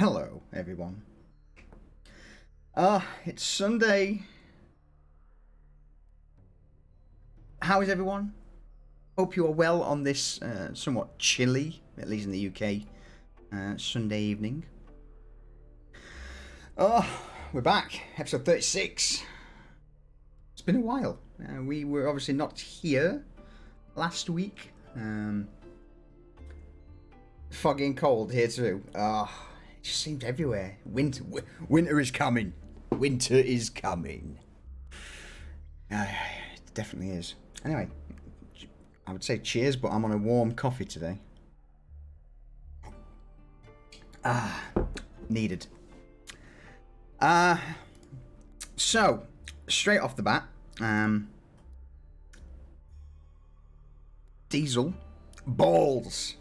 Hello, everyone. It's Sunday. How is everyone? Hope you are well on this somewhat chilly, at least in the UK, Sunday evening. We're back. Episode 36. It's been a while. We were obviously not here last week. Foggy and cold here too. It just seems everywhere. Winter is coming. Winter is coming. It definitely is. Anyway, I would say cheers, but I'm on a warm coffee today. Needed. So, straight off the bat, Diesel balls.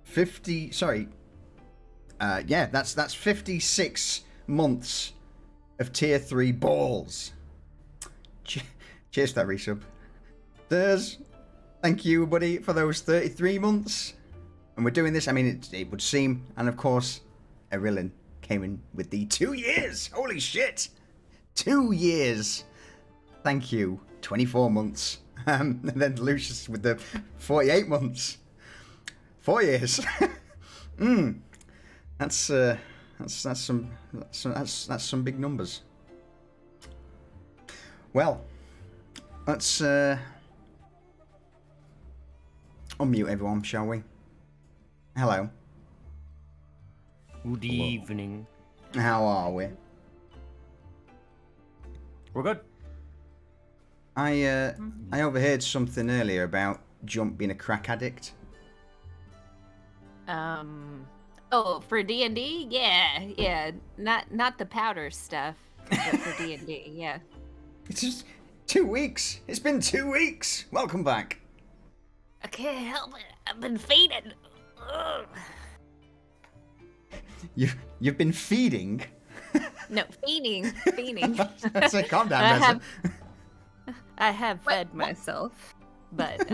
56 months of tier 3 balls. Cheers for that resub. There's, thank you, buddy, for those 33 months. And we're doing this, I mean, it would seem, and of course, Erillin came in with the 2 years. Holy shit! 2 years. Thank you. 24 months. And then Lucius with the 48 months. 4 years. That's some big numbers. Well, let's unmute everyone, shall we? Hello. Good evening. How are we? We're good. I overheard something earlier about Jump being a crack addict. Oh, for D&D? Yeah. Not the powder stuff, but for D&D, yeah. It's just 2 weeks. It's been 2 weeks. Welcome back. I can't help it. I've been feeding. Ugh. You've been feeding? No, fiending. I say, calm down, I have fed myself, but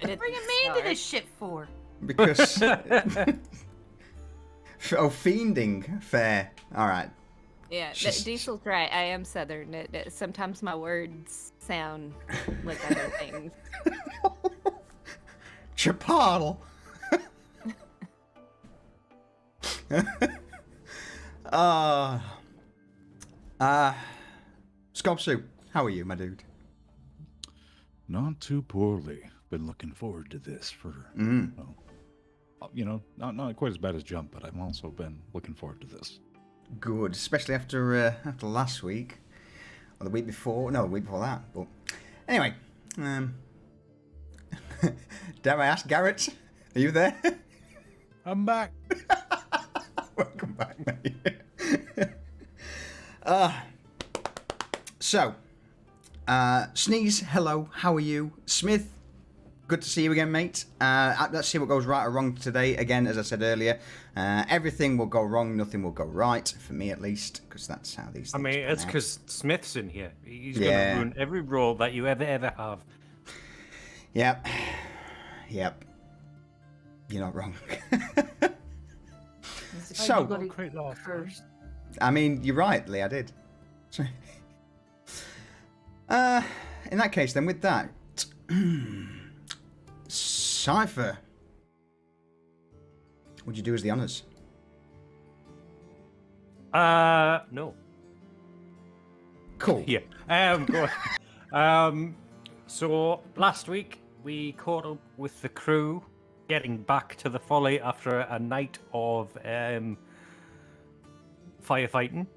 Bringing me into this shit for? Because fiending, fair. All right. yeah, Diesel's right. I am Southern. Sometimes my words sound like other things. Chipotle. Sculpsu, how are you, my dude? Not too poorly. Been looking forward to this for, not quite as bad as Jump, but I've also been looking forward to this. Good, especially after last week, or the week before. No, the week before that. But anyway, dare I ask, Garrett, are you there? I'm back. Welcome back, mate. So, Sneeze, hello, how are you? Smith, good to see you again, mate. Let's see what goes right or wrong today. Again, as I said earlier, everything will go wrong, nothing will go right, for me at least, because that's how these things I mean, pan it's out. because Smith's in here. He's going to ruin every role that you ever have. Yep. You're not wrong. So, First. I mean, you're right, Lee, I did. In that case, then, with that, Cypher, would you do us the honours? No. Cool. Yeah. Go on. So last week we caught up with the crew, getting back to the folly after a night of firefighting.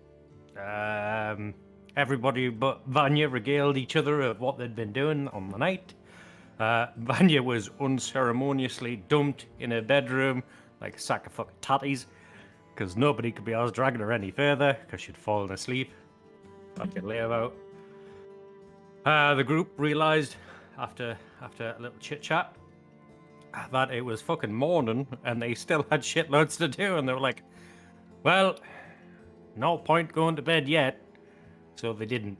Everybody but Vanya regaled each other of what they'd been doing on the night. Vanya was unceremoniously dumped in her bedroom like a sack of fucking tatties, because nobody could be asked dragging her any further because she'd fallen asleep. Fucking layout. The group realised after a little chit chat that it was fucking morning and they still had shitloads to do, and they were like, well, no point going to bed yet, so they didn't.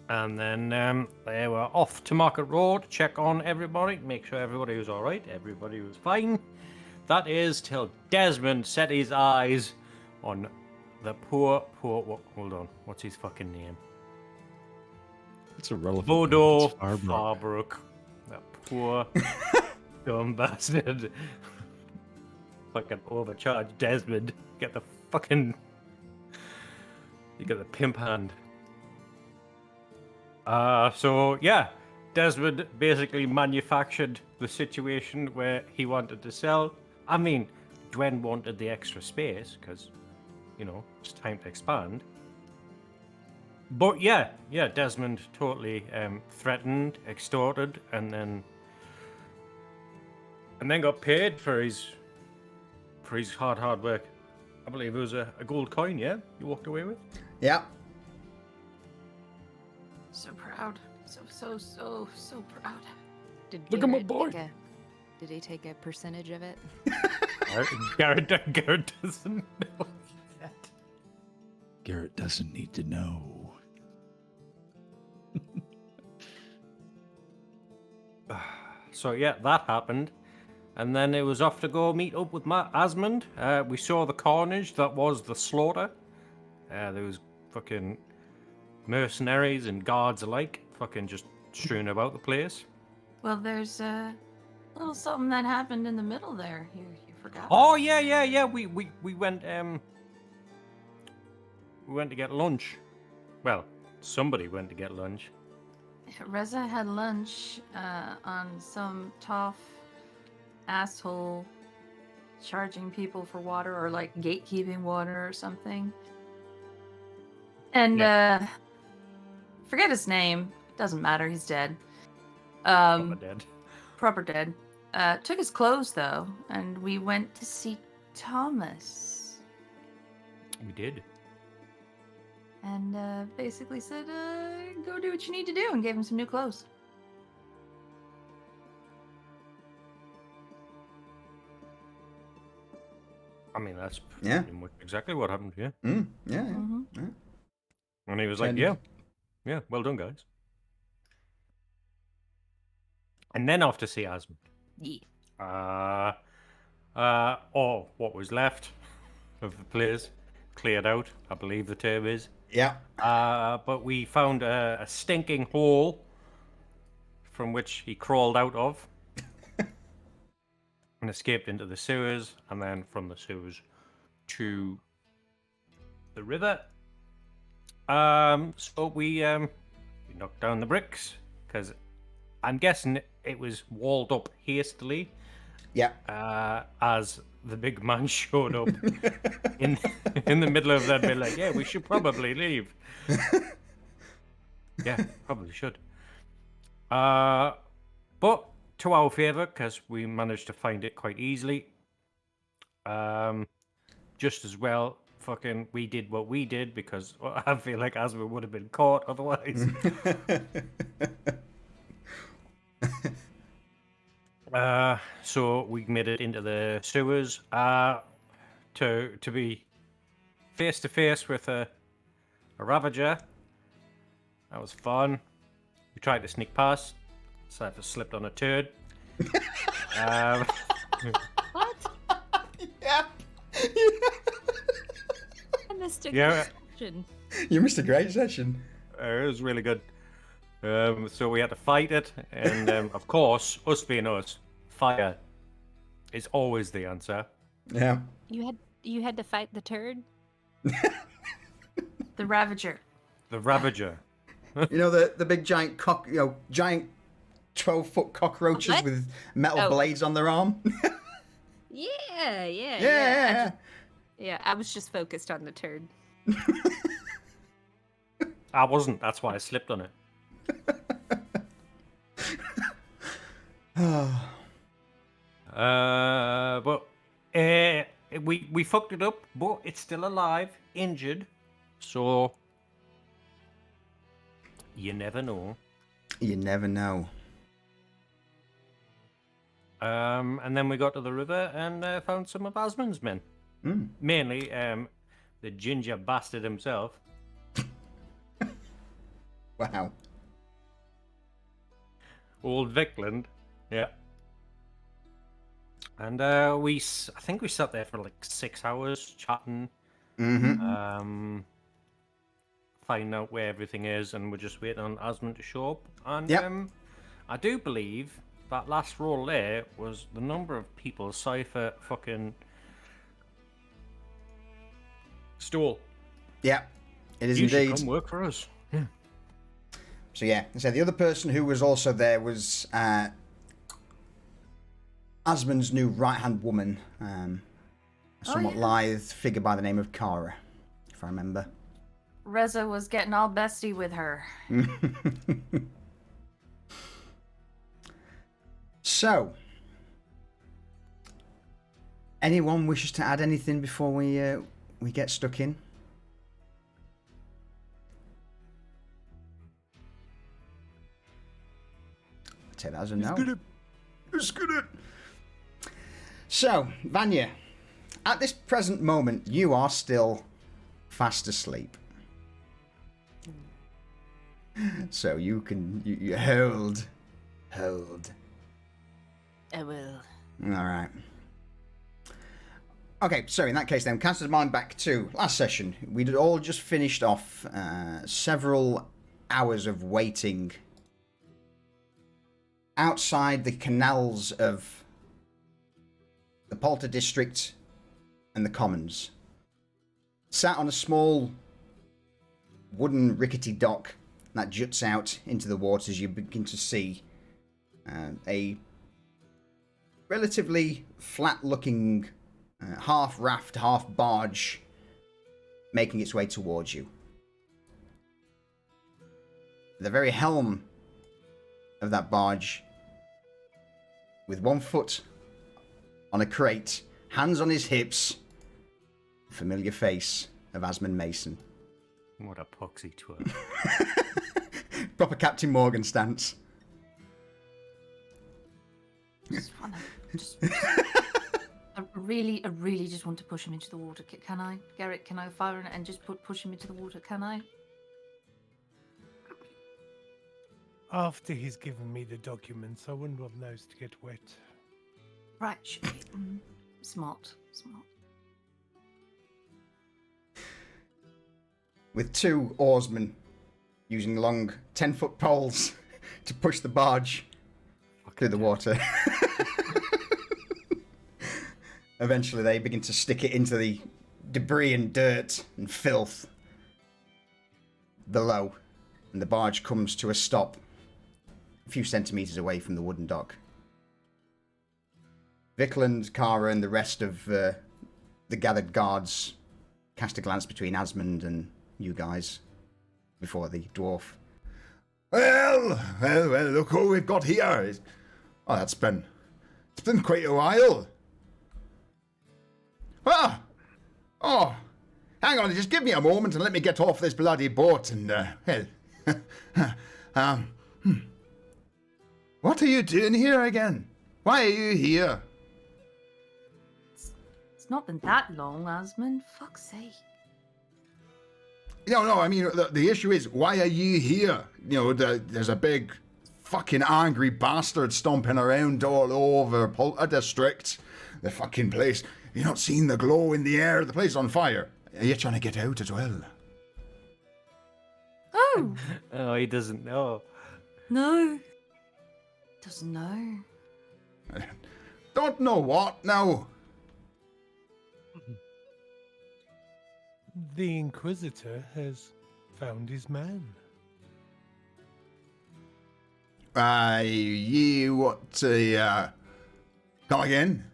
And then they were off to Market Road to check on everybody, make sure everybody was all right, everybody was fine. That is till Desmond set his eyes on the poor, hold on, what's his fucking name? It's irrelevant. Bodo It's Farbrook. Farbrook. That poor, dumb bastard. Fucking overcharged Desmond. Get the fucking... You get the pimp hand. So, yeah. Desmond basically manufactured the situation where he wanted to sell. I mean, Dwen wanted the extra space, because, you know, it's time to expand. But yeah, Desmond totally threatened, extorted, and then got paid for his hard work. I believe it was a gold coin, yeah? You walked away with? Yeah. So proud. So proud. Did Look at my Garrett boy. Did he take a percentage of it? Garrett doesn't know that. Garrett doesn't need to know. So yeah, that happened. And then it was off to go meet up with Matt Asmund. We saw the carnage that was the slaughter. There was fucking mercenaries and guards alike fucking just strewn about the place. Well, there's a little something that happened in the middle there. You forgot. Oh yeah. We went to get lunch. Well, somebody went to get lunch. Reza had lunch on some tough asshole charging people for water or like gatekeeping water or something. And forget his name. Doesn't matter. He's dead. Proper dead. Took his clothes though, and we went to see Thomas. We did. And basically said, go do what you need to do, and gave him some new clothes. I mean, that's Yeah. pretty much exactly what happened, yeah. Yeah. Mhm. Yeah. And he was like, Kind of. yeah, well done, guys. And then off to see Asmund. Yeah. What was left of the place cleared out, I believe the term is. Yeah. But we found a stinking hole from which he crawled out of and escaped into the sewers, and then from the sewers to the river. So we knocked down the bricks because I'm guessing it was walled up hastily. Yeah. As the big man showed up in the middle of that, be like, yeah, we should probably leave. Yeah, probably should. But to our favour, because we managed to find it quite easily. Just as well, fucking, we did what we did because I feel like Asma would have been caught otherwise. So we made it into the sewers to be face to face with a Ravager. That was fun. We tried to sneak past, so I just slipped on a turd. What? Yeah. I missed a Yeah. question. You missed a great session. It was really good. So we had to fight it, and of course, us being us, fire is always the answer. Yeah. You had to fight the turd? The Ravager. The Ravager. You know the big giant giant 12-foot cockroaches What? with metal Oh. blades on their arm. Yeah. Yeah. Yeah, I was just focused on the turd. I wasn't. That's why I slipped on it. But we fucked it up, but it's still alive, injured. So you never know. You never know. And then we got to the river and found some of Asmund's men. Mm. Mainly the ginger bastard himself. Wow. Old Vickland. Yeah. And I think we sat there for like 6 hours chatting, Mm-hmm. finding out where everything is, and we're just waiting on Asmund to show up. And Yep. I do believe that last roll there was the number of people. Sorry for fucking Stool. Yeah, it is You should indeed. come work for us. Yeah. So yeah, so the other person who was also there was Asmund's new right-hand woman, a somewhat yeah. lithe figure by the name of Kara, if I remember. Reza was getting all bestie with her. So, anyone wishes to add anything before we get stuck in? I'll take that as a no. Let's get it. So, Vanya, at this present moment, you are still fast asleep. So you can you hold. I will. All right. Okay, so in that case then, cast his mind back to last session. We'd all just finished off several hours of waiting outside the canals of the Polter district and the Commons. Sat on a small wooden rickety dock that juts out into the waters, you begin to see a relatively flat-looking half raft, half barge making its way towards you. The very helm of that barge, with one foot on a crate, hands on his hips, the familiar face of Asmund Mason. What a poxy twerp. Proper Captain Morgan stance. Just wanna, I really just want to push him into the water. Can I, Garrett? Can I fire it and just push him into the water? Can I? After he's given me the documents, I wouldn't have nose to get wet. Right. Smart. With two oarsmen using long 10-foot poles to push the barge through the water. Eventually they begin to stick it into the debris and dirt and filth below, and the barge comes to a stop a few centimetres away from the wooden dock. Vickland, Kara, and the rest of the gathered guards cast a glance between Asmund and you guys before the dwarf. Well, look who we've got here. Oh, it's been quite a while. Oh, hang on, just give me a moment and let me get off this bloody boat and, What are you doing here again? Why are you here? It's not been that long, Asmund. Fuck's sake. No, I mean, the issue is, why are you here? You know, there's a big fucking angry bastard stomping around all over Polter District. The fucking place. You not seen the glow in the air? The place on fire. Are you trying to get out as well? Oh! Oh, he doesn't know. No. Doesn't know. Don't know what now. The Inquisitor has found his man. You what to, come again?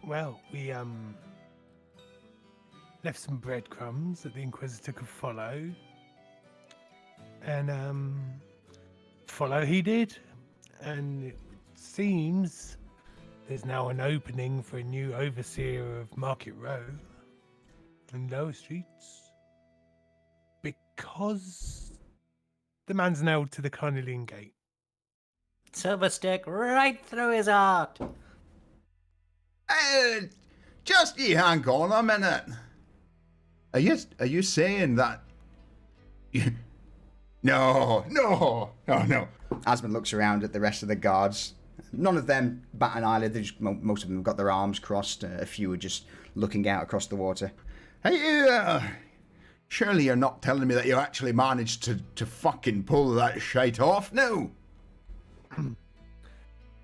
Well, we left some breadcrumbs that the Inquisitor could follow. And follow he did. And it seems there's now an opening for a new overseer of Market Row and Lower Streets. Because the man's nailed to the Carnelian Gate. Silver stick right through his heart. Just ye hang on a minute. Are you saying that? No. Asmund looks around at the rest of the guards. None of them bat an eyelid. Most of them have got their arms crossed. A few are just looking out across the water. Hey, surely you're not telling me that you actually managed to fucking pull that shite off? No.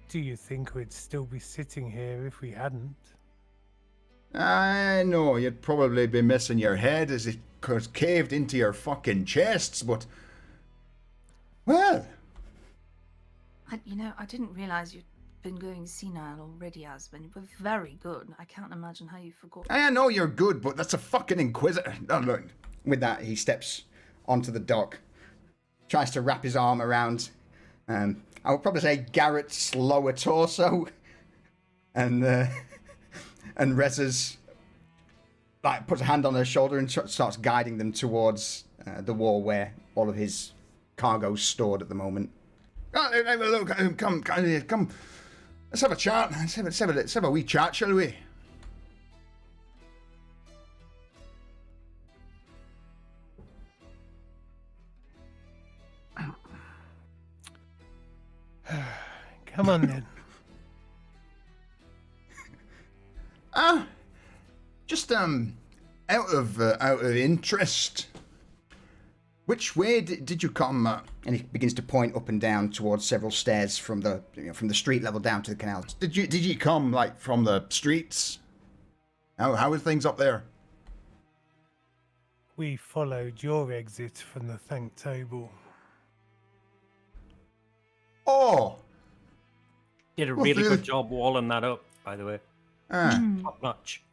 Do you think we'd still be sitting here if we hadn't? I know you'd probably be missing your head as it caved into your fucking chests, but well, I didn't realize you'd been going senile already, Asmund. You were very good. I can't imagine how you forgot. I know you're good, but that's a fucking inquisitor. Oh, look. With that, he steps onto the dock, tries to wrap his arm around, I would probably say Garrett's lower torso, and Reza's like puts a hand on her shoulder and starts guiding them towards the wall where all of his cargo's stored at the moment. Oh, look, come. Let's have a chat. Let's have a wee chat, shall we? Come on then. Just out of interest, which way did you come? And he begins to point up and down towards several stairs from the street level down to the canal. Did you come like from the streets? How are things up there? We followed your exit from the thank table. Oh, Did a Well, really really- good job walling that up, by the way. Top notch.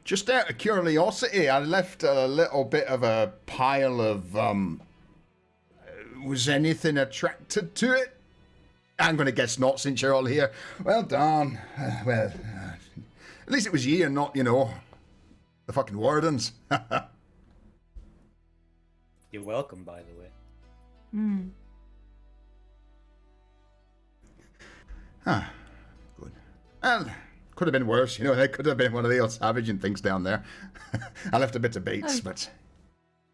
just out of curiosity, I left a little bit of a pile of was anything attracted to it? I'm going to guess not, since you're all here. Well done. At least it was ye and not, the fucking wardens. You're welcome, by the way. Good. Well, could have been worse, They could have been one of the old savaging things down there. I left a bit of baits, but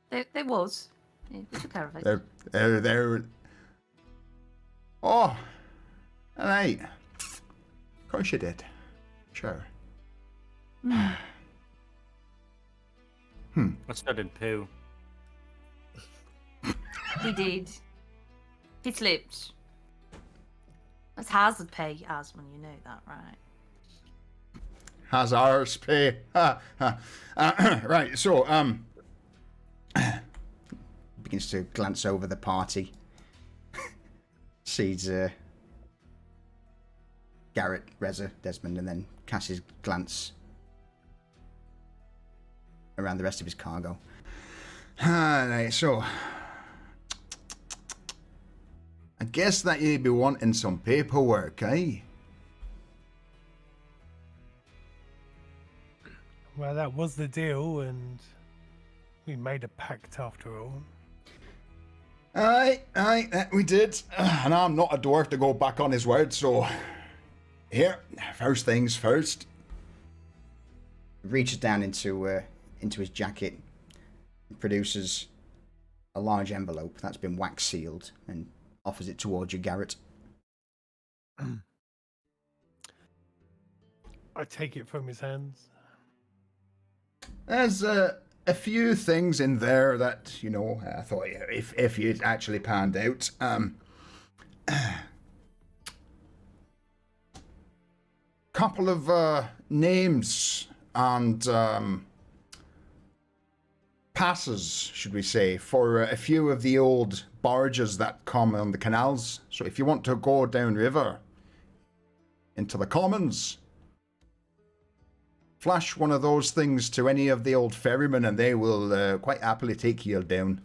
There was. Yeah, we took care of it. they're. Oh, all right. Of course you did. Sure. I studied poo. He did. He slipped. That's hazard pay, Asmund. You know that, right? Has ours pay. Right, so, Begins to glance over the party. Sees Garrett, Reza, Desmond, and then casts his glance around the rest of his cargo. right, so. I guess that you'd be wanting some paperwork, eh? Well, that was the deal, and we made a pact after all. Aye, that we did. And I'm not a dwarf to go back on his word, so. Here, first things first. Reaches down into his jacket, produces a large envelope that's been wax sealed, and offers it towards you, Garrett. I take it from his hands. There's a few things in there that, I thought if you'd actually panned out. Couple of names and passes, should we say, for a few of the old barges that come on the canals. So if you want to go downriver into the commons, flash one of those things to any of the old ferrymen and they will quite happily take you down.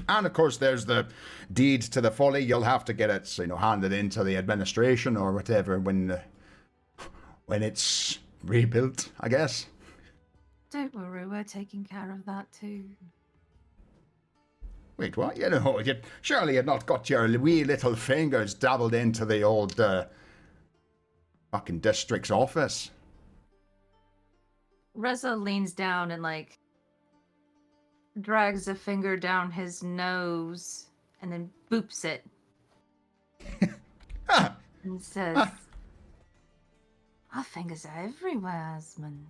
And of course there's the deed to the folly. You'll have to get it, handed into the administration or whatever when it's rebuilt, I guess. Don't worry, we're taking care of that too. Wait, what? Surely you've not got your wee little fingers dabbled into the old fucking district's office. Reza leans down and like drags a finger down his nose and then boops it Ah, and says, Ah. "Our fingers are everywhere, Asmund."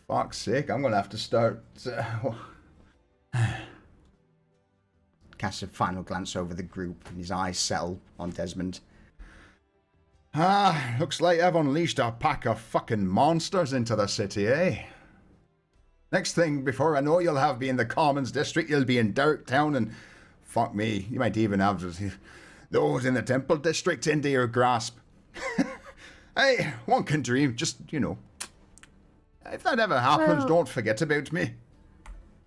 fuck's sake, I'm gonna have to start. Casts a final glance over the group, and his eyes settle on Desmond. Looks like I've unleashed a pack of fucking monsters into the city, eh? Next thing, before I know, you'll have me in the Commons District, you'll be in Dirktown, and fuck me, you might even have those in the Temple District into your grasp. Hey, one can dream, just, you know. If that ever happens, Well- don't forget about me.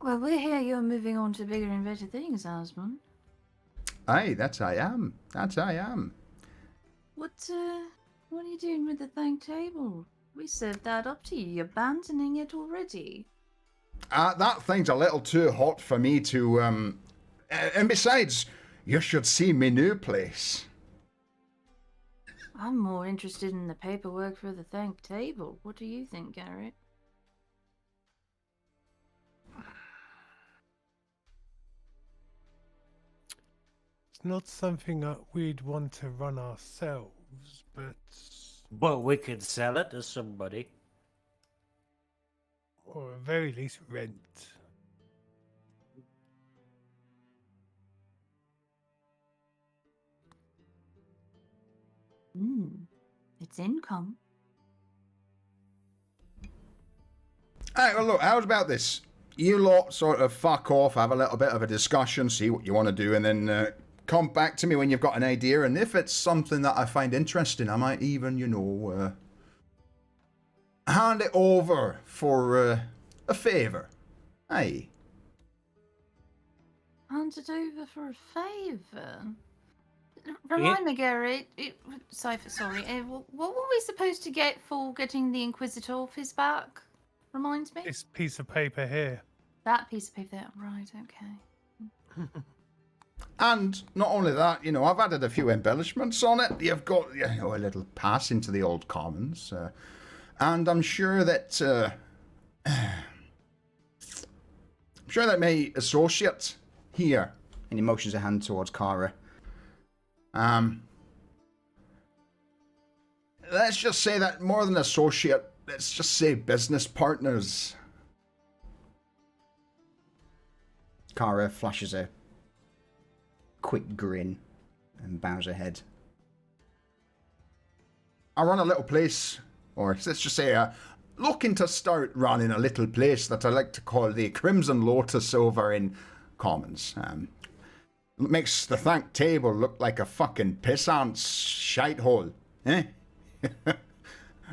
Well, we hear you're moving on to bigger and better things, Asmund. Aye, that I am. That I am. What are you doing with the thank table? We served that up to you. You're abandoning it already. That thing's a little too hot for me to, and besides, you should see me new place. I'm more interested in the paperwork for the thank table. What do you think, Garrett? It's not something that we'd want to run ourselves, But we could sell it to somebody. or at very least rent. It's income. Alright, well look, how's about this? You lot sort of fuck off, have a little bit of a discussion, see what you want to do, and then come back to me when you've got an idea, and if it's something that I find interesting, I might even, you know, hand it over for a favour. Aye. Hand it over for a favour. Remind me, Garrett. Cypher, sorry. What were we supposed to get for getting the Inquisitor off his back? Reminds me. This piece of paper here. That piece of paper there. Right. Okay. And not only that, you know, I've added a few embellishments on it. You've got, you know, a little pass into the old commons. And I'm sure that my associate here, And he motions a hand towards Kara. let's just say that more than associate, let's just say business partners. Kara flashes a quick grin and bows her head. I run a little place, or let's just say looking to start running a little place that I like to call the Crimson Lotus over in Commons. Makes the thank table look like a fucking pissant's shithole, eh?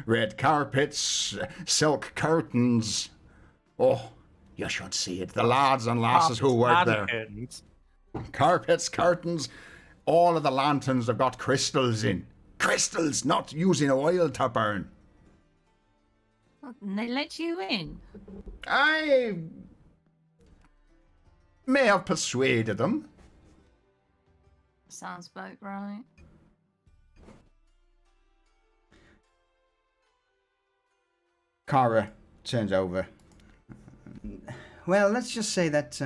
Red carpets, silk curtains. Oh, you should see it. The lads and lasses who work there. Curtains. Carpets, curtains, all of the lanterns have got crystals in. Crystals, not using oil to burn. And they let you in. I may have persuaded them. Sounds about right. Kara turns over. Well, let's just say that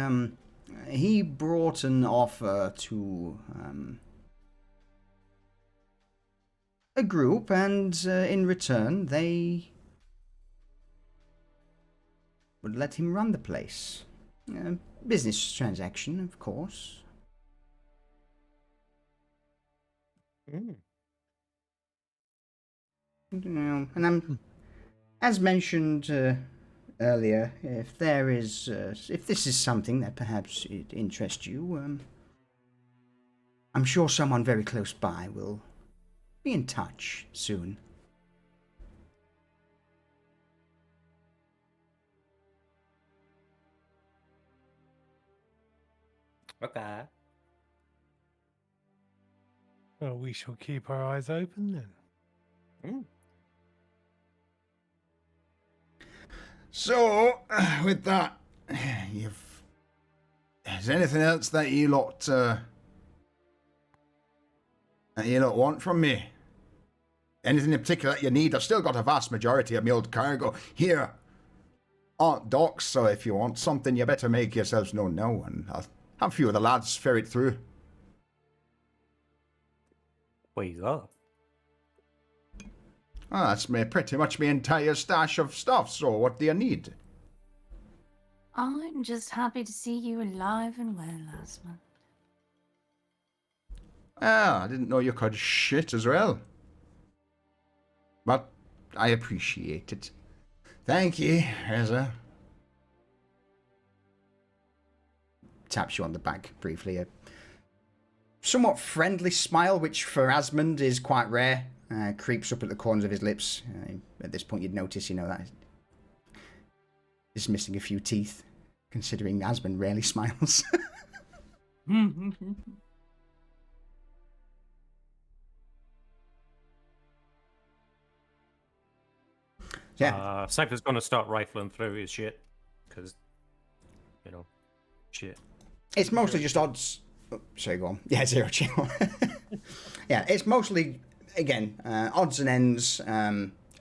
he brought an offer to a group, and in return, they would let him run the place. Business transaction, of course. You know, and I'm, as mentioned earlier, if there is, if this is something that perhaps it interests you, I'm sure someone very close by will be in touch soon. Okay. Well, we shall keep our eyes open then. So, with that, is there anything else that you lot want from me? anything in particular that you need? I've still got a vast majority of my old cargo here on docks, so if you want something, you better make yourselves known now, and I'll have a few of the lads ferret through. What you got? Ah, that's pretty much my entire stash of stuff, so what do you need? I'm just happy to see you alive and well, Asmund. Ah, I didn't know you could shit as well. But I appreciate it. Thank you, Ezra. Taps you on the back briefly. A somewhat friendly smile, which for Asmund is quite rare. Creeps up at the corners of his lips. At this point, you'd notice, that he's missing a few teeth, considering Asmund rarely smiles. Yeah. Cypher's going to start rifling through his shit, because, shit. It's mostly just odds. Oh, sorry, go on. Yeah, zero chill. Yeah, it's mostly, again, odds and ends,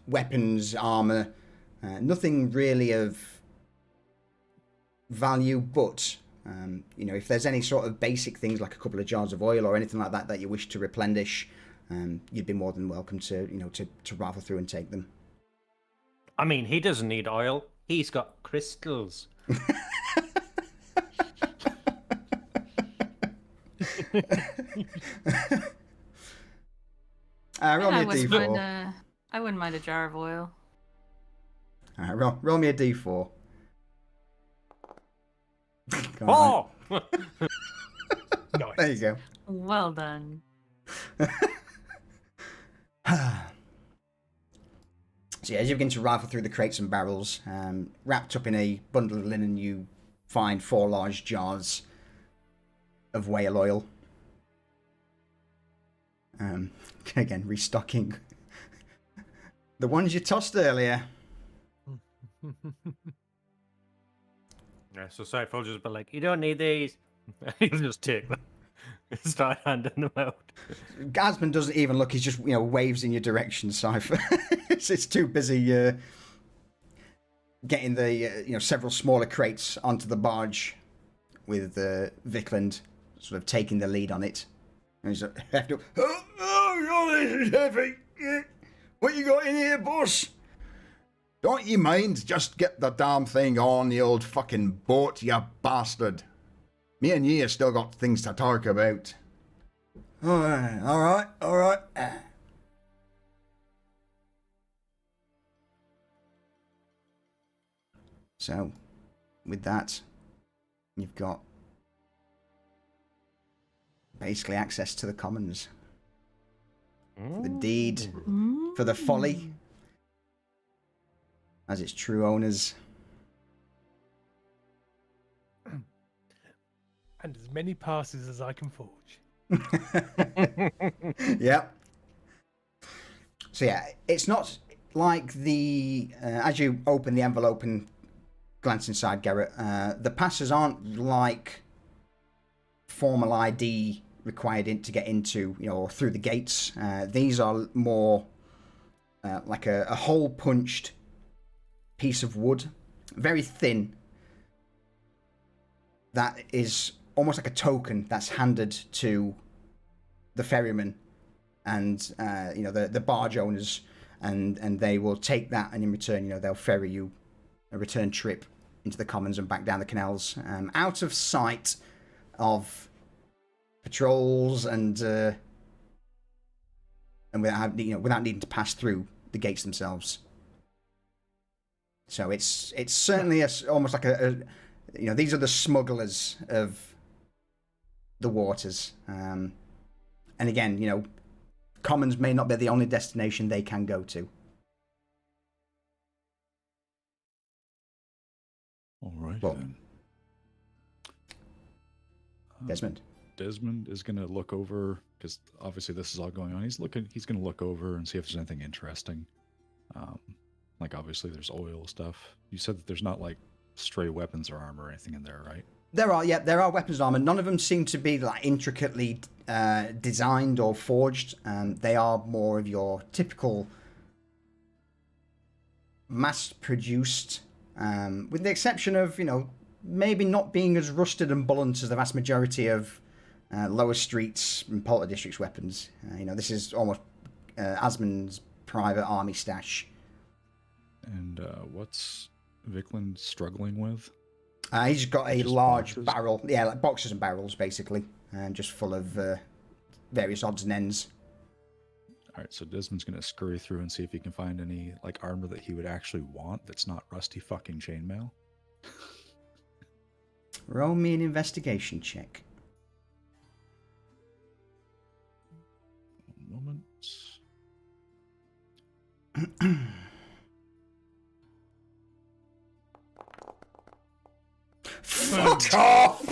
weapons, armor, nothing really of value, but, if there's any sort of basic things like a couple of jars of oil or anything like that that you wish to replenish, you'd be more than welcome to, to rifle through and take them. I mean, he doesn't need oil. He's got crystals. Roll me a d4. I wouldn't mind a jar of oil. Roll me a d4. Oh! Nice. There you go. Well done. So yeah, as you begin to rifle through the crates and barrels, wrapped up in a bundle of linen, you find 4 large jars of whale oil. Again, restocking the ones you tossed earlier. Yeah, so Cypher will just be like, you don't need these. He'll just take them. Start handing them out. Asmund doesn't even look, he's just, waves in your direction, Cypher. it's too busy getting the, several smaller crates onto the barge with Vikland sort of taking the lead on it. And he's like, Oh, this is heavy. What you got in here, boss? Don't you mind? Just get the damn thing on the old fucking boat, you bastard. Me and you have still got things to talk about. all right. So, with that, you've got basically access to the commons. The deed for the folly as its true owners. And as many passes as I can forge. Yep. So yeah, it's not like the as you open the envelope and glance inside, Garrett, the passes aren't like formal ID required to get into, or through the gates. These are more like a hole punched piece of wood, very thin, that is almost like a token that's handed to the ferryman and the barge owners, and they will take that, and in return, they'll ferry you a return trip into the commons and back down the canals, out of sight of patrols and without needing to pass through the gates themselves. So it's certainly almost like these are the smugglers of the waters. And again, commons may not be the only destination they can go to. All right, Well, then. Desmond. Desmond is going to look over, because obviously this is all going on. He's going to look over and see if there's anything interesting. Like, obviously there's oil stuff. You said that there's not like stray weapons or armor or anything in there, right? There are weapons and armor. None of them seem to be like intricately designed or forged. They are more of your typical mass-produced, with the exception of, maybe not being as rusted and blunt as the vast majority of lower streets and Polter District's weapons. This is almost Asmund's private army stash. And what's Vikland struggling with? He's got a Just large boxes? barrel. Yeah, like boxes and barrels, basically. Just full of various odds and ends. All right, so Desmond's gonna scurry through and see if he can find any like armor that he would actually want that's not rusty fucking chainmail. Roll me an investigation check. One moment. Fuck off!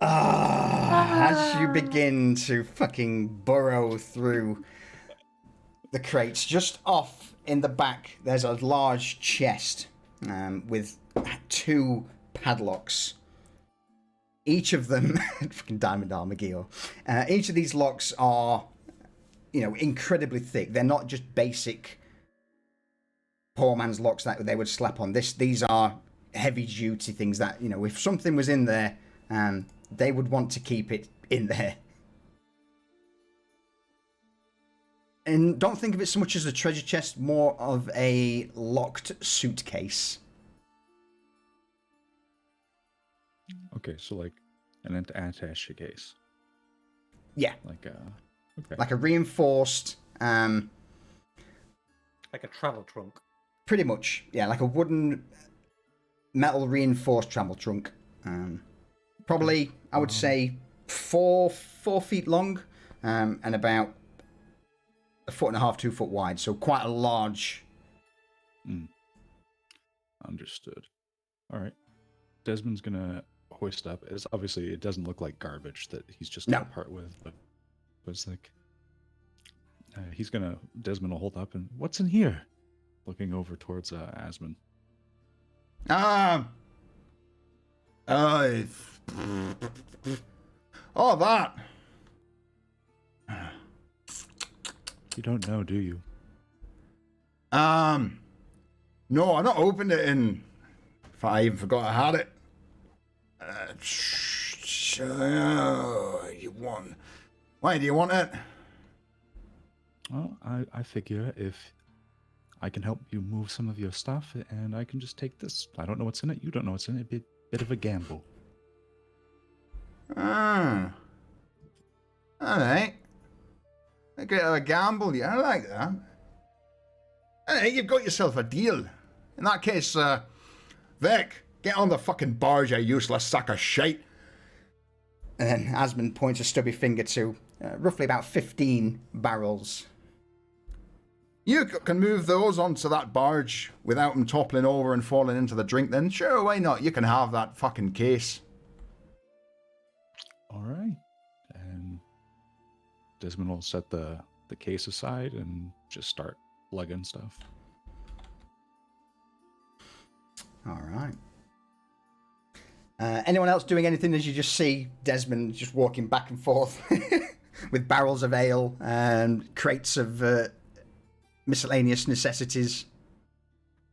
As you begin to fucking burrow through the crates, just off in the back, there's a large chest with 2 padlocks. Each of them, fucking diamond armor gear. Each of these locks are, incredibly thick. They're not just basic poor man's locks that they would slap on. These are heavy duty things that, if something was in there, they would want to keep it in there. And don't think of it so much as a treasure chest, more of a locked suitcase. Okay, so like an attaché case. Yeah, Like okay. like a reinforced, Like a travel trunk. pretty much, yeah, like a wooden, metal reinforced travel trunk. Probably, I would say, 4 feet long, and about 1.5 feet, 2 foot wide. So quite a large. Understood. All right. Desmond's gonna hoist up. It's obviously it doesn't look like garbage that he's just gonna part with, but it's like Desmond will hold up and what's in here? Looking over towards Asmund. Oh, that. You don't know, do you? No, I've not opened it in. If I even forgot I had it. You want? Why do you want it? Well, I figure if I can help you move some of your stuff, and I can just take this. I don't know what's in it. You don't know what's in it. It'd be a bit of a gamble. All right. A bit of a gamble, yeah, I like that. Hey, you've got yourself a deal. In that case, Vic, get on the fucking barge, you useless sack of shite. And then Asmund points a stubby finger to roughly about 15 barrels. You can move those onto that barge without them toppling over and falling into the drink then. Sure, why not? You can have that fucking case. All right. And Desmond will set the case aside and just start lugging stuff. All right. Anyone else doing anything as you just see Desmond just walking back and forth with barrels of ale and crates of miscellaneous necessities?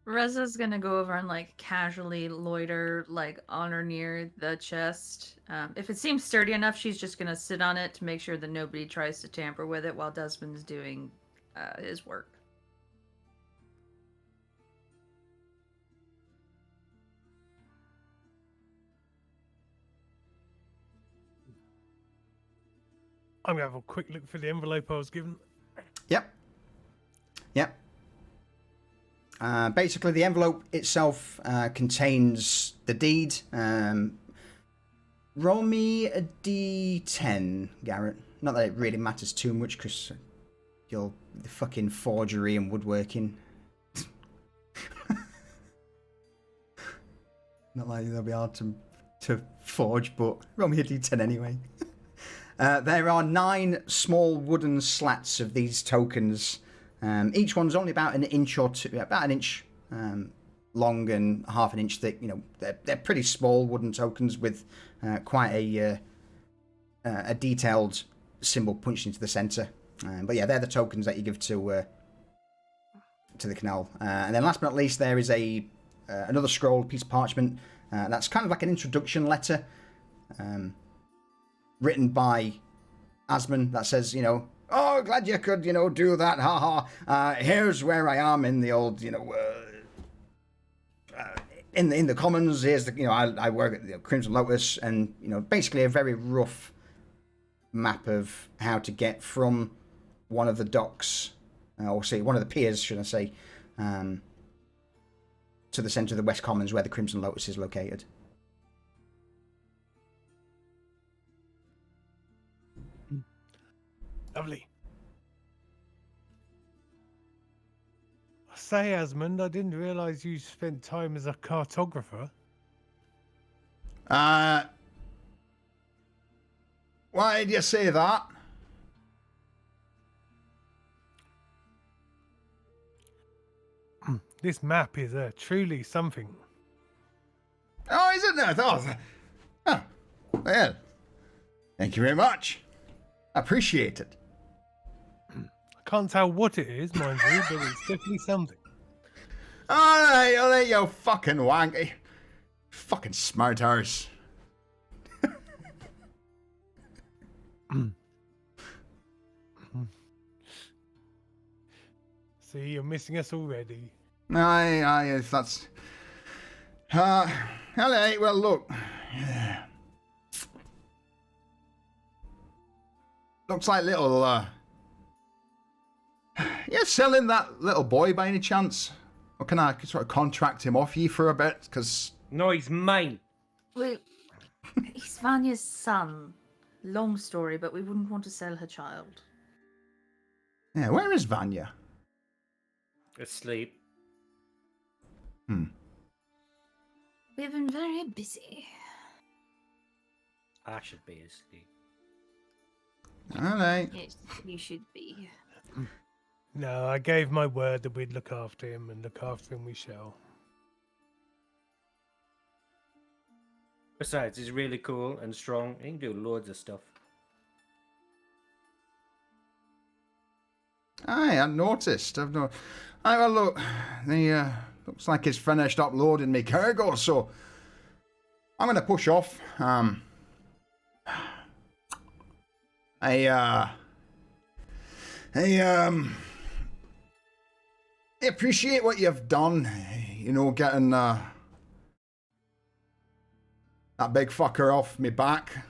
Reza's gonna go over and casually loiter on or near the chest. If it seems sturdy enough, she's just gonna sit on it to make sure that nobody tries to tamper with it while Desmond's doing his work. I'm gonna have a quick look for the envelope I was given. Yep. Basically, the envelope itself contains the deed. Roll me a d10, Garrett. Not that it really matters too much, because you're the fucking forgery and woodworking. Not like they'll be hard to forge, but roll me a d10 anyway. There are 9 small wooden slats of these tokens. Each one's only about an inch or two, about an inch long and half an inch thick. You know, they're pretty small wooden tokens with quite a detailed symbol punched into the center. But yeah, they're the tokens that you give to the canal. And then last but not least, there is another scroll, piece of parchment. That's kind of like an introduction letter written by Asmund that says, you know, oh, glad you could, you know, do that, haha. Here's where I am in the old, you know, in the commons. Here's the, you know, I work at the Crimson Lotus, and, you know, basically a very rough map of how to get from one of the docks, or say one of the piers, should I say, to the centre of the West Commons where the Crimson Lotus is located. Lovely. I say, Asmund, I didn't realise you spent time as a cartographer. Why did you say that? This map is truly something. Oh, is it that? Oh, well, thank you very much. I appreciate it. I can't tell what it is, mind you, but it's definitely something. Alright, I'll let you fucking wanky. Fucking smart arse. See, you're missing us already. Aye, if that's... alright, well, look. Looks like little, you're selling that little boy by any chance? Or can I sort of contract him off you for a bit? Because... No, he's mine. Well, he's Vanya's son. Long story, but we wouldn't want to sell her child. Yeah, where is Vanya? Asleep. We've been very busy. I should be asleep. Alright. Yes, you should be. No, I gave my word that we'd look after him, and look after him we shall. Besides, he's really cool and strong. He can do loads of stuff. Aye, I noticed. I've no. Aye, well, look, the looks like it's finished uploading me cargo, so I'm gonna push off. I appreciate what you've done. You know, getting that big fucker off me back.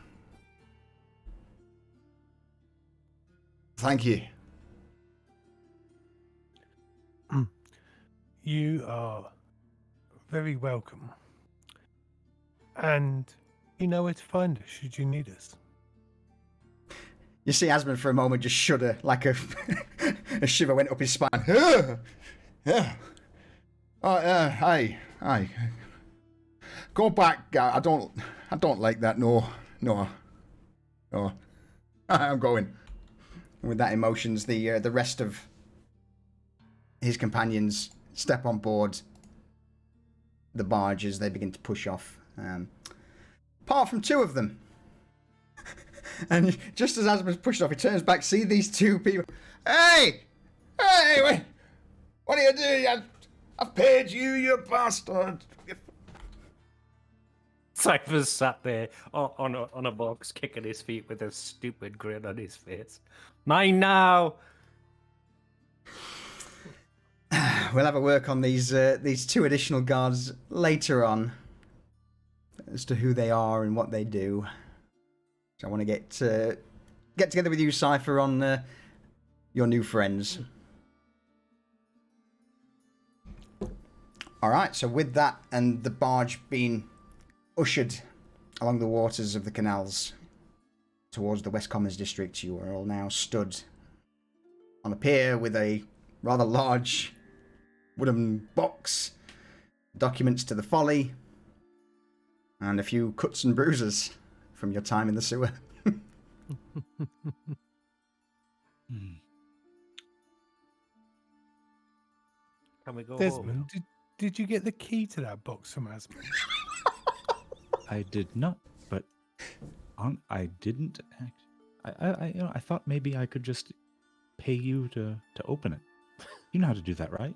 Thank you. You are very welcome. And you know where to find us should you need us. You see Asmund for a moment just shudder, like a shiver went up his spine. Yeah. Aye. Go back. I don't like that. No. I'm going. With that emotions, the rest of his companions step on board the barge as they begin to push off. Apart from two of them. And just as Asmund's pushed off, he turns back, see these two people. Hey, wait. What are you doing? I've paid you, you bastard. Cypher's sat there on a box, kicking his feet with a stupid grin on his face. Mine now! We'll have a work on these two additional guards later on as to who they are and what they do. So I want to get together with you, Cypher, on your new friends. All right. So with that and the barge being ushered along the waters of the canals towards the West Commons district, you are all now stood on a pier with a rather large wooden box, documents to the folly, and a few cuts and bruises from your time in the sewer. Can we go home? Desmond, Did you get the key to that box from Asmund? I did not, but I didn't. I thought maybe I could just pay you to open it. You know how to do that, right?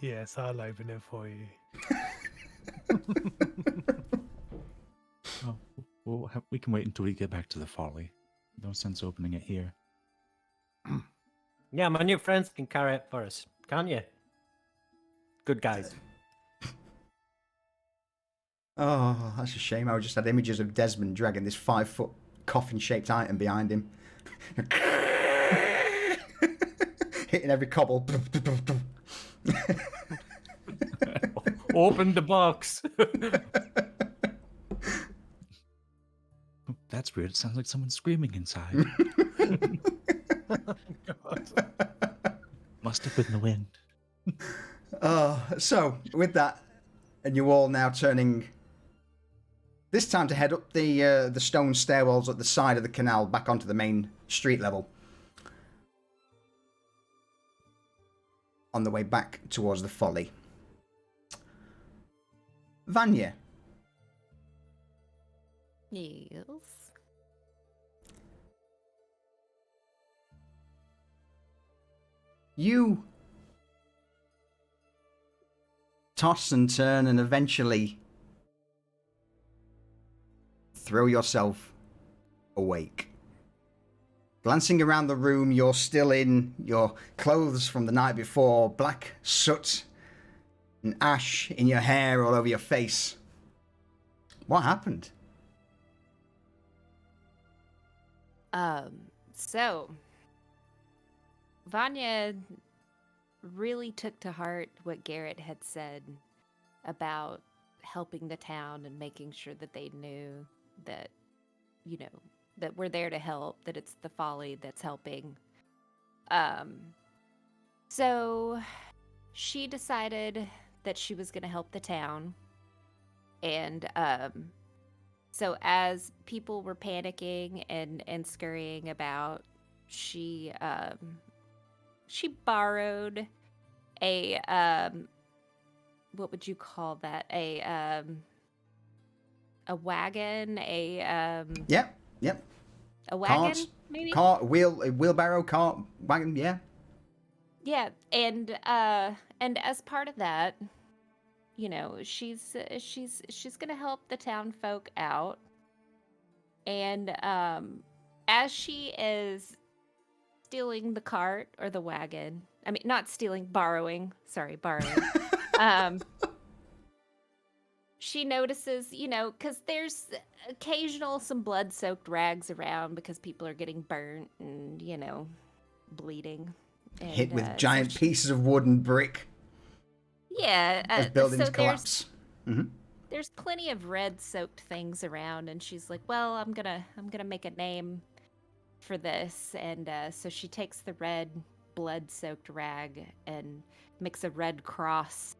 Yes, I'll open it for you. Oh, we can wait until we get back to the folly. No sense opening it here. Yeah, my new friends can carry it for us, can't you? Good guys. Oh, that's a shame. I just had images of Desmond dragging this 5-foot coffin-shaped item behind him. Hitting every cobble. Open the box. That's weird. It sounds like someone's screaming inside. Must have been the wind. So, with that, and you all now turning... This time to head up the stone stairwells at the side of the canal back onto the main street level. On the way back towards the folly. Vanya. Yes. You toss and turn and eventually throw yourself awake. Glancing around the room, you're still in your clothes from the night before, black soot and ash in your hair all over your face. What happened? So Vanya really took to heart what Garrett had said about helping the town and making sure that they knew that, you know, that we're there to help, that it's the folly that's helping. So she decided that she was going to help the town. And so as people were panicking and scurrying about, she borrowed a what would you call that? A wagon, Yep. a wagon, Cart, maybe? wheelbarrow, cart, wagon, yeah. Yeah, and as part of that, you know, she's gonna help the town folk out, and as she is stealing the cart or the wagon, I mean, not stealing, borrowing. She notices, you know, because there's occasional some blood-soaked rags around because people are getting burnt and, you know, bleeding. And, Hit with so giant pieces of wood and brick yeah, as buildings so collapse. there's plenty of red-soaked things around, and she's like, "Well, I'm gonna make a name for this," and so she takes the red blood-soaked rag and makes a red cross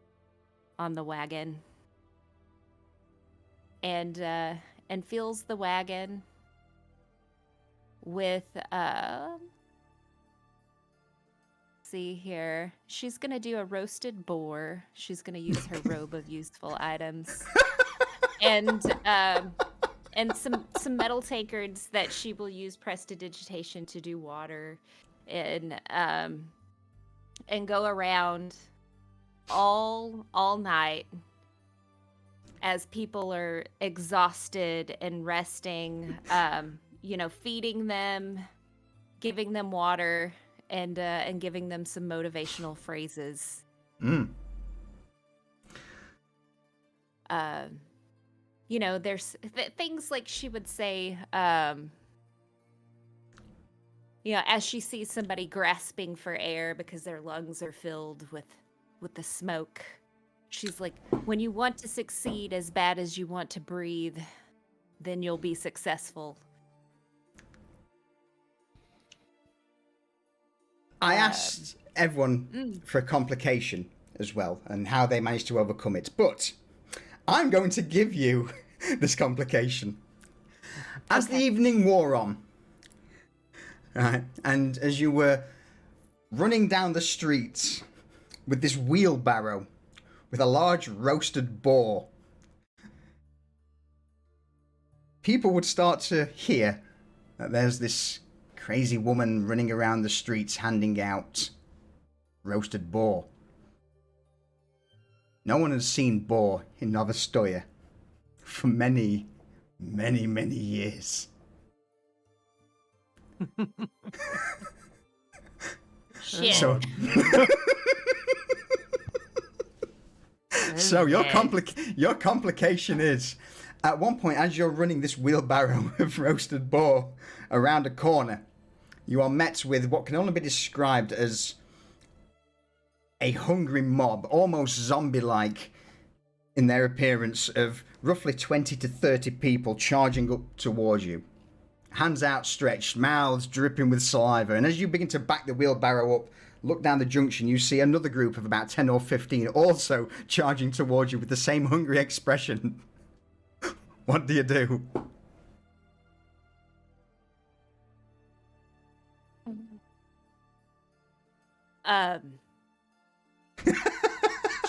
on the wagon. And fills the wagon with see here. She's gonna do a roasted boar. She's gonna use her robe of useful items, and some metal tankards that she will use prestidigitation to do water, and go around all night as people are exhausted and resting, you know, feeding them, giving them water, and giving them some motivational phrases. You know, there's things like she would say, you know, as she sees somebody grasping for air because their lungs are filled with the smoke. She's like, when you want to succeed as bad as you want to breathe, then you'll be successful. I asked everyone for a complication as well and how they managed to overcome it, but I'm going to give you this complication. As the evening wore on, right, and as you were running down the streets with this wheelbarrow with a large roasted boar, people would start to hear that there's this crazy woman running around the streets handing out roasted boar. No one has seen boar in Nova Stoya for many, many, many years. Shit. So, so your complication is, at one point, as you're running this wheelbarrow of roasted boar around a corner, you are met with what can only be described as a hungry mob, almost zombie-like in their appearance, of roughly 20 to 30 people charging up towards you. Hands outstretched, mouths dripping with saliva, and as you begin to back the wheelbarrow up, look down the junction, you see another group of about 10 or 15 also charging towards you with the same hungry expression. What do you do?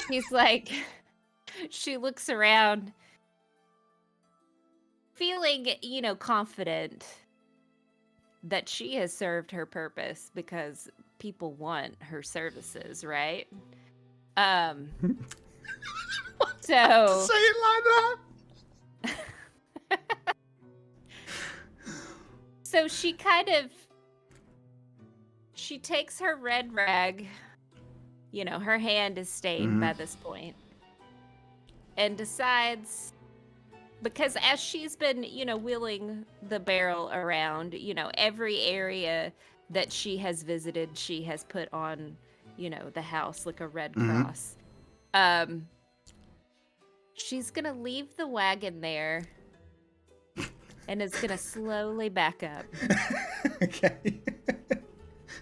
She's like, she looks around, feeling, confident that she has served her purpose because people want her services, right? So Say it like that. So she takes her red rag, her hand is stained by this point, and decides, because as she's been, wheeling the barrel around, every area that she has visited, she has put on, the house like a red cross. She's gonna leave the wagon there and is gonna slowly back up. Okay.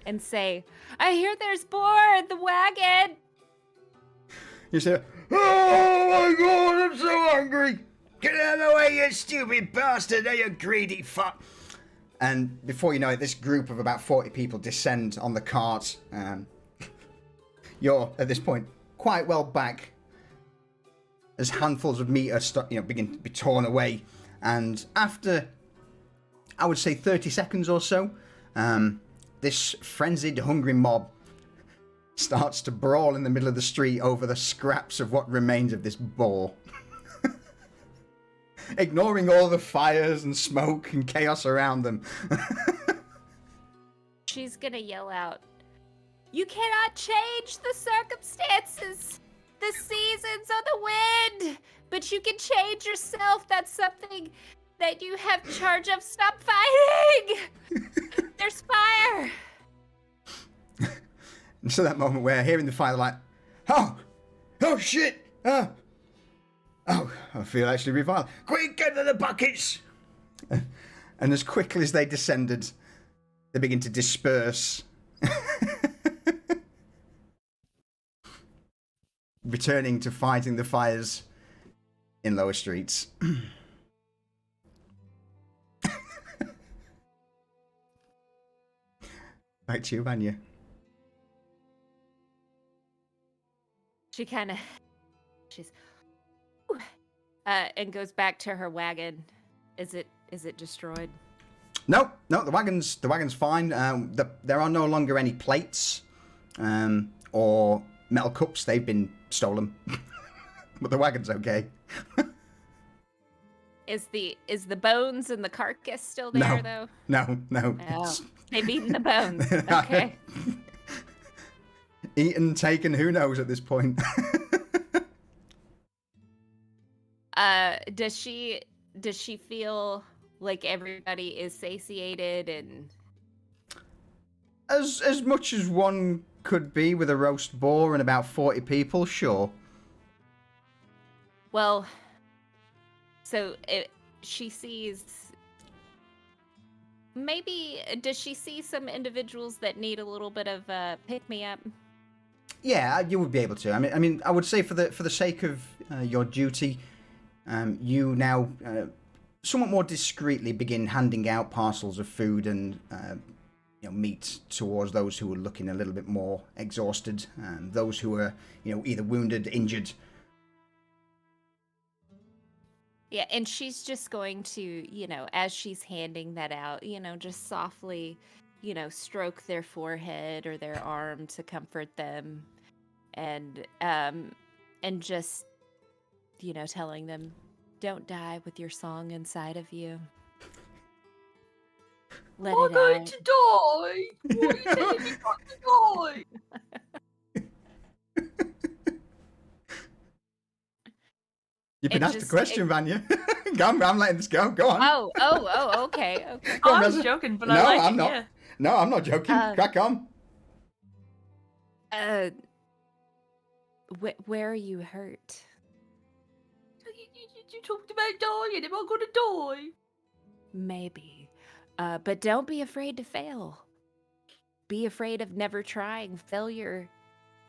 And say, I hear there's boar in the wagon. You say, oh my god, I'm so hungry. Get out of the way, you stupid bastard, you greedy fuck. And before you know it, this group of about 40 people descend on the cart. You're, at this point, quite well back as handfuls of meat are begin to be torn away. And after, I would say 30 seconds or so, this frenzied, hungry mob starts to brawl in the middle of the street over the scraps of what remains of this boar. Ignoring all the fires and smoke and chaos around them. She's gonna yell out, you cannot change the circumstances, the seasons, or the wind, but you can change yourself. That's something that you have charge of. Stop fighting! There's fire! And so that moment where hearing the fire, like, oh shit! Oh, I feel actually revived. Quick, get to the buckets! And as quickly as they descended, they begin to disperse. Returning to fighting the fires in lower streets. Back to you, Vanya. She's and goes back to her wagon. Is it destroyed? No, the wagon's fine. There are no longer any plates or metal cups. They've been stolen. But the wagon's okay. Is the bones and the carcass still there though? No. Oh, they've eaten the bones. Okay. Eaten, taken, who knows at this point. Does she feel like everybody is satiated and as much as one could be with a roast boar and about 40 people, sure. Well, so she sees, maybe, does she see some individuals that need a little bit of pick-me-up? Yeah, you would be able to. I mean, I would say for the sake of your duty, you now somewhat more discreetly begin handing out parcels of food and meet towards those who are looking a little bit more exhausted, and those who are either wounded, injured. Yeah, and she's just going to, as she's handing that out, just softly, stroke their forehead or their arm to comfort them, and just, telling them, don't die with your song inside of you. Let I'm it going out. to die. What are you telling me not to die? You've been It asked the just- question, Vanya. I'm letting this go. Go on. Okay. Go on, I was Reza. joking, but No, I like I'm it. not. Yeah. No, I'm not joking. Crack on. Where are you hurt? You talked about dying. Am I going to die? Maybe. But don't be afraid to fail. Be afraid of never trying. Failure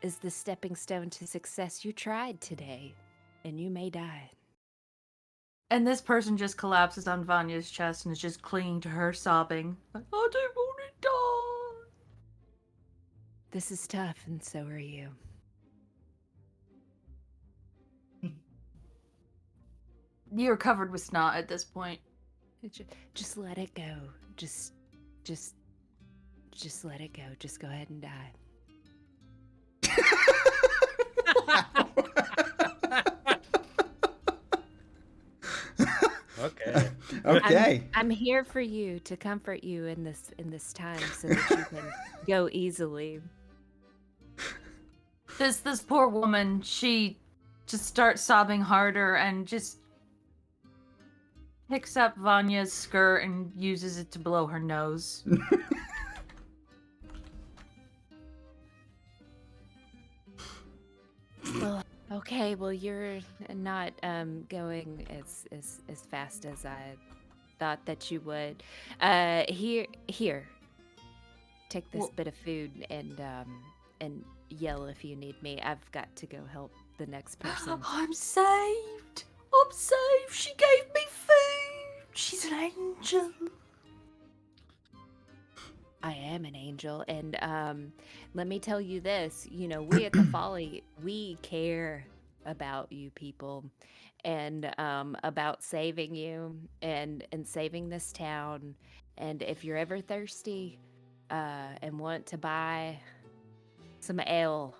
is the stepping stone to success. You tried today, and you may die. And this person just collapses on Vanya's chest and is just clinging to her, sobbing. Like, I don't want to die. This is tough, and so are you. You're covered with snot at this point. Just let it go. Just let it go. Just go ahead and die. Okay. Okay. I'm here for you to comfort you in this time so that you can go easily. This poor woman, she just starts sobbing harder and just picks up Vanya's skirt and uses it to blow her nose. Well, okay. Well, you're not going as fast as I thought that you would. Here. Take this bit of food and yell if you need me. I've got to go help the next person. I'm saved. I'm saved. She gave me food. She's an angel. I am an angel, and let me tell you this. We at the Folly, we care about you people, and about saving you and saving this town. And if you're ever thirsty and want to buy some ale,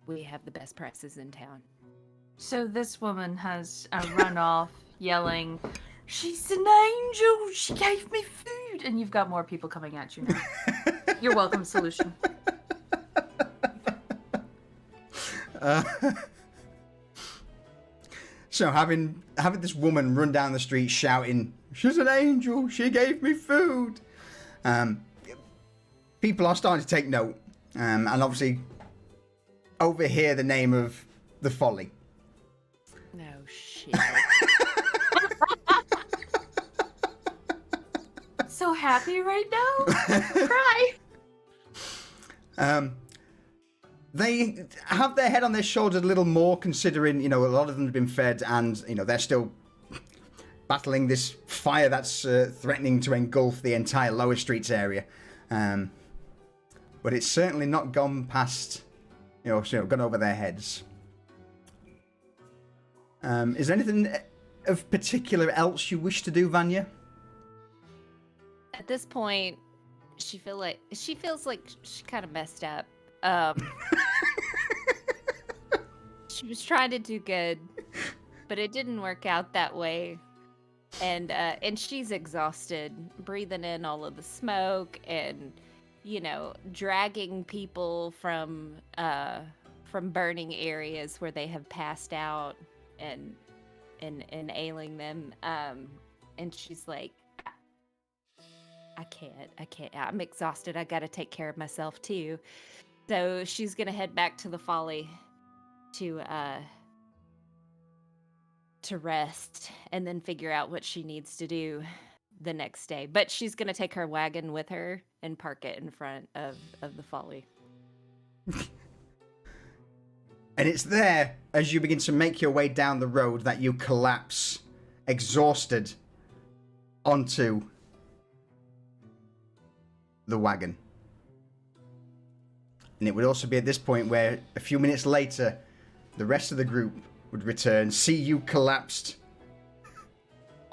we have the best prices in town. So this woman has run off yelling, she's an angel, she gave me food. And you've got more people coming at you now. You're welcome, Solution. So having this woman run down the street shouting, she's an angel, she gave me food. People are starting to take note. And obviously overhear the name of the Folly. No shit. So happy right now. Cry. They have their head on their shoulders a little more, considering, a lot of them have been fed and, they're still battling this fire that's threatening to engulf the entire Lower Streets area. But it's certainly not gone past, gone over their heads. Is there anything of particular else you wish to do, Vanya? At this point, she feels like she kind of messed up. She was trying to do good, but it didn't work out that way. And she's exhausted, breathing in all of the smoke and, dragging people from burning areas where they have passed out and ailing them. And she's like, I can't. I'm exhausted. I gotta take care of myself too. So she's gonna head back to the Folly to rest and then figure out what she needs to do the next day. But she's gonna take her wagon with her and park it in front of the Folly. And it's there, as you begin to make your way down the road, that you collapse, exhausted, onto the wagon. And it would also be at this point where a few minutes later, the rest of the group would return, see you collapsed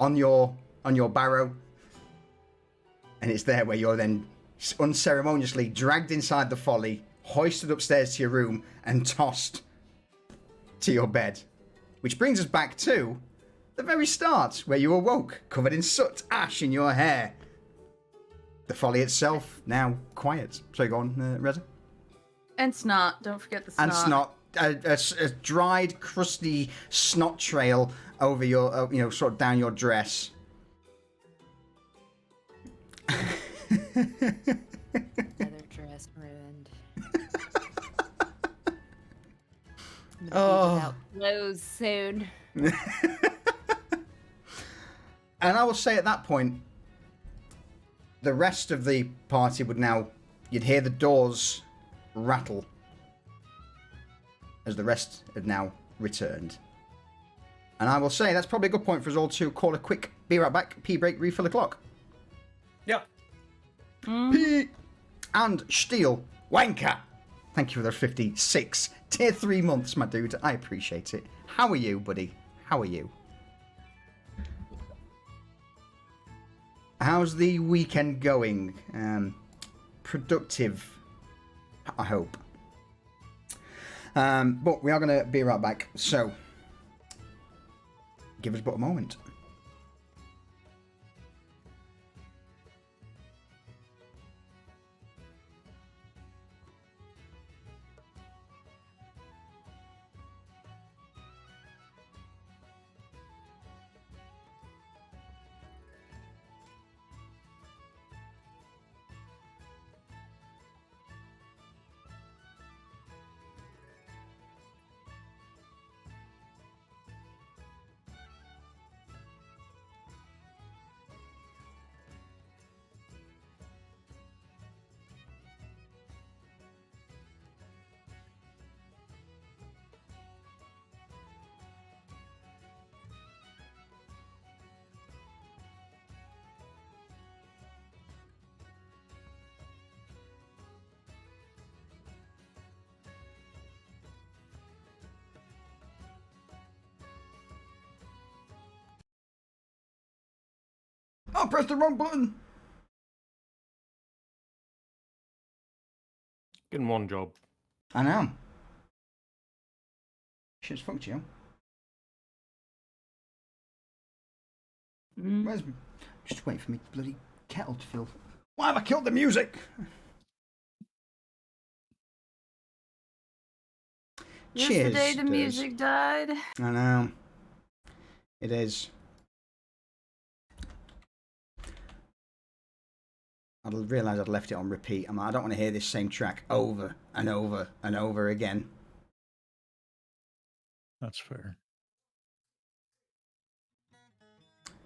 on your barrow, and it's there where you're then unceremoniously dragged inside the folly, hoisted upstairs to your room, and tossed to your bed. Which brings us back to the very start, where you awoke, covered in soot, ash in your hair. The folly itself now quiet. So go on, Reza. And snot. Don't forget the snot. And snot. A dried, crusty snot trail over your, sort of down your dress. Another dress ruined. I'm gonna be without clothes soon. And I will say at that point, the rest of the party would now, you'd hear the doors rattle as the rest have now returned. And I will say that's probably a good point for us all to call a quick be right back, pee break, refill the clock. Yeah. Pee and Steel Wanker. Thank you for those 56 tier 3 months, my dude. I appreciate it. How are you, buddy? How are you? How's the weekend going? Productive, I hope. But we are going to be right back. So, give us but a moment. I pressed the wrong button. Getting one job. I know. Shit's fucked you. Where's... Just waiting for me bloody kettle to fill. Why have I killed the music? Yesterday Cheers, the Durs. music died. I know. It is. I realised I'd left it on repeat. I don't want to hear this same track over and over and over again. That's fair.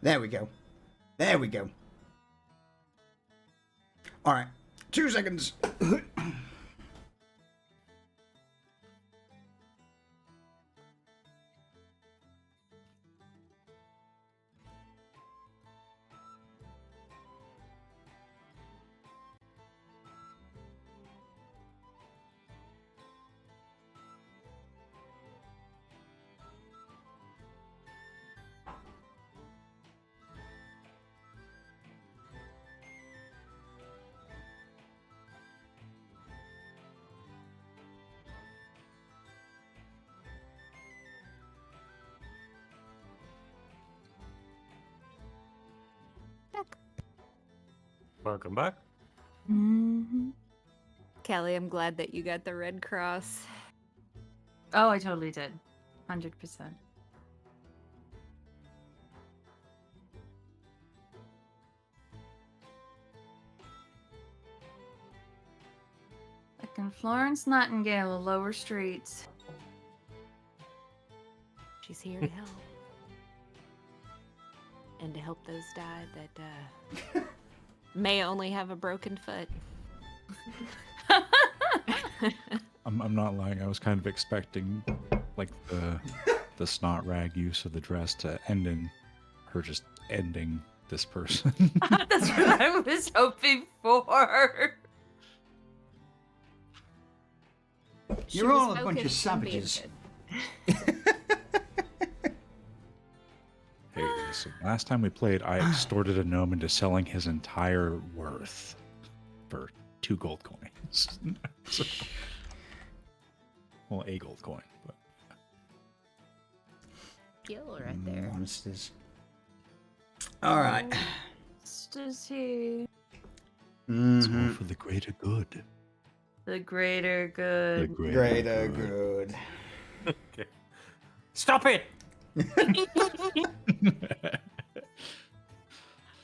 There we go. There we go. All right. 2 seconds. Welcome back. Mm-hmm. Kelly, I'm glad that you got the Red Cross. Oh, I totally did. 100%. Fucking Florence Nightingale of Lower Streets. She's here to help. And to help those die that may only have a broken foot. I'm not lying. I was kind of expecting like the snot rag use of the dress to end in her just ending this person. That's what I was hoping for. She You're was all a bunch of focused on being savages. good. Hey, listen, last time we played, I extorted a gnome into selling his entire worth for 2 gold coins. So- well, a gold coin, but Skill right there. Monsters. All right. Monsters here. it's all Mhm. for the greater good. The greater The good. Greater good. Okay. Stop it!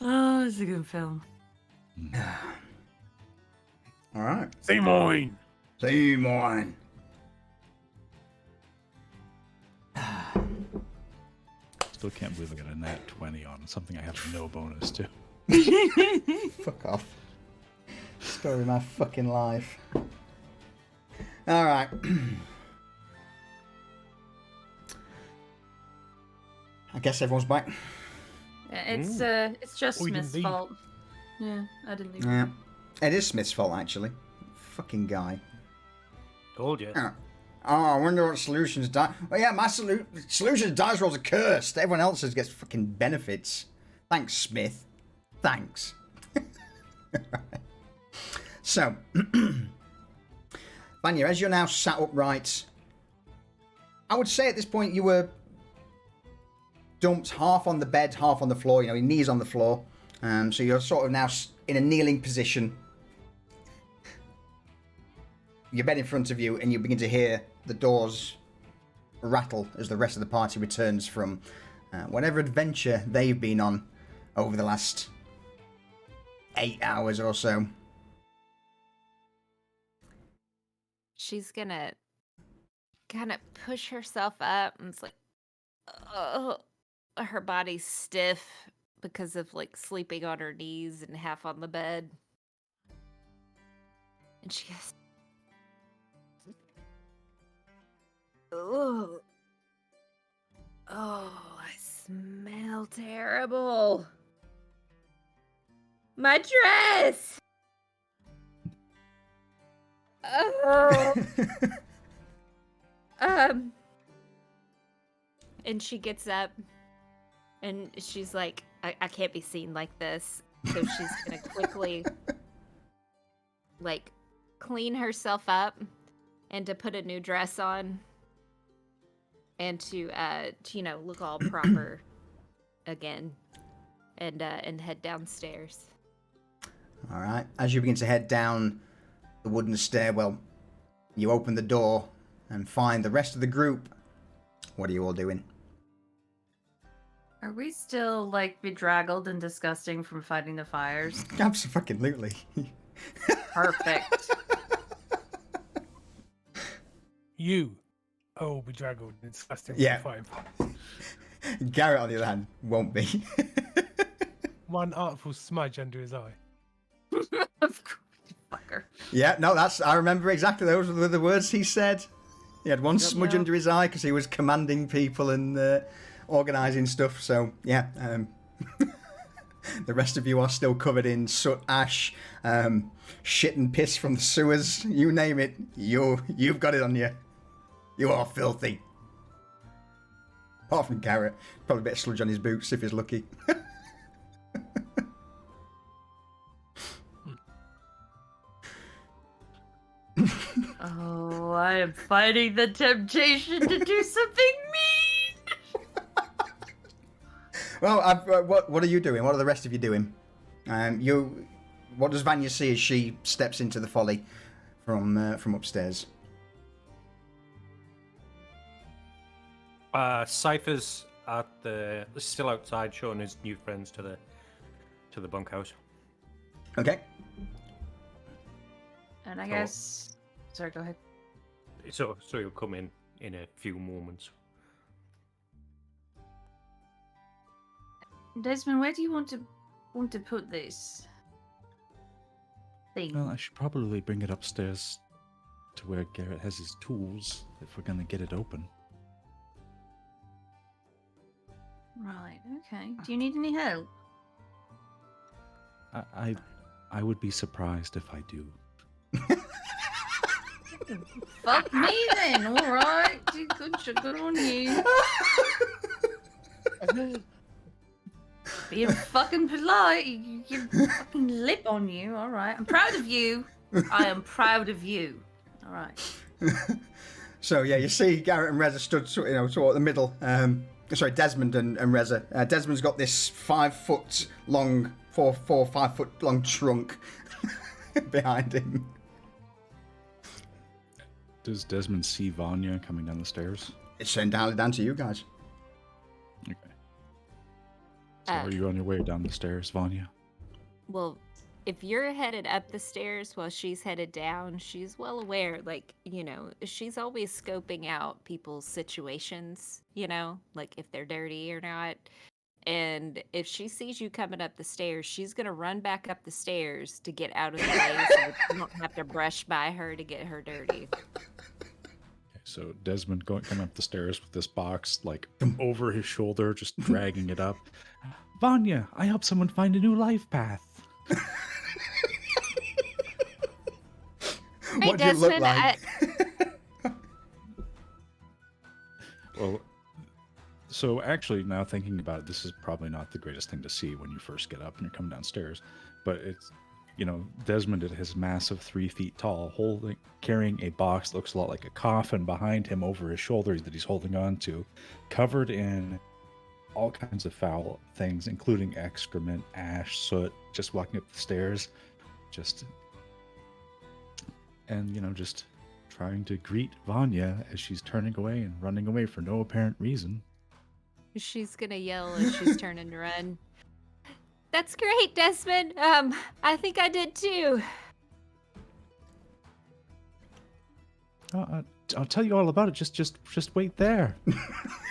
Oh, it's a good film. All right. Seymour. Seymour. Still can't believe I got a nat 20 on something I have no bonus to. Fuck off. Story of my fucking life. All right. I guess everyone's back. Yeah, it's just Oh, you Smith's didn't leave. fault. Yeah, I didn't leave. Yeah. It is Smith's fault, actually. Fucking guy. Told you. Oh, I wonder what Solutions die. Well, yeah, my Solutions dice rolls are cursed. Everyone else's gets fucking benefits. Thanks, Smith. Thanks. So, Vanya, as you're now sat upright, I would say at this point you were dumped half on the bed, half on the floor. You know, your knees on the floor. So you're sort of now in a kneeling position. Your bed in front of you, and you begin to hear the doors rattle as the rest of the party returns from whatever adventure they've been on over the last 8 hours or so. She's gonna kind of push herself up, and it's like, oh, her body's stiff because of like sleeping on her knees and half on the bed. And she goes, oh, I smell terrible. My dress. Oh. And she gets up and she's like, I can't be seen like this. So she's gonna quickly like clean herself up and to put a new dress on and to you know, look all proper again and head downstairs. All right. As you begin to head down the wooden stairwell, you open the door and find the rest of the group. What are you all doing? Are we still like bedraggled and disgusting from fighting the fires? Absolutely. Perfect. You are all bedraggled and disgusting. Yeah. Fine. Garrett, on the other hand, won't be. One artful smudge under his eye. Of course, you fucker. Yeah, no, I remember exactly those were the words he said. He had one smudge Yep. under his eye because he was commanding people and organising stuff. So, yeah, the rest of you are still covered in soot, ash, shit and piss from the sewers. You name it, you've got it on you. You are filthy. Apart from Garrett, probably a bit of sludge on his boots if he's lucky. Oh, I am fighting the temptation to do something mean. Well, what are you doing? What are the rest of you doing? What does Vanya see as she steps into the folly from upstairs? Cypher's still outside, showing his new friends to the bunkhouse. Okay. And I guess. Sorry, go ahead. So he'll come in a few moments. Desmond, where do you want to put this thing? Well, I should probably bring it upstairs to where Garrett has his tools if we're gonna get it open. Right. Okay. Do you need any help? I would be surprised if I do. Fuck me then. All right. Good on you. Being fucking polite. You fucking lip on you. All right. I'm proud of you. I am proud of you. All right. So yeah, you see Garrett and Reza stood, toward the middle. Sorry, Desmond and Reza. Desmond's got this 5 foot long, 5 foot long trunk behind him. Does Desmond see Vanya coming down the stairs? It's entirely down to you guys. Okay. So are you on your way down the stairs, Vanya? Well, if you're headed up the stairs while she's headed down, she's well aware, she's always scoping out people's situations, like if they're dirty or not. And if she sees you coming up the stairs, she's going to run back up the stairs to get out of the way so that you don't have to brush by her to get her dirty. Okay, so Desmond coming up the stairs with this box, over his shoulder, just dragging it up. Vanya, I helped someone find a new life path. What do you look like? Well, so actually, now thinking about it, this is probably not the greatest thing to see when you first get up and you're coming downstairs. But it's, Desmond at his massive 3 feet tall, carrying a box that looks a lot like a coffin behind him over his shoulder that he's holding on to, covered in all kinds of foul things, including excrement, ash, soot, just walking up the stairs, just trying to greet Vanya as she's turning away and running away for no apparent reason. She's gonna yell as she's turning to run. That's great, Desmond. I think I did too. I'll tell you all about it. Just wait there.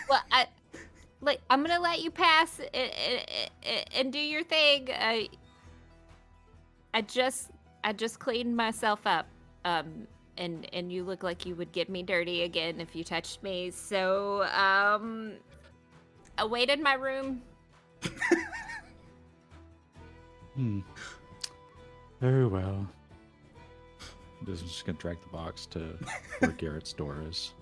Well, I'm gonna let you pass and do your thing. I just cleaned myself up. And you look like you would get me dirty again if you touched me. So, I'll wait in my room. Very well. This is just gonna drag the box to where Garrett's door is.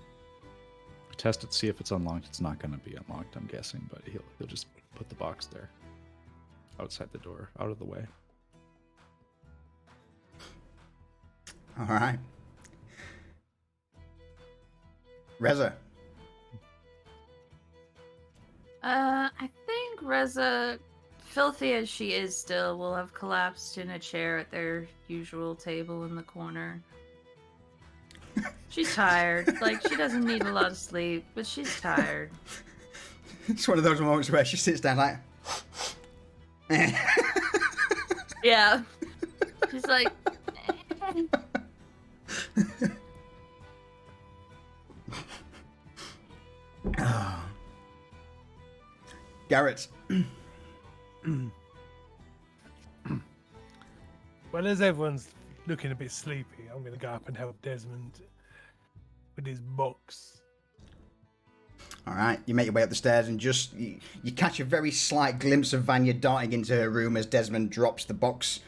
Test it, see if it's unlocked. It's not gonna be unlocked, I'm guessing, but he'll just put the box there, outside the door, out of the way. All right. Reza. I think Reza, filthy as she is still, will have collapsed in a chair at their usual table in the corner. She's tired. She doesn't need a lot of sleep, but she's tired. It's one of those moments where she sits down like... Yeah. She's like... Garrett. Well, as everyone's looking a bit sleepy, I'm going to go up and help Desmond with his box. All right, you make your way up the stairs and you catch a very slight glimpse of Vanya darting into her room as Desmond drops the box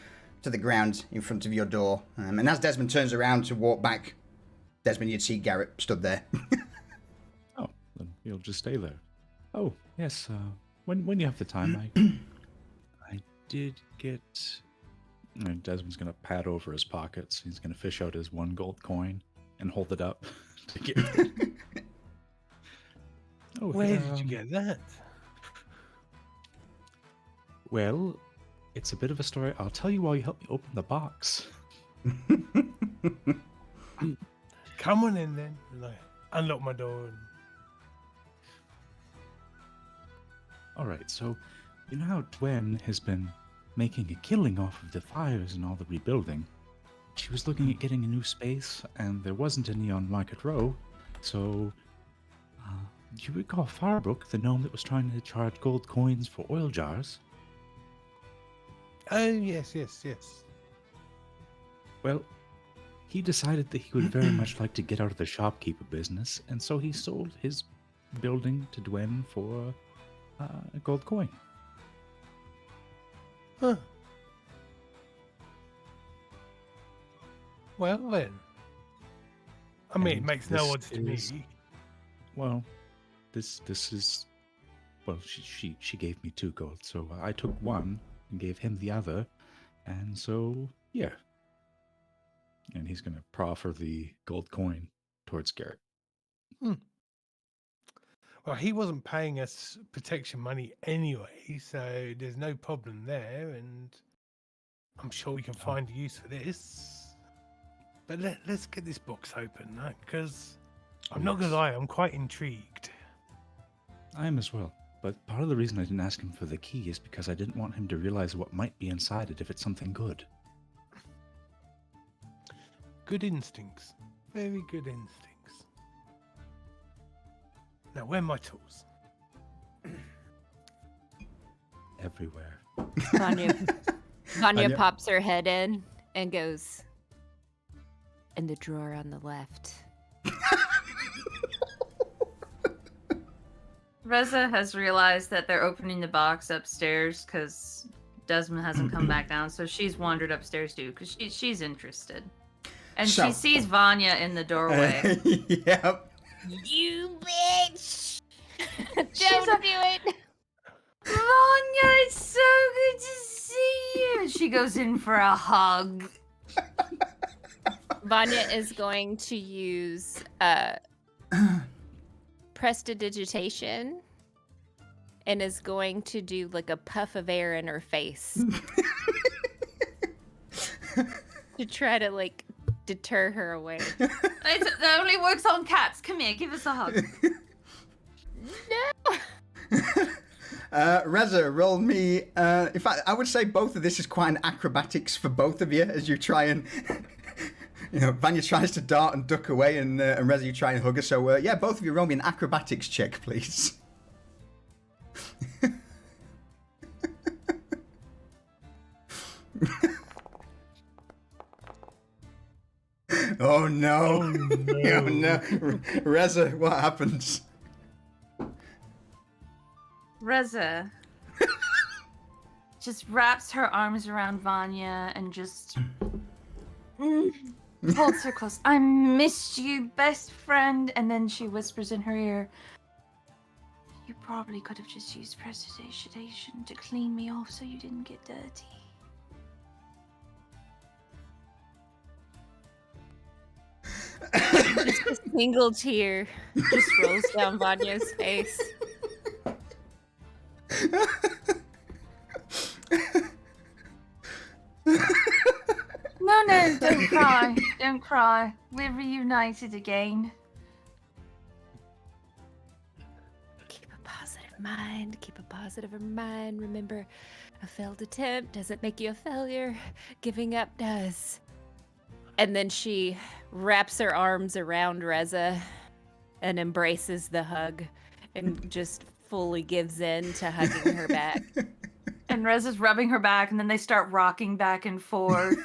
to the ground in front of your door. And as Desmond turns around to walk back, Desmond, you'd see Garrett stood there. Oh, then he'll just stay there. Oh, yes, when you have the time, I did get... And Desmond's going to pat over his pockets. He's going to fish out his 1 gold coin and hold it up to get it. Oh, Where did you get that? Well, it's a bit of a story. I'll tell you while you help me open the box. Come on in then. And I unlock my door. And... All right, so you know how Gwen has been making a killing off of the fires and all the rebuilding? She was looking at getting a new space, and there wasn't any on Market Row, so... do you recall Farbrook, the gnome that was trying to charge gold coins for oil jars? Oh, yes. Well, he decided that he would very much like to get out of the shopkeeper business, and so he sold his building to Dwen for a gold coin. Huh. Well then. I mean, it And makes no this odds to me. is- Well, this is. Well, she gave me 2 gold, so I took 1 and gave him the other, and so yeah. And he's gonna proffer the gold coin towards Garrett. Well, he wasn't paying us protection money anyway, so there's no problem there, and I'm sure we can find a use for this. But let's get this box open, because I'm not gonna Yes. lie, I'm quite intrigued. I am as well. But part of the reason I didn't ask him for the key is because I didn't want him to realize what might be inside it if it's something good. Good instincts. Very good instincts. Now, where are my tools? Everywhere. Vanya Vanya. pops her head in and goes, in the drawer on the left. Reza has realized that they're opening the box upstairs because Desmond hasn't come back down, so she's wandered upstairs too because she's interested. And So- she sees Vanya in the doorway. Yep. You bitch! Don't She's do it! Vanya, it's so good to see you. She goes in for a hug. Vanya is going to use prestidigitation and is going to do like a puff of air in her face to try to like deter her away. That only works on cats. Come here, give us a hug. No! Reza, roll me. In fact, I would say both of this is quite an acrobatics for both of you as you try and. Vanya tries to dart and duck away, and Reza, you try and hug her. So, yeah, both of you roll me an acrobatics check, please. Oh no! Oh no! Reza, what happens? Reza just wraps her arms around Vanya and just holds her close. I missed you, best friend. And then she whispers in her ear, you probably could have just used prestidigitation to clean me off so you didn't get dirty. Just a single tear just rolls down Vanya's face. No, don't cry. Don't cry. We're reunited again. Keep a positive mind. Keep a positive mind. Remember, a failed attempt doesn't make you a failure. Giving up does. And then she wraps her arms around Reza and embraces the hug and just fully gives in to hugging her back. And Reza's rubbing her back, and then they start rocking back and forth.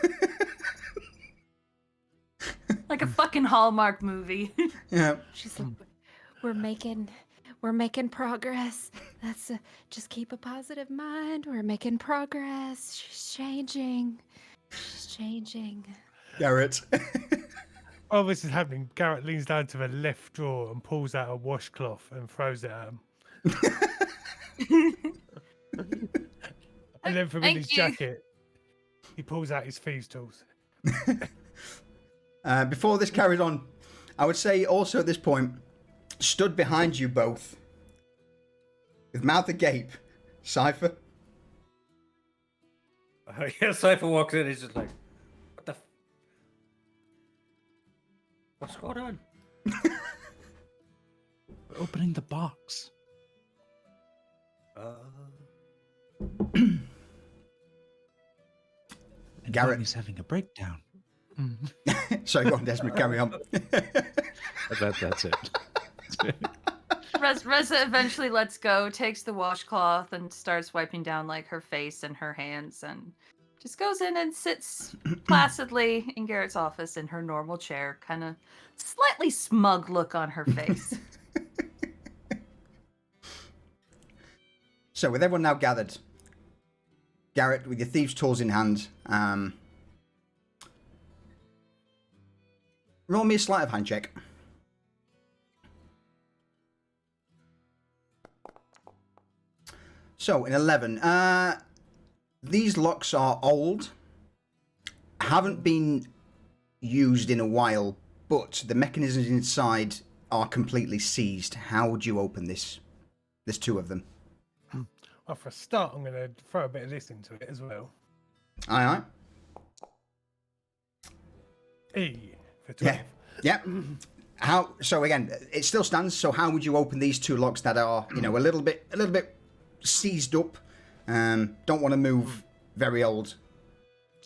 Like a fucking Hallmark movie. Yeah. She's like, we're making progress. That's just keep a positive mind. We're making progress. She's changing. Garrett. While this is happening, Garrett leans down to the left drawer and pulls out a washcloth and throws it at him. And then from in Thank his you. jacket, he pulls out his thieves' tools. Before this carries on, I would say also at this point, stood behind you both, with mouth agape, Cypher. Yeah, Cypher walks in. He's just like, "What the? What's going on?" We're opening the box. And Garrett. He's having a breakdown. Sorry, go on, Desmond, carry on. That's it. Reza eventually lets go, takes the washcloth, and starts wiping down like her face and her hands, and just goes in and sits placidly in Garrett's office in her normal chair, kind of slightly smug look on her face. So, with everyone now gathered, Garrett, with your thieves' tools in hand, Roll me a sleight of hand check. So, in 11. These locks are old. Haven't been used in a while, but the mechanisms inside are completely seized. How would you open this? There's 2 of them. Well, for a start, I'm going to throw a bit of this into it as well. Aye. E for 12. Yeah. How? So again, it still stands. So how would you open these 2 locks that are, a little bit seized up? Don't want to move. Very old.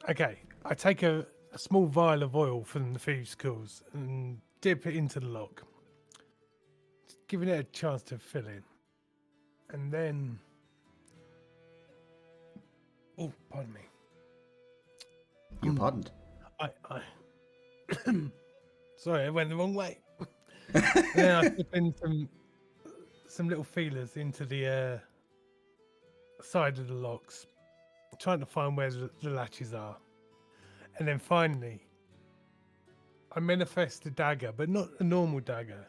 Okay, I take a small vial of oil from the thieves' schools and dip it into the lock, just giving it a chance to fill in, and then. Oh, pardon me. You're pardoned. I Sorry, I went the wrong way. Then I slip in some little feelers into the side of the locks, trying to find where the latches are. And then finally, I manifest a dagger, but not a normal dagger,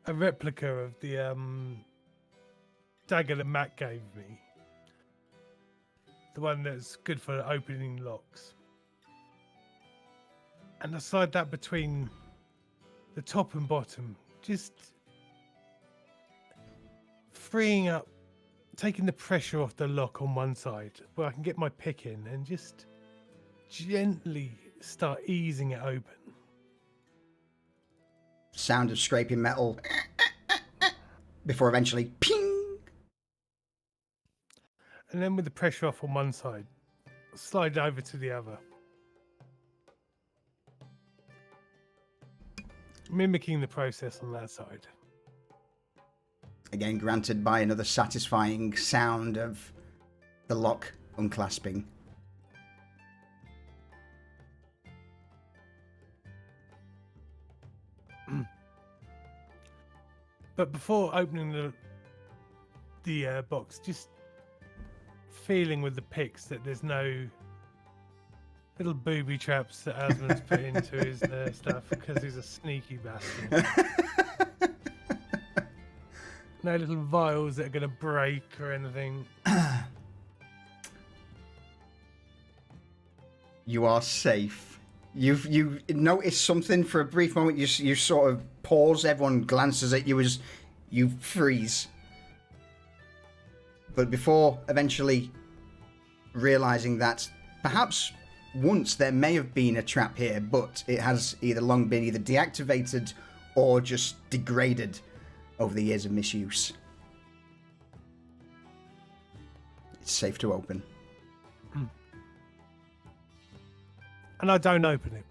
a replica of the dagger that Matt gave me. The one that's good for opening locks. And I slide that between the top and bottom, just freeing up, taking the pressure off the lock on one side, where I can get my pick in and just gently start easing it open. Sound of scraping metal before eventually ping. And then with the pressure off on one side, slide over to the other. Mimicking the process on that side. Again, granted by another satisfying sound of the lock unclasping. But before opening the box, just feeling with the picks that there's no little booby traps that Asmon's put into his stuff, because he's a sneaky bastard. No little vials that are going to break or anything. You are safe. You notice something for a brief moment. You sort of pause. Everyone glances at you as you freeze. But before eventually realizing that perhaps once there may have been a trap here, but it has either long been either deactivated or just degraded over the years of misuse. It's safe to open. And I don't open it.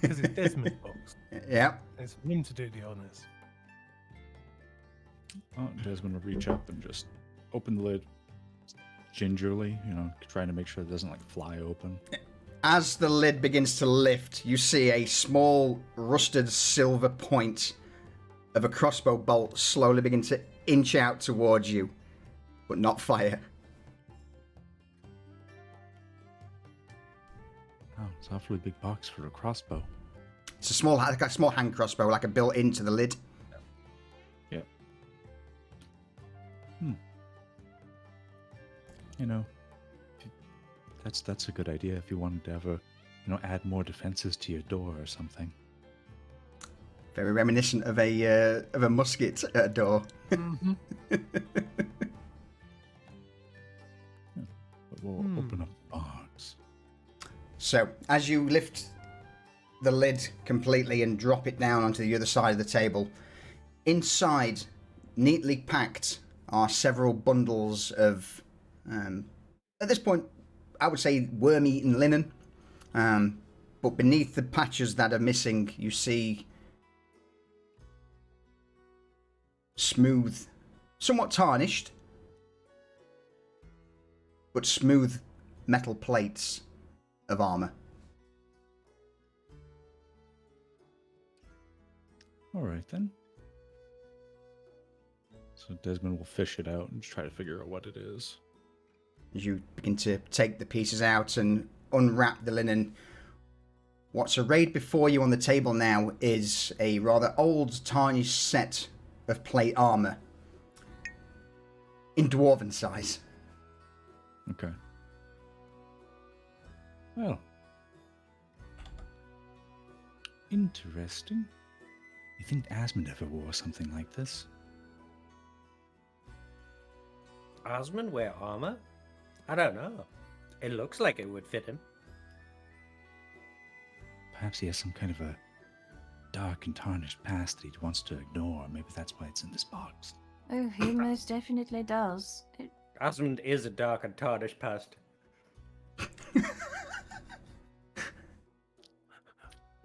Because it's Desmond's box. Yeah. It's for him to do the honours. Oh, Desmond will reach up and just open the lid gingerly, trying to make sure it doesn't fly open. As the lid begins to lift, you see a small rusted silver point of a crossbow bolt slowly begin to inch out towards you, but not fire. Oh, it's an awfully big box for a crossbow. It's a small hand crossbow, like a built into the lid. Yeah. That's a good idea if you wanted to ever, add more defenses to your door or something. Very reminiscent of a musket at a door. Mm-hmm. But we'll open up the box. So, as you lift the lid completely and drop it down onto the other side of the table, inside, neatly packed, are several bundles of, at this point, I would say worm-eaten linen. But beneath the patches that are missing, you see smooth, somewhat tarnished, but smooth metal plates of armor. All right, then. So Desmond will fish it out and try to figure out what it is. As you begin to take the pieces out and unwrap the linen, What's arrayed before you on the table now is a rather old, tarnished set of plate armor in dwarven size. Okay. Well. Interesting. You think Asmund ever wore something like this? Osmond wear armor? I don't know. It looks like it would fit him. Perhaps he has some kind of a dark and tarnished past that he wants to ignore. Maybe that's why it's in this box. Oh, he most definitely does. Osmond is a dark and tarnished past.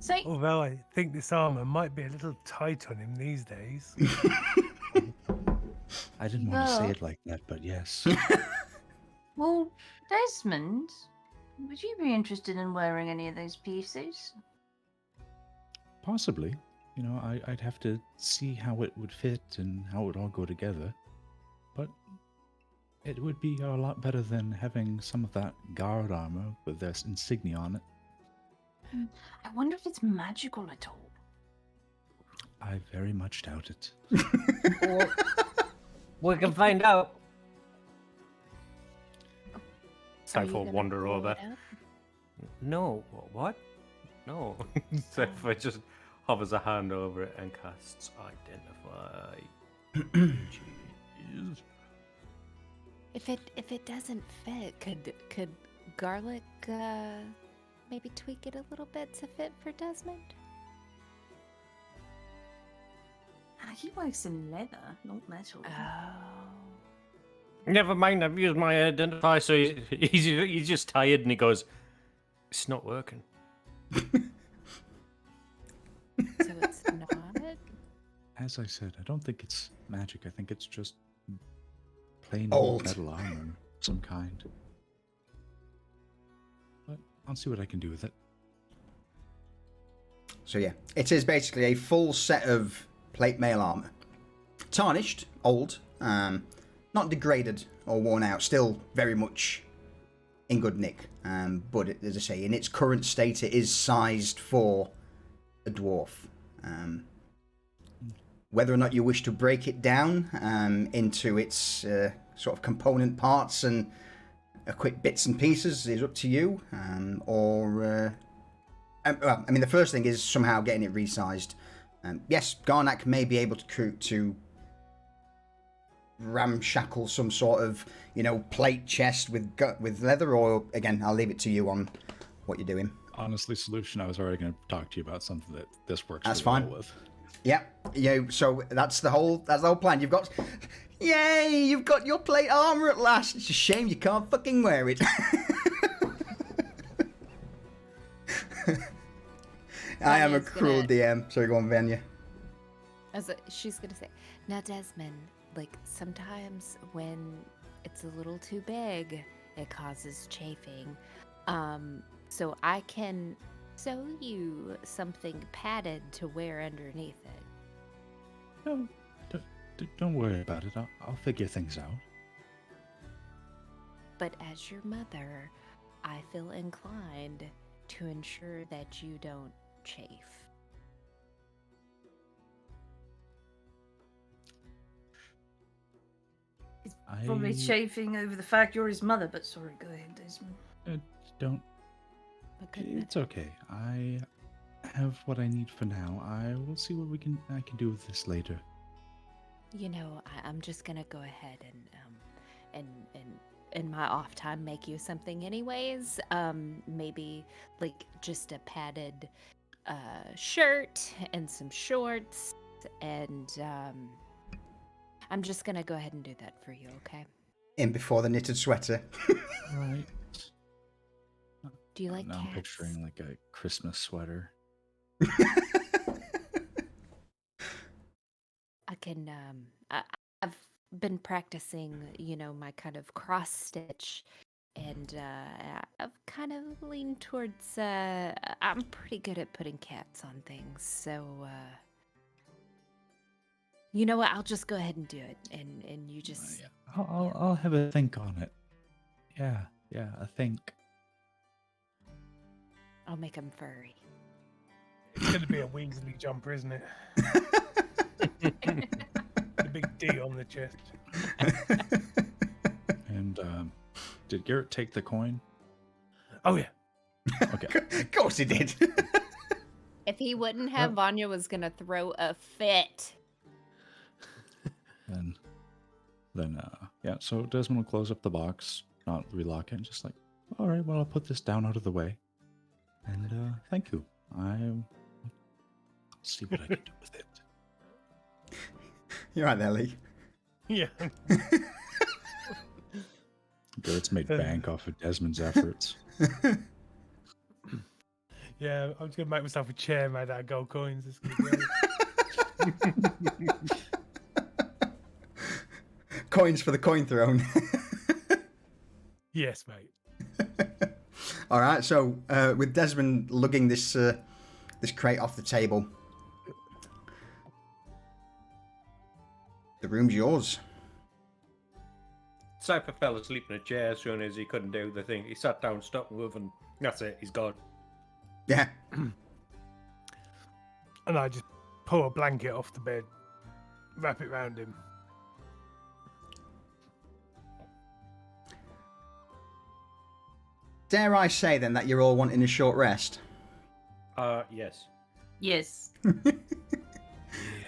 So, Although I think this armor might be a little tight on him these days. I didn't want to say Well- it like that, but yes. well, Desmond, would you be interested in wearing any of those pieces? Possibly. You know, I'd have to see how it would fit and how it would all go together. But it would be a lot better than having some of that guard armor with this insignia on it. I wonder if it's magical at all. I very much doubt it. Well, we can find out. Are Cypher you will gonna wander roll over. it up? No, what? No. Cypher just hovers a hand over it and casts Identify. Jeez. If it doesn't fit, could Garlic maybe tweak it a little bit to fit for Desmond? He works in leather, not metal. Oh. Never mind, I've used my Identify, so he's just tired and he goes, it's not working. So it's not? As I said, I don't think it's magic. I think it's just plain Old. metal armor of some kind. But I'll see what I can do with it. So yeah, it is basically a full set of plate mail armor. Tarnished, old, not degraded or worn out, still very much in good nick. But as I say, in its current state, it is sized for a dwarf. Whether or not you wish to break it down into its sort of component parts and quick bits and pieces is up to you. Well, I mean, the first thing is somehow getting it resized. Yes, Garnak may be able to ramshackle some sort of, plate chest with leather, or again, I'll leave it to you on what you're doing. Honestly, Solution, I was already going to talk to you about something that this works That's really fine. well with. Yeah, so that's the whole plan. You've got, yay! You've got your plate armor at last. It's a shame you can't fucking wear it. I am a Vanya's cruel gonna- DM. Sorry, go on, Vanya. She's gonna say, now Desmond, like sometimes when it's a little too big, it causes chafing. So I can sew you something padded to wear underneath it. No, don't worry about it. I'll figure things out. But as your mother, I feel inclined to ensure that you don't chafe. He's probably chafing over the fact you're his mother, but sorry, go ahead, Desmond. Don't. But goodness. It's okay. I have what I need for now. I will see what I can do with this later. I'm just gonna go ahead and in my off time make you something anyways. Maybe like just a padded shirt and some shorts, and I'm just gonna go ahead and do that for you, okay? In before the knitted sweater. Right. Do you like Now I'm cats? picturing like a Christmas sweater. I can I've been practicing, my kind of cross stitch, and I've kind of leaned towards I'm pretty good at putting cats on things, so you know what, I'll just go ahead and do it, and you just Yeah. I'll have a think on it. Yeah, a think. I'll make them furry. It's going to be a Weasley jumper, isn't it? The big D on the chest. And did Garrett take the coin? Oh, yeah. Okay. Of course he did. If he wouldn't have, Vanya was gonna throw a fit. Then yeah. So Desmond will close up the box, not relock it, and just like, all right, well, I'll put this down out of the way. And thank you. I'll see what I can do with it. You're right there, Lee. Yeah. Garrett's made bank off of Desmond's efforts. Yeah, I'm just going to make myself a chair made out of gold coins. It's gonna be great. Coins for the coin throne. Yes, mate. All right, so with Desmond lugging this this crate off the table, the room's yours. Cypher fell asleep in a chair as soon as he couldn't do the thing. He sat down, stopped moving. That's it. He's gone. Yeah. And I just pull a blanket off the bed, wrap it around him. Dare I say then that you're all wanting a short rest? Yes. Yes.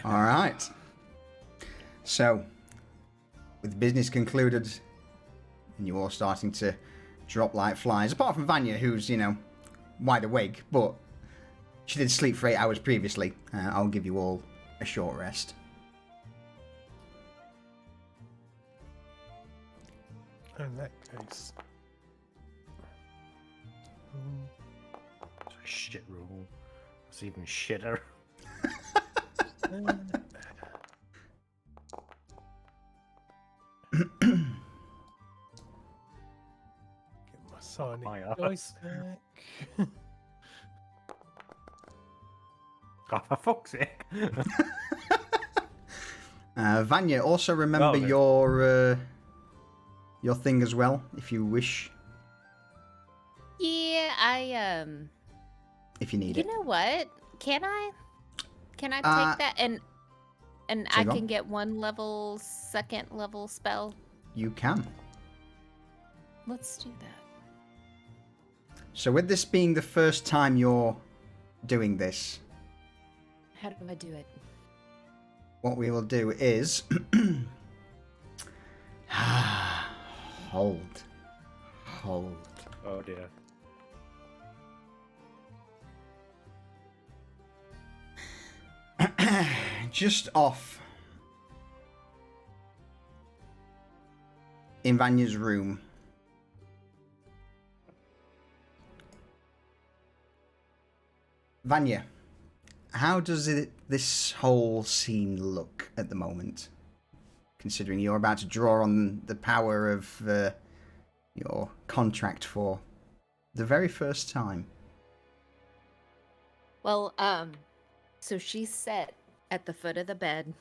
All right. So, with business concluded, and you all starting to drop like flies, apart from Vanya, who's, you know, wide awake, but she did sleep for 8 hours previously. I'll give you all a short rest. In that case. It's a shit roll. It's even shitter. Get my Sonic Fire. dice back. Oh, for fuck's sake. Vanya, also remember then. your thing as well, if you wish, Yeah, if you need you it. know what? Can I take that and I so go on. can get 1 level, 2nd level spell? You can. Let's do that. So with this being the first time you're doing this, How do I do it? what we will do is hold. Oh dear. Just off in Vanya's room. Vanya, how does this whole scene look at the moment? Considering you're about to draw on the power of your contract for the very first time. Well, so she's set at the foot of the bed,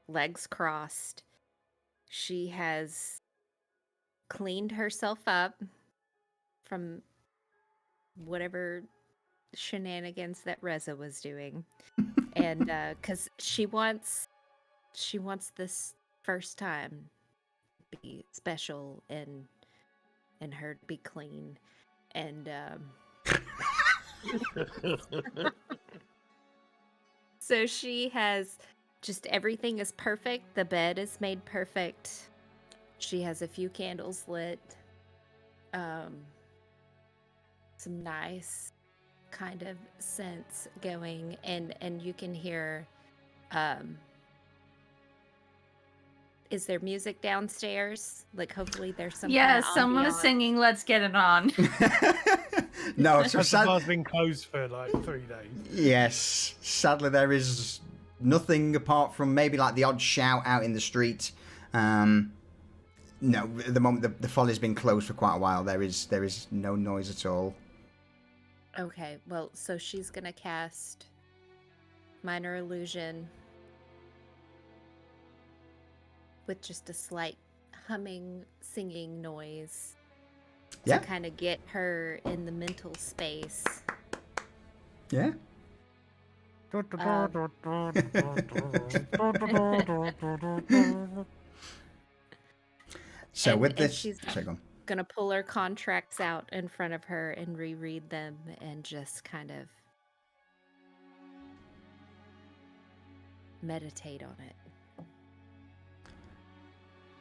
legs crossed. She has cleaned herself up from whatever shenanigans that Reza was doing. And because she wants this first time to be special and her to be clean. And so she has just everything is perfect. The bed is made perfect. She has a few candles lit. Some nice kind of scents going, and you can hear is there music downstairs? Like hopefully there's some Yeah, kind of someone is ambiance. singing "Let's Get It On." No, so The sad. bar's been closed for like 3 days. Yes, sadly there is nothing apart from maybe like the odd shout out in the street. No, at the moment the folly's been closed for quite a while. There is no noise at all. Okay, well, so she's gonna cast Minor Illusion with just a slight humming, singing noise Yeah. to kind of get her in the mental space. Yeah. So And- with and this, she's- sorry, go on. Gonna pull her contracts out in front of her and reread them and just kind of meditate on it.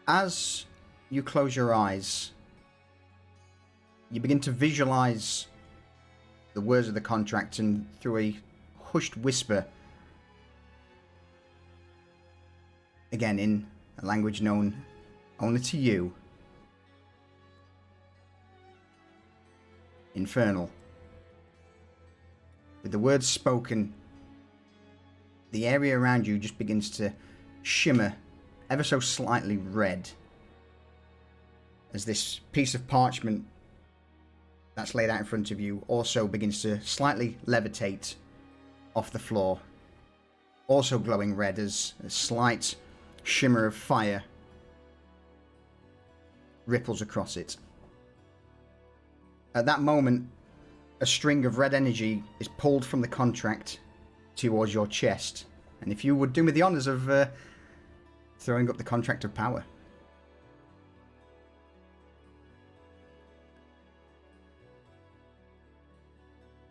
As you close your eyes, you begin to visualize the words of the contract, and through a hushed whisper, again in a language known only to you, Infernal. With the words spoken, the area around you just begins to shimmer ever so slightly red as this piece of parchment that's laid out in front of you also begins to slightly levitate off the floor, also glowing red as a slight shimmer of fire ripples across it. At that moment, a string of red energy is pulled from the contract towards your chest, and if you would do me the honours of throwing up the contract of power.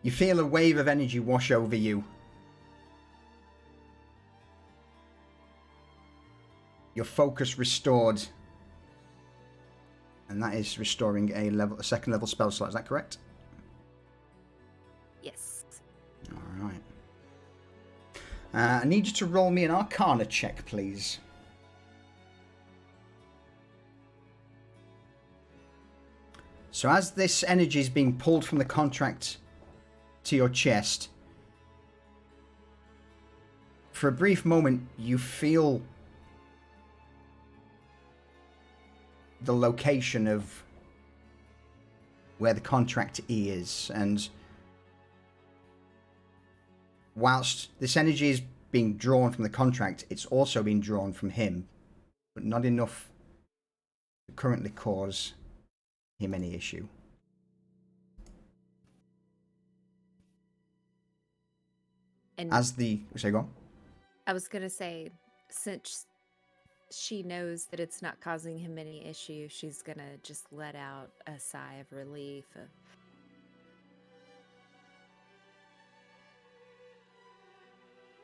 You feel a wave of energy wash over you. Your focus restored. And that is restoring a second level spell slot, is that correct? Yes. Alright. I need you to roll me an Arcana check, please. So as this energy is being pulled from the contract to your chest, for a brief moment you feel the location of where the contract is, and whilst this energy is being drawn from the contract, it's also being drawn from him, but not enough to currently cause him any issue. And Say go on. I was gonna say, since she knows that it's not causing him any issue, she's gonna just let out a sigh of relief.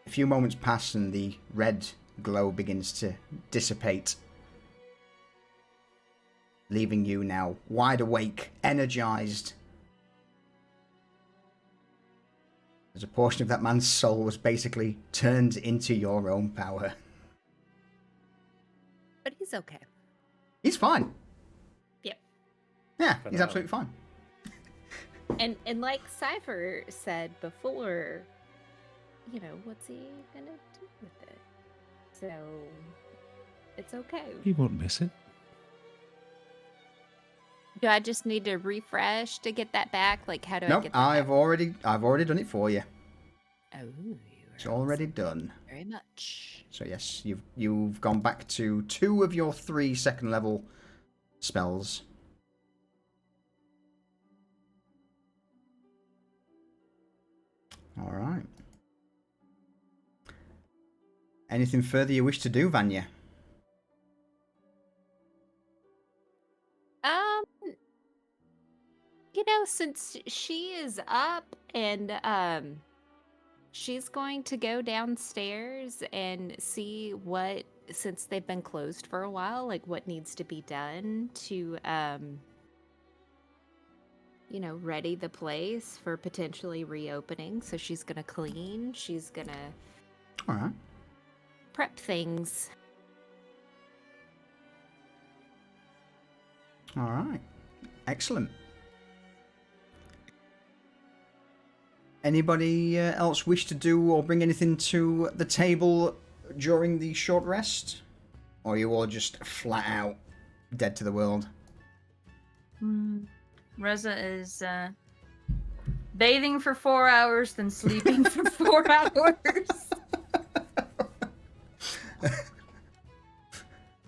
A few moments pass and the red glow begins to dissipate, leaving you now wide awake, energized, as a portion of that man's soul was basically turned into your own power. But he's okay. He's fine. Yep. Yeah, he's absolutely fine. And like Cypher said before, you know, what's he gonna do with it? So it's okay. He won't miss it. Do I just need to refresh to get that back? Like, how do I Nope, get that I've back? already done it for you. Oh, you It's are already awesome. done. Very much. So yes, you've gone back to 2 of your 3 second level spells. All right. Anything further you wish to do, Vanya? You know, since she is up and she's going to go downstairs and see what, since they've been closed for a while, like what needs to be done to you know, ready the place for potentially reopening. So she's gonna clean, she's gonna All right. prep things. All right. Excellent. Anybody else wish to do or bring anything to the table during the short rest? Or are you all just flat out dead to the world? Reza is bathing for 4 hours, then sleeping for 4 hours.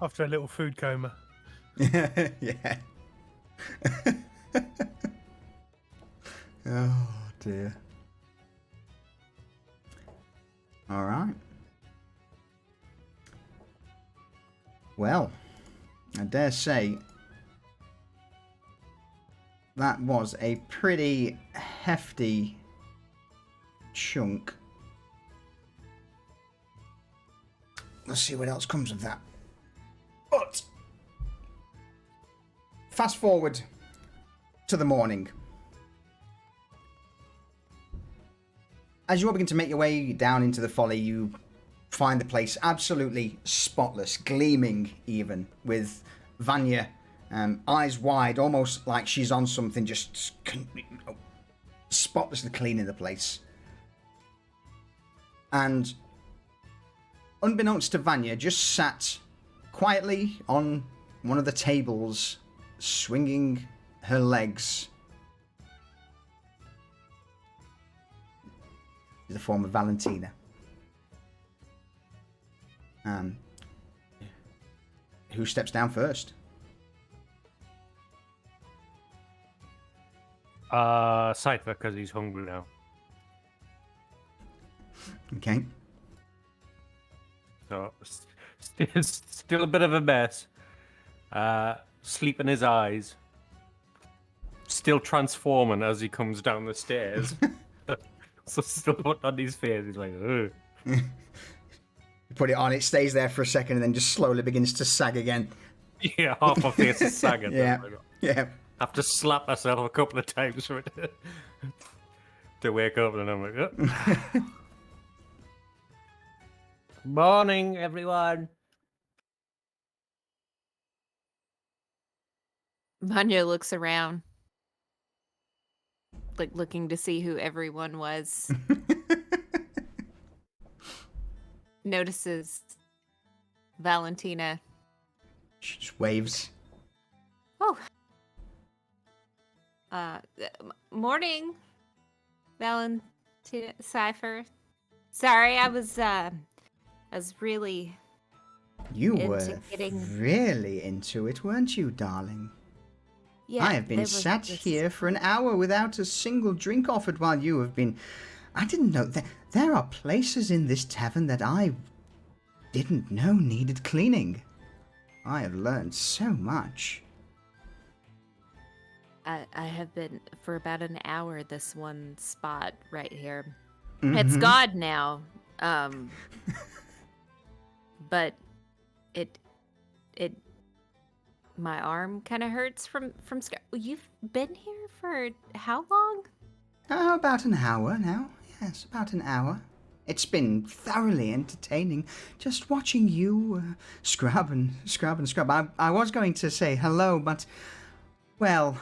After a little food coma. Yeah. Oh dear. All right. Well, I dare say that was a pretty hefty chunk. Let's see what else comes of that. But fast forward to the morning. As you all begin to make your way down into the folly, you find the place absolutely spotless, gleaming even, with Vanya eyes wide, almost like she's on something, just spotlessly cleaning the place. And unbeknownst to Vanya, just sat quietly on one of the tables, swinging her legs, is the form of Valentina. Who steps down first? Cypher, because he's hungry now. Okay. So, still a bit of a mess. Sleep in his eyes. Still transforming as he comes down the stairs. So still put on his face. He's like, ugh. You put it on, it stays there for a second, and then just slowly begins to sag again. Yeah, half my face is sagging. Yeah. I have to slap myself a couple of times for it to wake up, and I'm like, oh. Morning, everyone. Vanya looks around, like looking to see who everyone was. Notices Valentina. She just waves. Oh. Morning, Valentina Cypher. Sorry, I was really You into were getting... really into it, weren't you, darling? Yeah, I have been sat here for an hour without a single drink offered while you have been... I didn't know that there are places in this tavern that I didn't know needed cleaning. I have learned so much. I have been for about an hour this one spot right here. Mm-hmm. It's gone now. But it my arm kind of hurts from you've been here for how long? Oh, about an hour now. Yes, about an hour. It's been thoroughly entertaining just watching you scrub and scrub and scrub. I was going to say hello, but, well,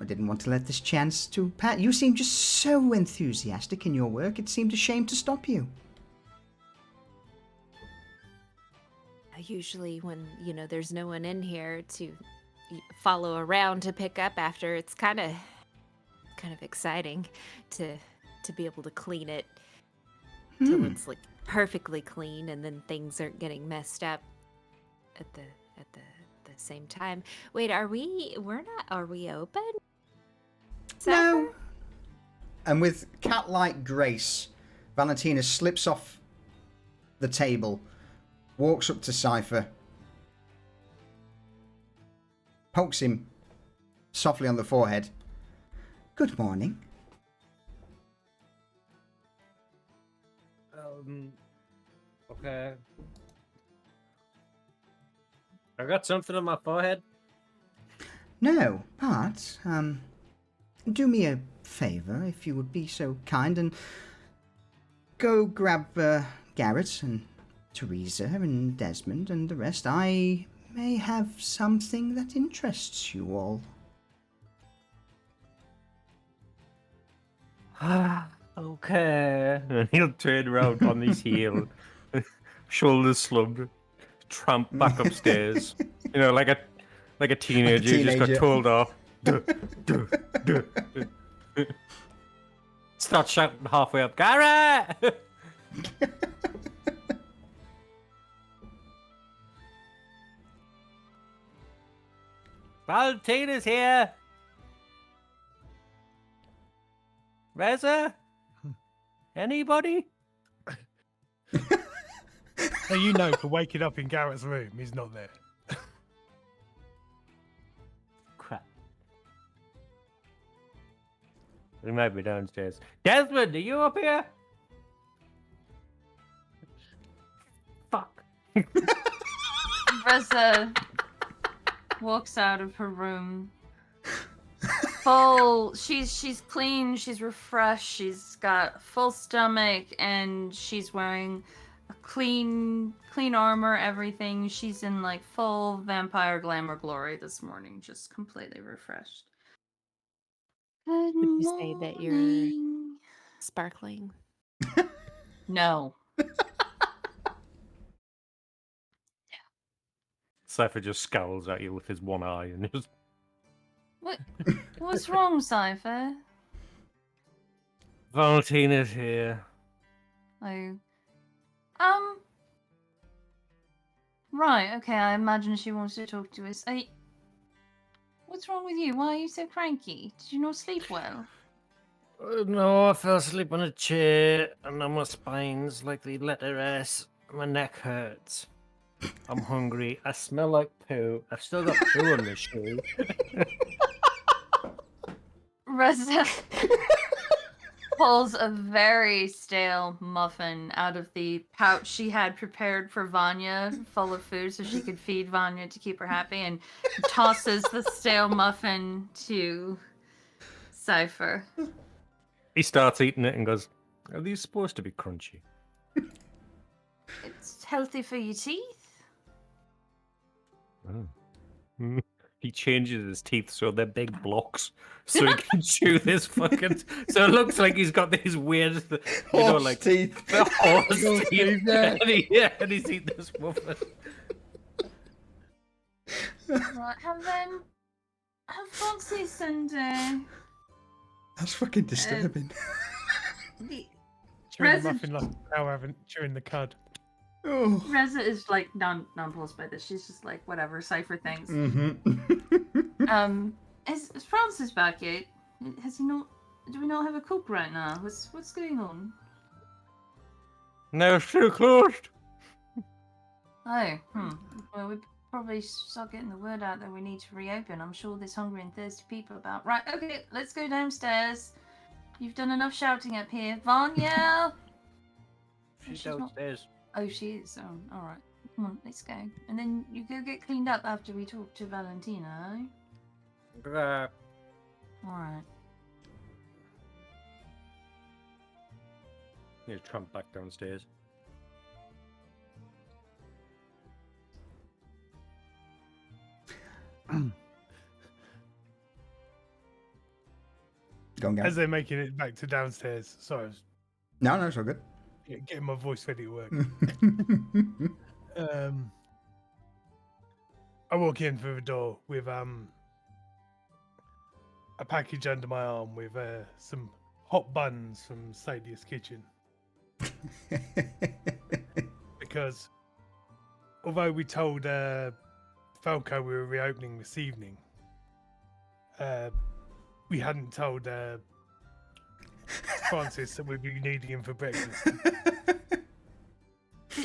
I didn't want to let this chance to pass. You seem just so enthusiastic in your work, it seemed a shame to stop you. Usually when, there's no one in here to follow around to pick up after, it's kind of exciting to be able to clean it till it's like perfectly clean, and then things aren't getting messed up at the same time. Wait, are we open? No. And with cat-like grace, Valentina slips off the table, walks up to Cypher, pokes him softly on the forehead. Good morning. Okay. I got something on my forehead. No, but, do me a favor, if you would be so kind, and go grab Garrett and Teresa and Desmond and the rest. I may have something that interests you all. Okay. And he'll turn around on his heel, shoulders slumped, tramp back upstairs. Like a teenager who just got told off. Start shouting halfway up, Garrett! Valentina's here! Reza? Anybody? So you know, for waking up in Garrett's room, he's not there. Crap. He might be downstairs. Desmond, are you up here? Fuck. Reza walks out of her room. Full. She's clean. She's refreshed. She's got a full stomach, and she's wearing a clean armor. Everything. She's in like full vampire glamour glory this morning. Just completely refreshed. Good Would you say that you're morning. sparkling? No. Cypher just scowls at you with his one eye and just. What? What's wrong, Cypher? Valentina's here. Oh. Right, okay, I imagine she wants to talk to us. What's wrong with you? Why are you so cranky? Did you not sleep well? No, I fell asleep on a chair, and now my spine's like the letter S. My neck hurts. I'm hungry. I smell like poo. I've still got poo on my shoe. Reza pulls a very stale muffin out of the pouch she had prepared for Vanya, full of food so she could feed Vanya to keep her happy, and tosses the stale muffin to Cypher. He starts eating it and goes, "Are these supposed to be crunchy?" It's healthy for your teeth. Oh. He changes his teeth so they're big blocks, so he can chew this fucking. So it looks like he's got these weird, Horse like teeth. horse teeth. And he's eating this muffin. Right, have Francis and That's fucking disturbing. Chewing Reza- the muffin like how haven't chewing the cud. Oh. Reza is like nonplussed by this. She's just like, whatever, Cypher thinks. Mm-hmm. Is Francis back yet? Has he not? Do we not have a cook right now? What's going on? No, it's too closed. Oh, well, we probably start getting the word out that we need to reopen. I'm sure there's hungry and thirsty people about. Right, okay, let's go downstairs. You've done enough shouting up here. Vanya! She's She's not- downstairs. Oh, she is. Oh, alright. Come on, let's go. And then you go get cleaned up after we talk to Valentina, eh? Alright. He's tramped back downstairs. Go on, As guys. they're making it back to downstairs. Sorry, I was No, it's all good. getting my voice ready to work. I walk in through the door with a package under my arm with some hot buns from Sadia's kitchen. Because although we told Falco we were reopening this evening, we hadn't told Francis that we'd be needing him for breakfast.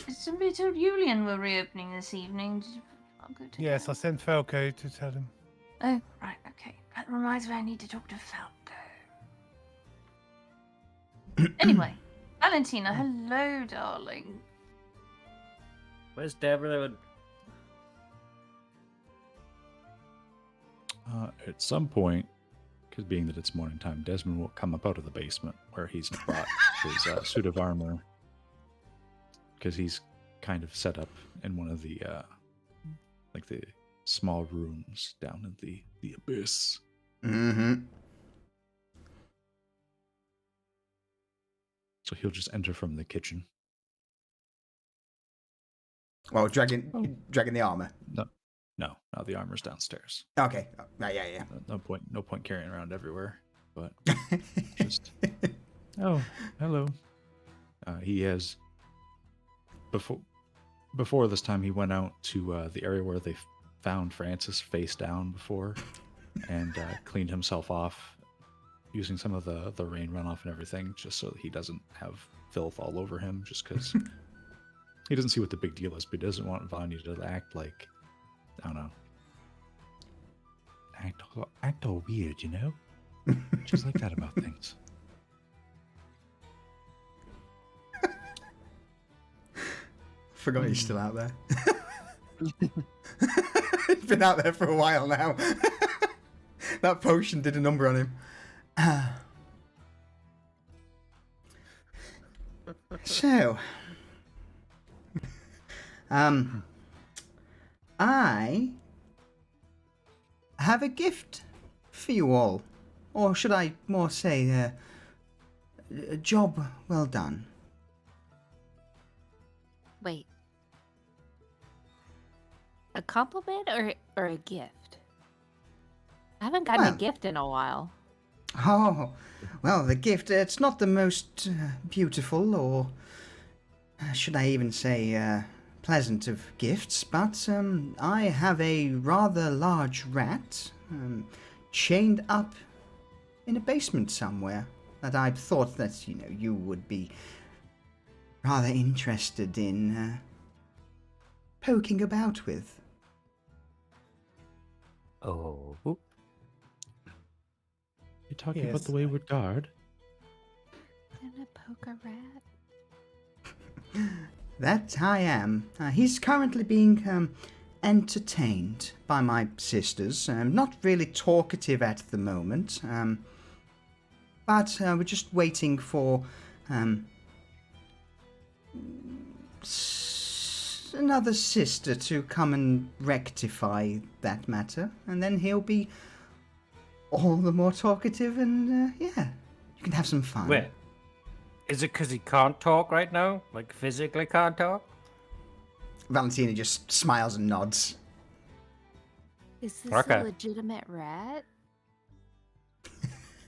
Somebody told Julian we're reopening this evening. Did you Falco to Yes, I sent Falco to tell him. Oh, right, okay. That reminds me I need to talk to Falco. Anyway, Valentina, hello, darling. Where's Devin? At some point, because being that it's morning time, Desmond will come up out of the basement where he's brought his suit of armor, because he's kind of set up in one of the like the small rooms down in the abyss. Mm-hmm. So he'll just enter from the kitchen. Well, dragging the armor. No, now the armor's downstairs. Okay. Yeah. No point carrying around everywhere. But just hello. He has before this time he went out to the area where they found Francis face down before, and cleaned himself off using some of the rain runoff and everything, just so that he doesn't have filth all over him. Just because He doesn't see what the big deal is, but he doesn't want Vanya to act like, I don't know, act all weird, you know? She's like that about things. Forgot he's still out there. He's been out there for a while now. That potion did a number on him. So, I have a gift for you all, or should I more say, a job well done. Wait. A compliment or a gift? I haven't gotten a Well- gift in a while. Oh, well, the gift, it's not the most beautiful or, should I even say, pleasant of gifts, but I have a rather large rat chained up in a basement somewhere that I thought that, you would be rather interested in poking about with. Oh. You're talking about Yes. the Wayward Guard? Gonna poke a rat? That I am. He's currently being entertained by my sisters. Not really talkative at the moment. But we're just waiting for another sister to come and rectify that matter. And then he'll be all the more talkative and, yeah, you can have some fun. Wait. Is it because he can't talk right now? Like, physically can't talk? Valentina just smiles and nods. Is this Okay. a legitimate rat?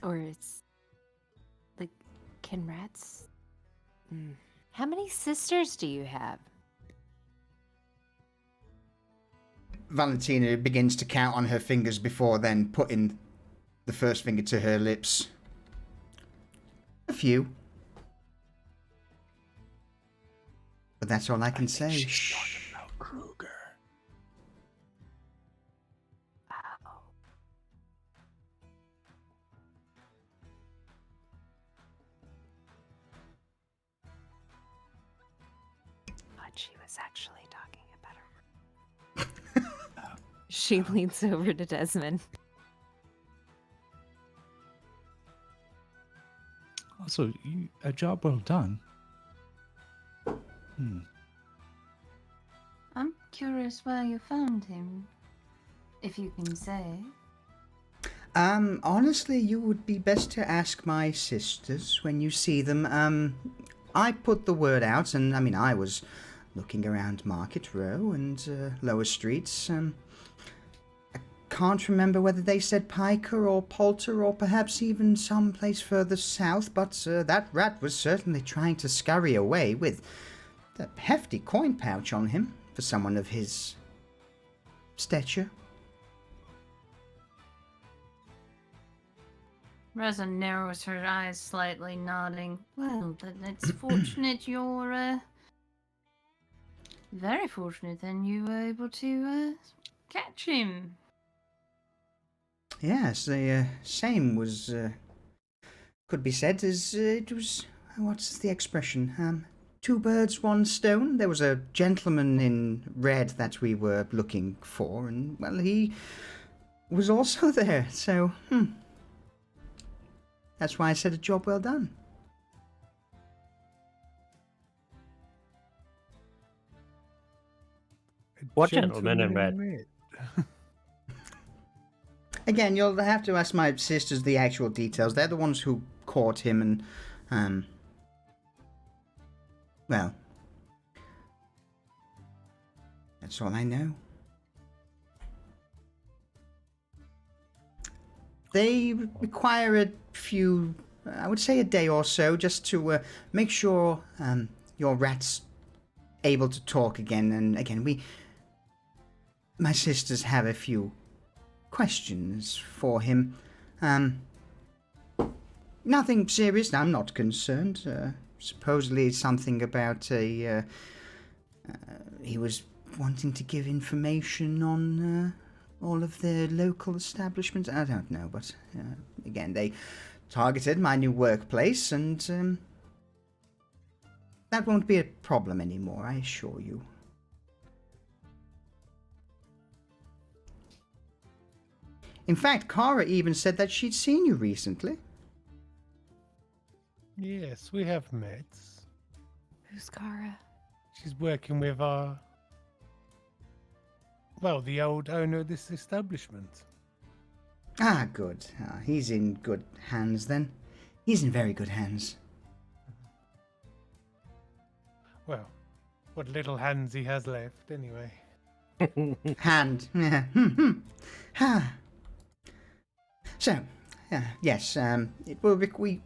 Or it's like, can rats? How many sisters do you have? Valentina begins to count on her fingers before then putting the first finger to her lips. A few. But that's all I can say. Shh. About Kruger. Oh. Thought she was actually talking about her. She leans over to Desmond. Also, a job well done. I'm curious where you found him, if you can say. Honestly, you would be best to ask my sisters when you see them. I put the word out, and I was looking around Market Row and lower streets. I can't remember whether they said Piker or Poulter or perhaps even someplace further south, but that rat was certainly trying to scurry away with a hefty coin pouch on him for someone of his stature. Reza narrows her eyes slightly, nodding. Well, then it's fortunate you're, very fortunate then you were able to, catch him. Yes, the same was, could be said as it was, what's the expression? Two birds, one stone. There was a gentleman in red that we were looking for, and, well, he was also there, so, That's why I said a job well done. What gentleman in red? Again, you'll have to ask my sisters the actual details. They're the ones who caught him and, well, that's all I know. They require a few, I would say a day or so, just to make sure your rat's able to talk again. And again, my sisters have a few questions for him. Nothing serious, I'm not concerned. Supposedly something about a He was wanting to give information on all of the local establishments. I don't know, but again, they targeted my new workplace, and that won't be a problem anymore, I assure you. In fact, Kara even said that she'd seen you recently. Yes, we have met. Who's Kara? She's working with the old owner of this establishment. Ah, good. He's in good hands then. He's in very good hands. Well, what little hands he has left, anyway. Hand. So, yes, we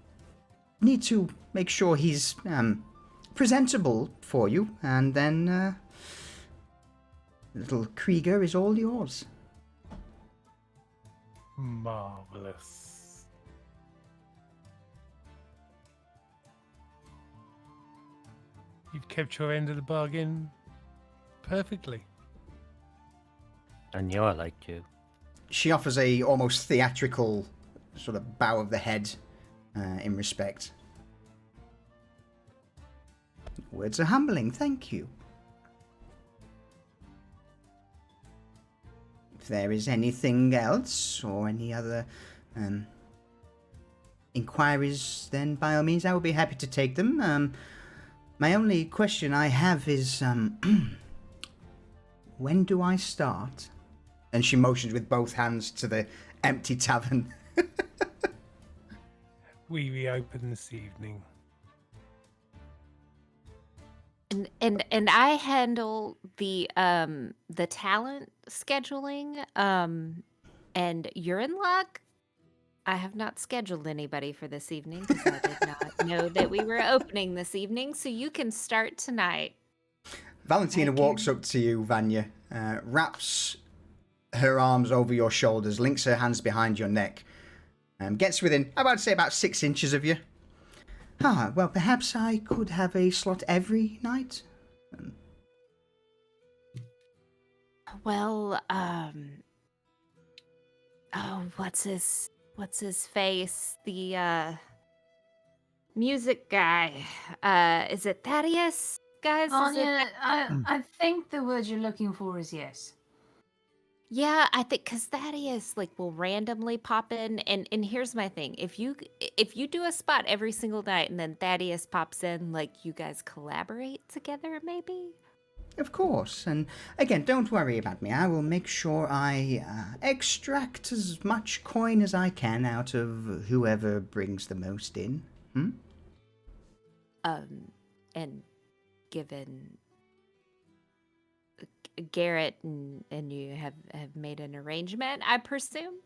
need to make sure he's presentable for you, and then little Krieger is all yours. Marvelous. You've kept your end of the bargain perfectly. I knew I liked you. She offers a almost theatrical sort of bow of the head in respect. Words are humbling, thank you. If there is anything else or any other inquiries, then by all means I will be happy to take them. My only question I have is, when do I start? And she motions with both hands to the empty tavern. We reopen this evening. And I handle the talent scheduling. And you're in luck. I have not scheduled anybody for this evening because I did not know that we were opening this evening. So you can start tonight. Valentina walks up to you, Vanya, wraps her arms over your shoulders, links her hands behind your neck, gets within, I'd say, about 6 inches of you. Well, perhaps I could have a slot every night? Well, what's his face? The music guy. Is it Thaddeus? Guys, I think the word you're looking for is yes. Yeah, I think because Thaddeus will randomly pop in, and here's my thing: if you do a spot every single night, and then Thaddeus pops in, you guys collaborate together, maybe. Of course, and again, don't worry about me. I will make sure I extract as much coin as I can out of whoever brings the most in. And given Garrett and you have made an arrangement, I pursue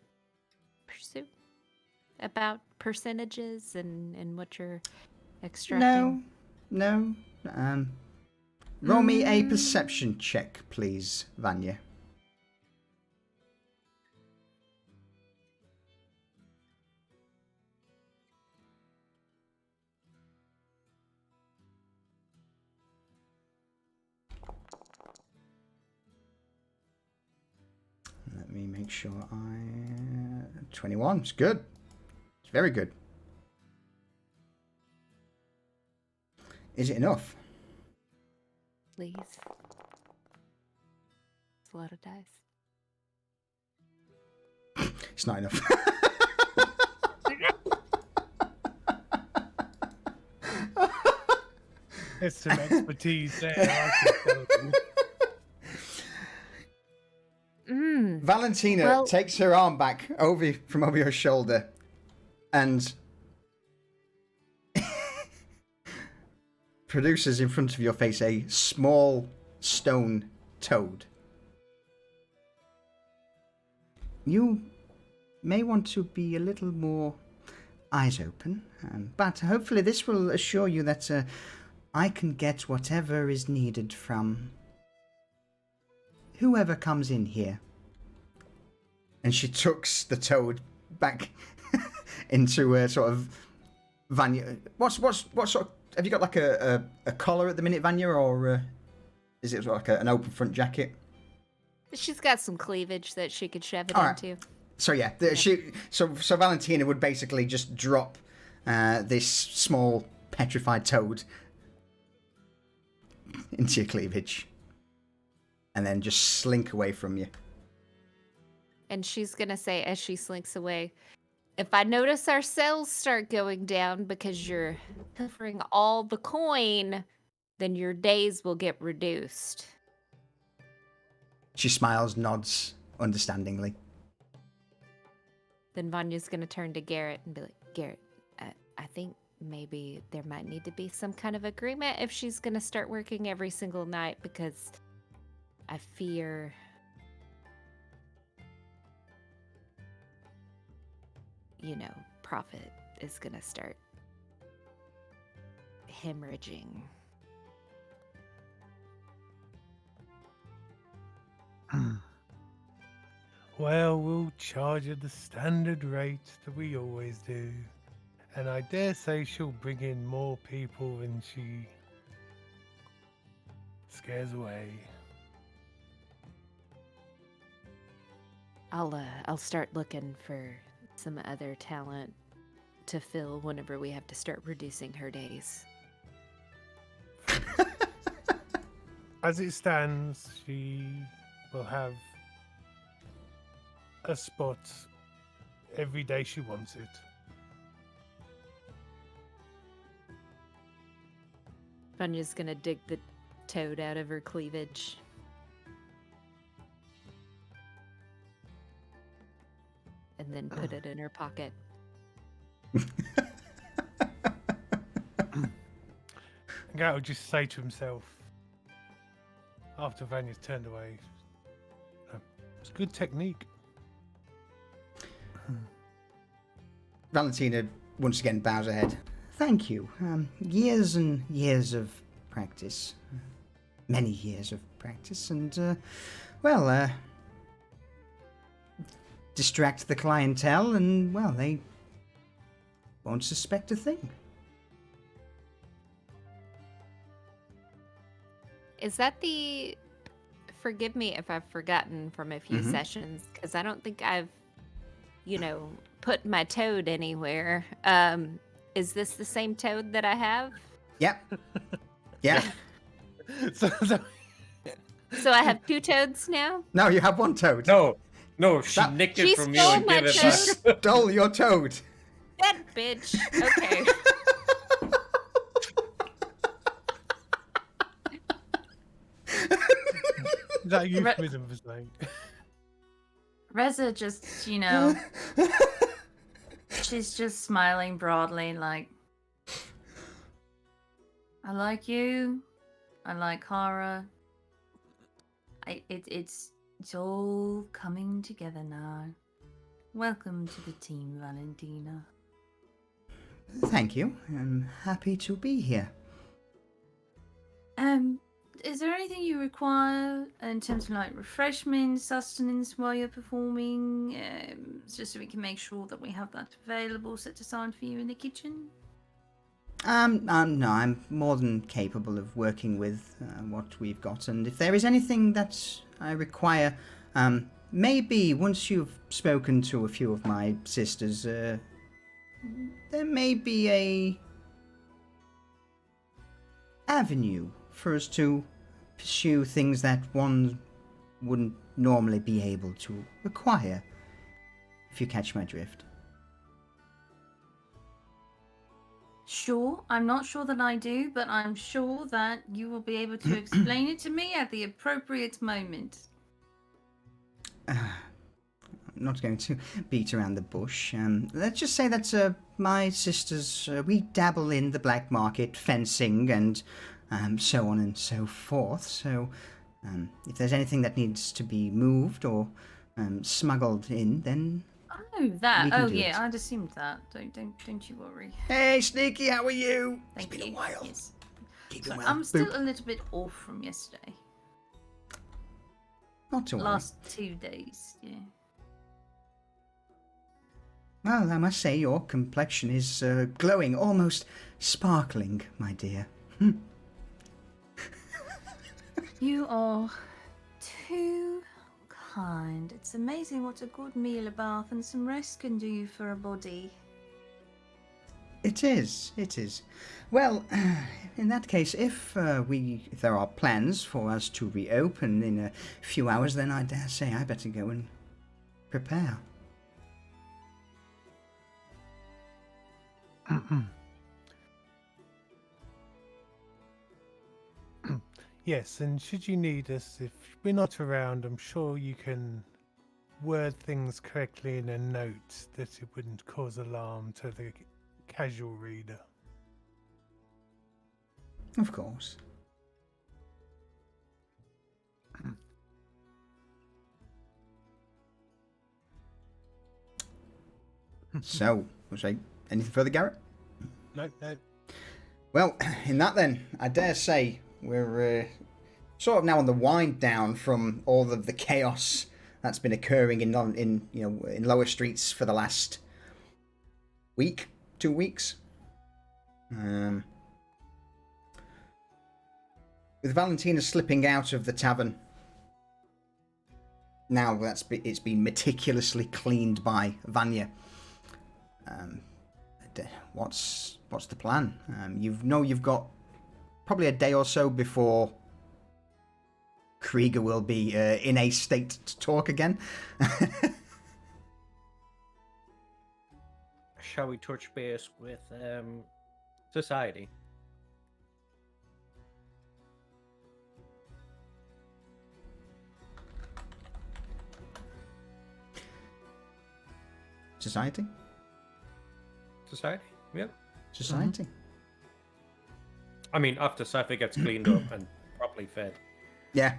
about percentages and what you're extracting. No. Roll me a perception check, please, Vanya. Let me make sure 21. It's good. It's very good. Is it enough? Please. It's a lot of dice. It's not enough. There's some expertise there. Valentina takes her arm back from over your shoulder and produces in front of your face a small stone toad. You may want to be a little more eyes open, but hopefully this will assure you that I can get whatever is needed from whoever comes in here. And she tucks the toad back into a sort of Vanya. What sort of, have you got a collar at the minute, Vanya, or? Is it like an open front jacket? She's got some cleavage that she could shove it All right. into. So yeah, so Valentina would basically just drop this small petrified toad into your cleavage, and then just slink away from you. And she's gonna say as she slinks away, if I notice our cells start going down because you're pilfering all the coin, then your days will get reduced. She smiles, nods understandingly. Then Vanya's gonna turn to Garrett and be like, Garrett, I think maybe there might need to be some kind of agreement if she's gonna start working every single night, because I fear profit is gonna start hemorrhaging. Well, we'll charge her the standard rate that we always do. And I dare say she'll bring in more people than she scares away. I'll start looking for some other talent to fill whenever we have to start reducing her days. As it stands, she will have a spot every day she wants it. Vanya's gonna dig the toad out of her cleavage. And then put it in her pocket. Gat will just say to himself, after Vanya's turned away, it's good technique. Valentina once again bows her head. Thank you. Years and years of practice. Many years of practice. And, distract the clientele and, well, they won't suspect a thing. Is that the... Forgive me if I've forgotten from a few sessions, because I don't think I've, put my toad anywhere. Is this the same toad that I have? Yep. Yeah. So So I have 2 toads now? No, you have 1 toad. No, she nicked She it from you stole and my gave it She back. stole your toad. That bitch. Okay. is that a euphemism for saying? Reza just, she's just smiling broadly, like, I like you, I like Hara. It's all coming together now. Welcome to the team, Valentina. Thank you. I'm happy to be here. Is there anything you require in terms of like refreshments, sustenance while you're performing? Just so we can make sure that we have that available, set aside for you in the kitchen? No, I'm more than capable of working with what we've got, and if there is anything that I require, maybe once you've spoken to a few of my sisters, there may be a avenue for us to pursue things that one wouldn't normally be able to acquire, if you catch my drift. Sure, I'm not sure that I do, but I'm sure that you will be able to explain it to me at the appropriate moment. I'm not going to beat around the bush. Let's just say that my sisters, we dabble in the black market, fencing, and so on and so forth. So if there's anything that needs to be moved or smuggled in, then... Oh, that. we can Oh, do yeah, it. I'd assumed that. Don't you worry. Hey, Sneaky, how are you? Thank It's been you. a while. Yes. Keep So it well. I'm still Boop. a little bit off from yesterday. Not to worry. Last 2 days, yeah. Well, I must say your complexion is glowing, almost sparkling, my dear. You are too kind. It's amazing what a good meal, a bath, and some rest can do for a body. It is. It is. Well, in that case, if there are plans for us to reopen in a few hours, then I dare say I better go and prepare. Yes, and should you need us, if we're not around, I'm sure you can word things correctly in a note that it wouldn't cause alarm to the casual reader. Of course. So, was I anything further, Garrett? No. Well, in that then, I dare say we're sort of now on the wind down from all of the chaos that's been occurring in lower streets for the last week, 2 weeks. With Valentina slipping out of the tavern, now it's been meticulously cleaned by Vanya. What's the plan? You've got probably a day or so before Krieger will be in a state to talk again. Shall we touch base with society? Society? Society? Yeah. Society. I mean, after Cypher gets cleaned up and properly fed. Yeah.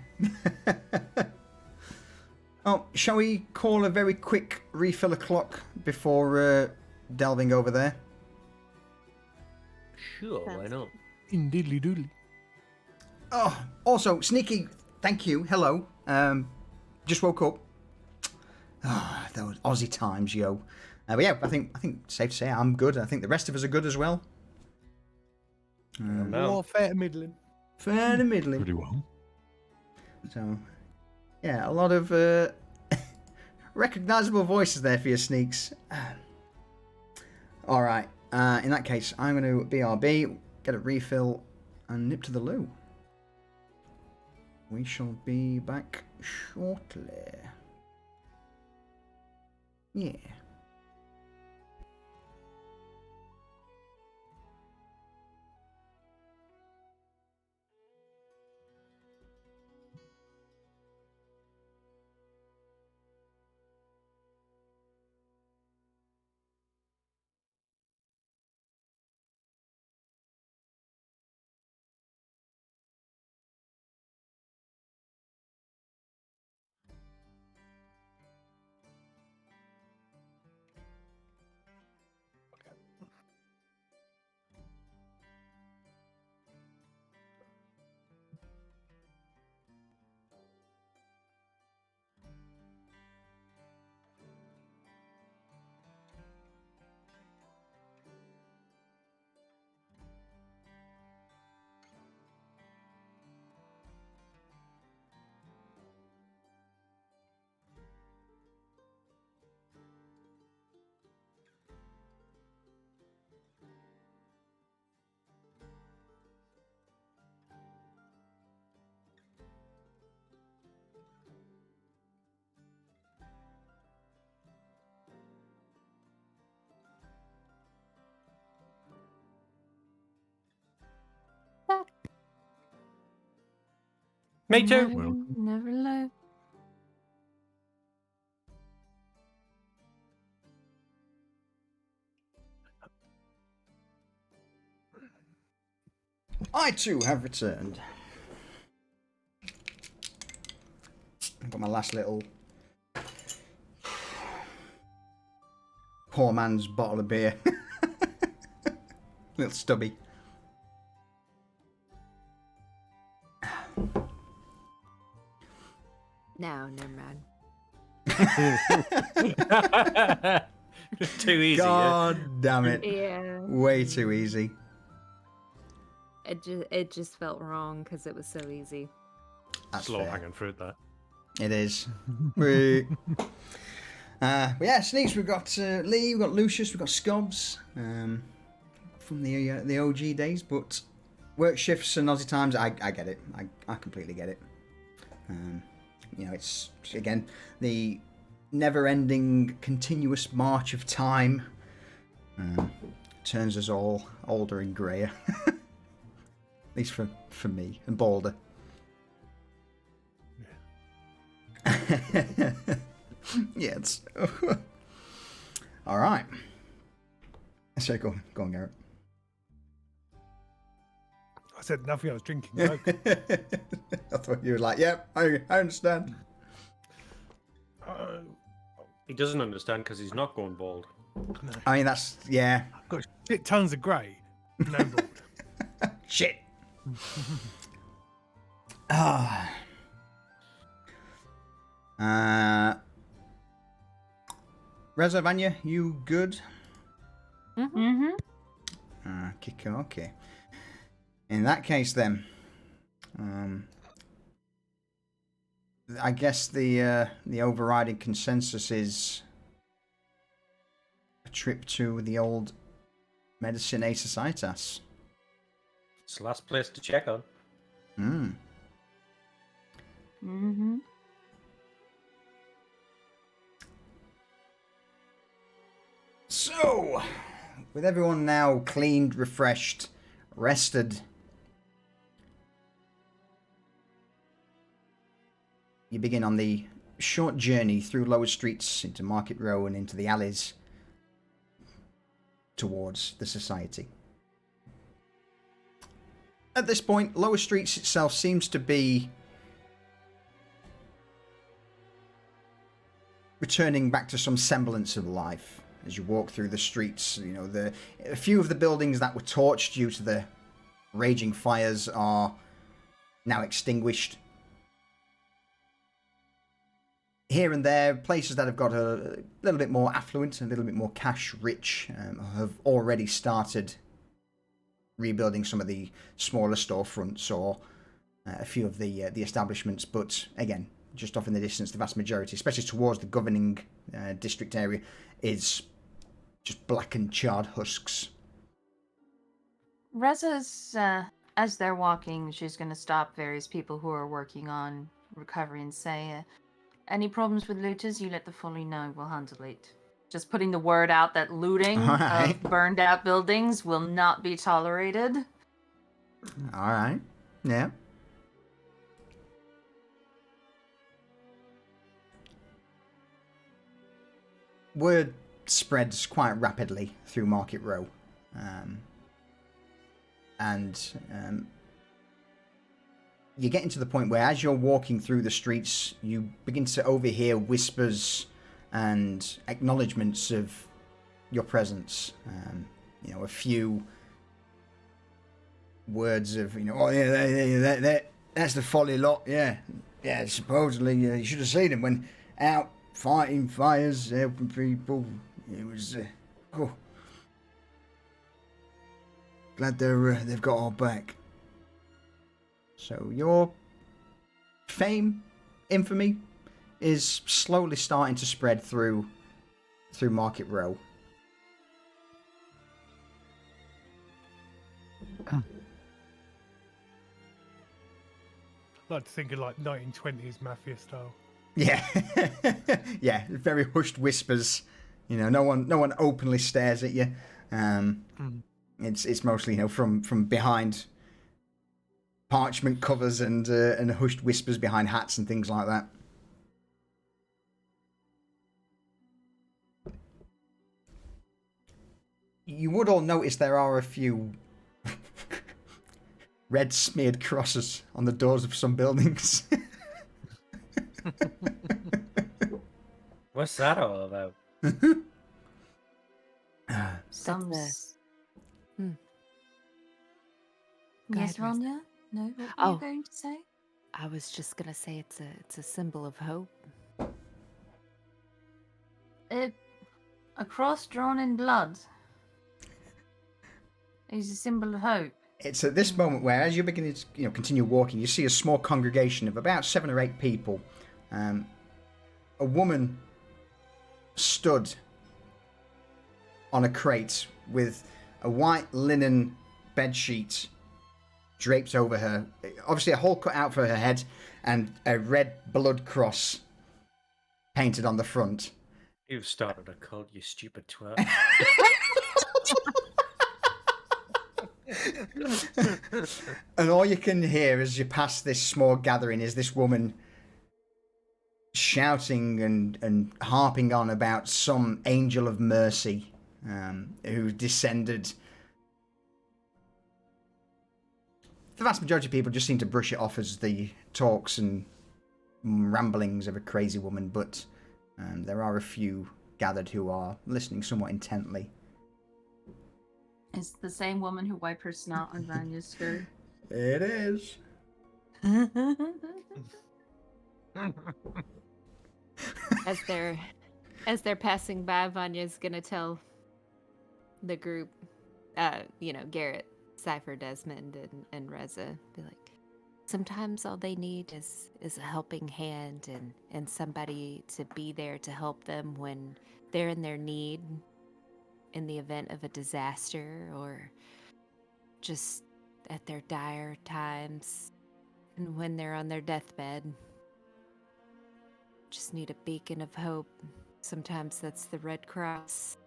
Oh, shall we call a very quick refill o'clock before delving over there? Sure, why not? In diddly doodly. Oh, also, Sneaky, thank you. Hello. Just woke up. Ah, those Aussie times, yo. But yeah, I think it's safe to say I'm good. I think the rest of us are good as well. No. Fair to middling. Fair to middling. Pretty well. So, yeah, a lot of recognizable voices there for your Sneaks. All right. In that case, I'm going to BRB, get a refill, and nip to the loo. We shall be back shortly. Yeah. Me too. Never alone. I too have returned. I've got my last little poor man's bottle of beer. Little stubby. No, never mind. Too easy. God damn it. Yeah. Way too easy. It just felt wrong because it was so easy. That's slow fair. hanging fruit, that. It is. But yeah, sneaks. We've got Lee, we've got Lucius, we've got Scobbs from the OG days. But work shifts and Aussie times, I get it. I completely get it. You know, it's again the never-ending, continuous march of time turns us all older and greyer. At least for me and balder. Yeah, it's all right. So go on, Garrett. I said nothing. I was drinking Coke. I thought you were like, "Yep, I understand." He doesn't understand because he's not going bald. I mean, that's yeah. I've got shit tons of grey. No bald. Shit. Ah. Reza, Vanya, you good? Mm-hmm. Okay. In that case, then, I guess the overriding consensus is a trip to the old Medicinae Societas. It's the last place to check on. Mm-hmm. So, with everyone now cleaned, refreshed, rested, you begin on the short journey through lower streets into Market Row and into the alleys towards the society. At this point, lower streets itself seems to be returning back to some semblance of life. As you walk through the streets, you know, a few of the buildings that were torched due to the raging fires are now extinguished. Here and there, places that have got a little bit more affluent, a little bit more cash-rich, have already started rebuilding some of the smaller storefronts or a few of the establishments. But again, just off in the distance, the vast majority, especially towards the governing district area, is just blackened, charred husks. Reza's, as they're walking, she's going to stop various people who are working on recovery and say, any problems with looters, you let the fully know, we'll handle it. Just putting the word out that looting Alright. of burned out buildings will not be tolerated. Alright. Yeah. Word spreads quite rapidly through Market Row. And you're getting to the point where as you're walking through the streets, you begin to overhear whispers and acknowledgements of your presence. You know, a few words of, you know, oh yeah, that's the folly lot, yeah. Yeah, supposedly you should have seen them when out fighting fires, helping people. It was, glad they've got our back. So your fame, infamy, is slowly starting to spread through Market Row. I like to think of like 1920s mafia style. Yeah, yeah, very hushed whispers. You know, no one openly stares at you. It's mostly, you know, from behind parchment covers and hushed whispers behind hats and things like that. You would all notice there are a few red smeared crosses on the doors of some buildings. What's that all about? Some. That's Go Yes, ahead, Reza. Vanya? No, what were Oh. you going to say? I was just gonna say it's a symbol of hope. A cross drawn in blood is a symbol of hope. It's at this moment where, as you're beginning to continue walking, you see a small congregation of about 7 or 8 people. A woman stood on a crate with a white linen bedsheet draped over her. Obviously, a hole cut out for her head and a red blood cross painted on the front. You've started a cult, you stupid twat. And all you can hear as you pass this small gathering is this woman shouting and harping on about some angel of mercy who descended. The vast majority of people just seem to brush it off as the talks and ramblings of a crazy woman, but there are a few gathered who are listening somewhat intently. It's the same woman who wiped her snot on Vanya's skirt. It is. As they're passing by, Vanya's gonna tell the group, Garrett, Cypher, Desmond, and Reza, be like, sometimes all they need is a helping hand and somebody to be there to help them when they're in their need, in the event of a disaster, or just at their dire times, and when they're on their deathbed. Just need a beacon of hope. Sometimes that's the Red Cross.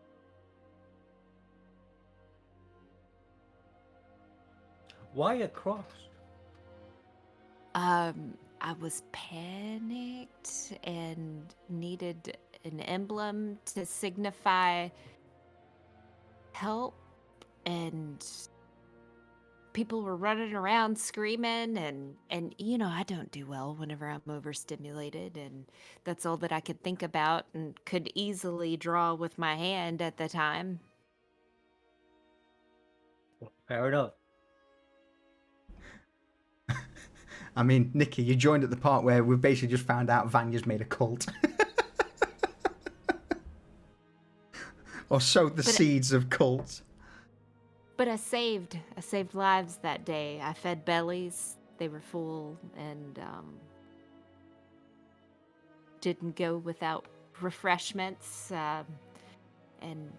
Why a cross? I was panicked and needed an emblem to signify help, and people were running around screaming, and I don't do well whenever I'm overstimulated, and that's all that I could think about and could easily draw with my hand at the time. Fair enough. I mean, Nikki, you joined at the part where we've basically just found out Vanya's made a cult. Or sowed the seeds of cult. But I saved lives that day. I fed bellies. They were full, and didn't go without refreshments, and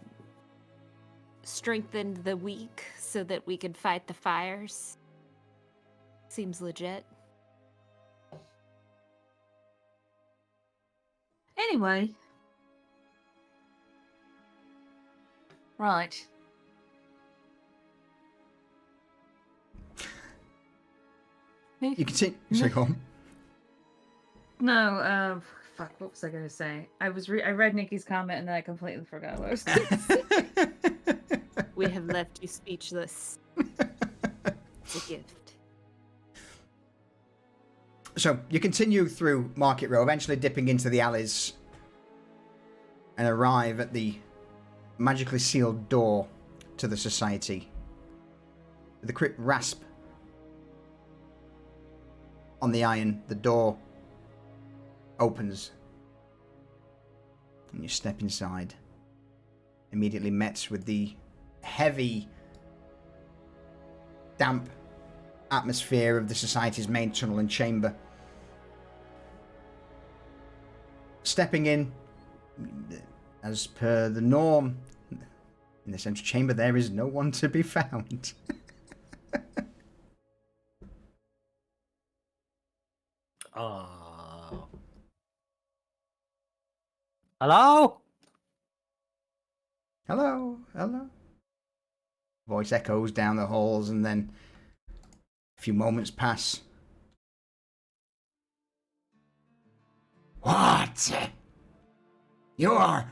strengthened the weak so that we could fight the fires. Seems legit. Anyway. Right. You can see. Sorry, go on. No, fuck, what was I gonna say? I read Nikki's comment and then I completely forgot what I was gonna say. We have left you speechless. It's a gift. So you continue through Market Row, eventually dipping into the alleys, and arrive at the magically sealed door to the society. With a quick rasp on the iron, the door opens, and you step inside. Immediately met with the heavy, damp atmosphere of the society's main tunnel and chamber. Stepping in, as per the norm, in the central chamber there is no one to be found. Oh. Hello? Hello, hello. Voice echoes down the halls, and then a few moments pass. What? You are...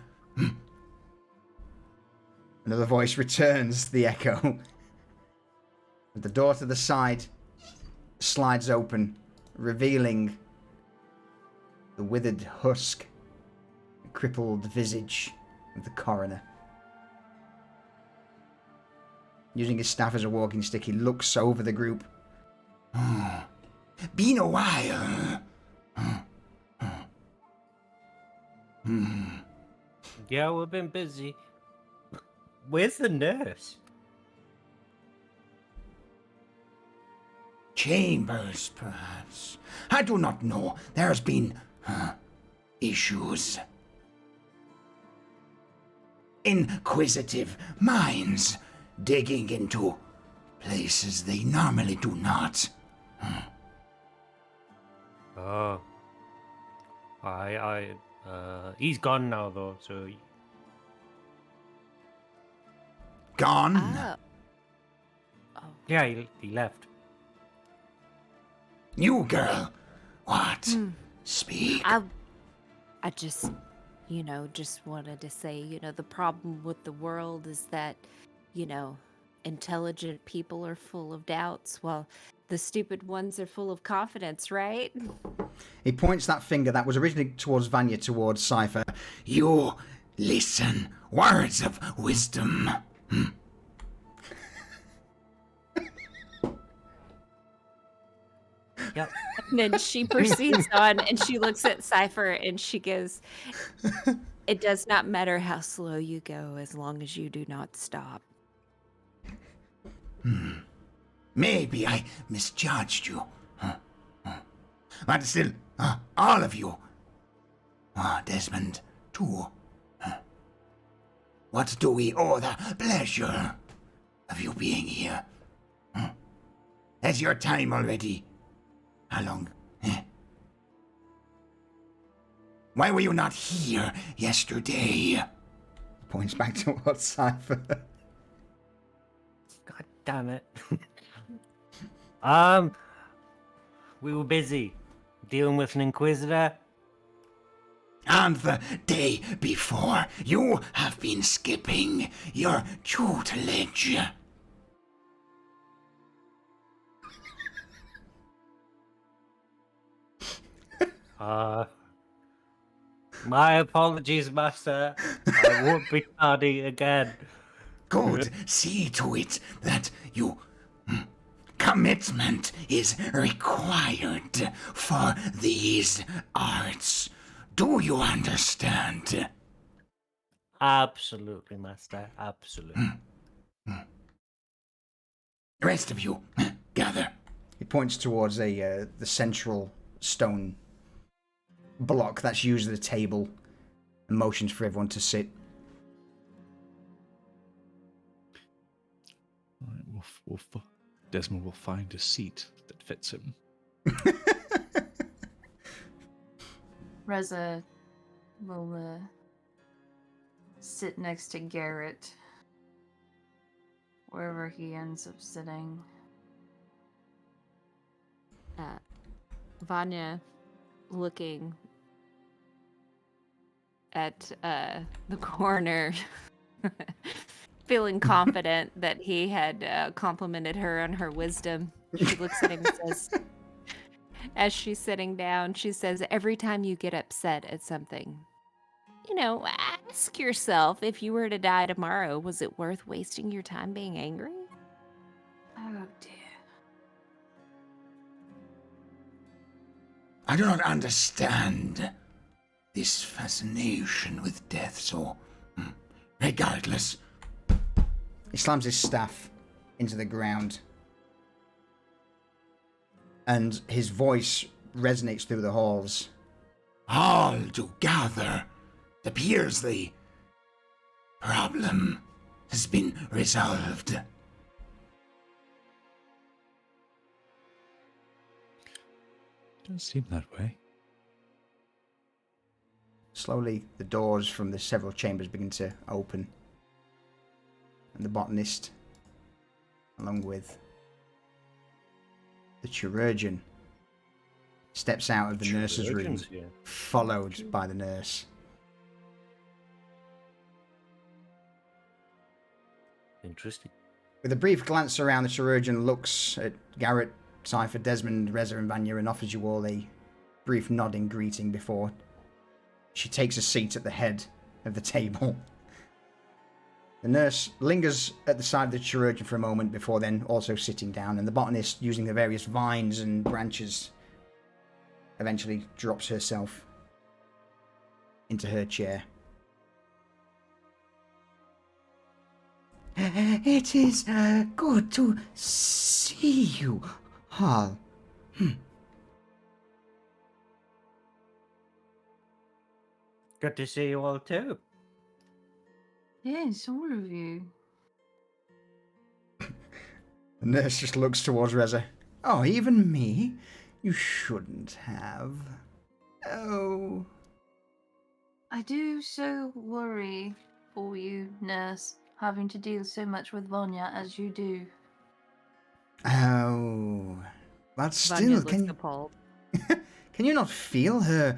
Another voice returns the echo. The door to the side slides open, revealing the withered husk, the crippled visage of the coroner. Using his staff as a walking stick, he looks over the group. Been a while. Yeah, we've been busy. Where's the nurse? chambers, perhaps. I do not know. There's been issues. Inquisitive minds digging into places they normally do not. Oh. He's gone now, though, so... Gone? Oh. Yeah, he left. New girl. What? Speak. I just, just wanted to say, the problem with the world is that, intelligent people are full of doubts, while the stupid ones are full of confidence, right? He points that finger that was originally towards Vanya towards Cypher. You listen. Words of wisdom. Yep. And then she proceeds on and she looks at Cypher and she goes, "It does not matter how slow you go as long as you do not stop." Maybe I misjudged you. But still, all of you. Desmond, too. What do we owe the pleasure of you being here? Has your time already? How long? Why were you not here yesterday? Points back towards Cypher. God damn it. We were busy dealing with an Inquisitor. And the day before, you have been skipping your tutelage. My apologies, Master. I won't be tardy again. Good. See to it that you... Commitment is required for these arts. Do you understand? Absolutely, Master. Absolutely. The rest of you, gather. He points towards the central stone block that's usually the table and motions for everyone to sit. All right, Desmond will find a seat that fits him. Reza will sit next to Garrett, wherever he ends up sitting. Vanya, looking at the corner, feeling confident that he had complimented her on her wisdom. She looks at him and says, as she's sitting down, she says, "Every time you get upset at something, ask yourself, if you were to die tomorrow, was it worth wasting your time being angry?" Oh dear. I do not understand this fascination with death, so... Regardless... He slams his staff into the ground. And his voice resonates through the halls. All together, it appears the problem has been resolved. Doesn't seem that way. Slowly, the doors from the several chambers begin to open. And the botanist, along with the chirurgeon, steps out of the nurse's room, Chirurgeon's here. followed by the nurse. Interesting. With a brief glance around, the chirurgeon looks at Garrett, Cypher, Desmond, Reza, and Vanya and offers you all a brief nod in greeting before she takes a seat at the head of the table. The nurse lingers at the side of the chirurgeon for a moment before then also sitting down, and the botanist, using the various vines and branches, eventually drops herself into her chair. It is good to see you Hall. Good to see you all too. Yes, all of you. The nurse just looks towards Reza. Oh, even me? You shouldn't have. Oh. I do so worry for you, nurse, having to deal so much with Vanya as you do. Oh. But Vanya still, looks appalled. can you not feel her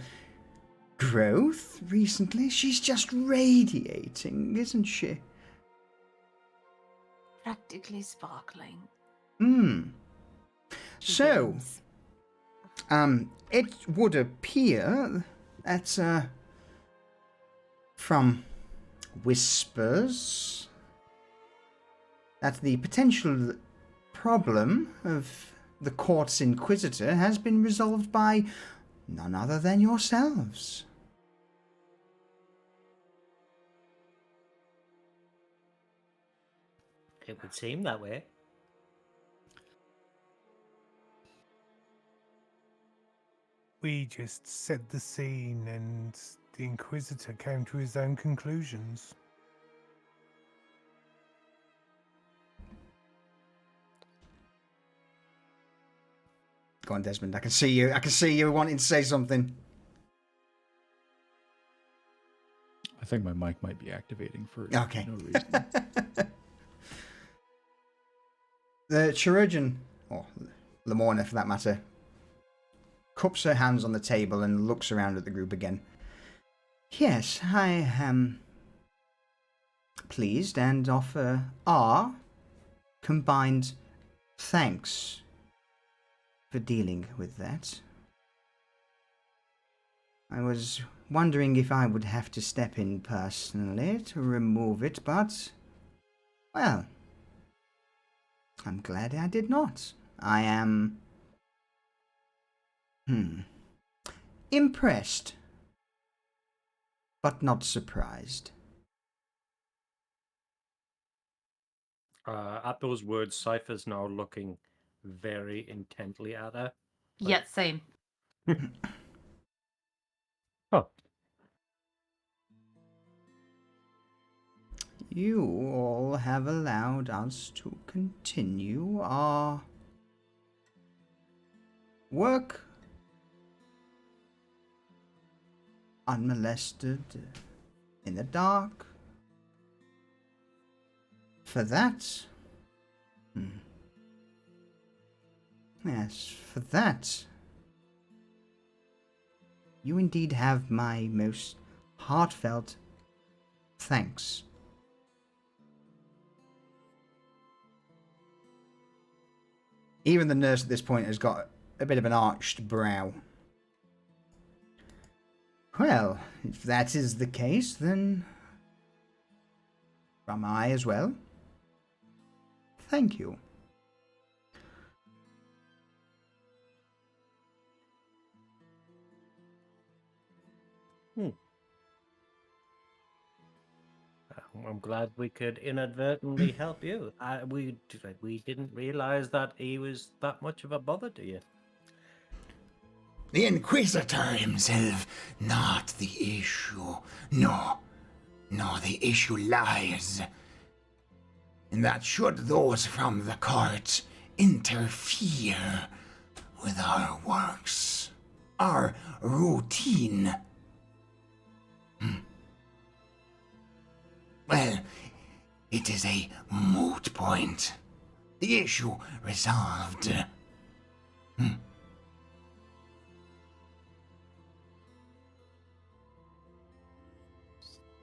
growth recently? She's just radiating, isn't she? Practically sparkling. So, Beams. it would appear that, from whispers, that the potential problem of the court's inquisitor has been resolved by none other than yourselves. It would seem that way. We just set the scene and the Inquisitor came to his own conclusions. Go on, Desmond. I can see you. I can see you wanting to say something. I think my mic might be activating for Okay. no reason. The chirurgeon, or Lamorna for that matter, cups her hands on the table and looks around at the group again. Yes, I am pleased and offer our combined thanks for dealing with that. I was wondering if I would have to step in personally to remove it, but, well, I'm glad I did not. I am impressed, but not surprised. At those words, Cypher's now looking very intently at her. Yeah, same. Oh, You all have allowed us to continue our work unmolested, in the dark. For that, yes, for that, you indeed have my most heartfelt thanks. Even the nurse at this point has got a bit of an arched brow. Well, if that is the case, then from I as well. Thank you. I'm glad we could inadvertently help you. We didn't realize that he was that much of a bother to you. The Inquisitor himself, not the issue. No, the issue lies in that should those from the court interfere with our works, our routine, well, it is a moot point. The issue resolved.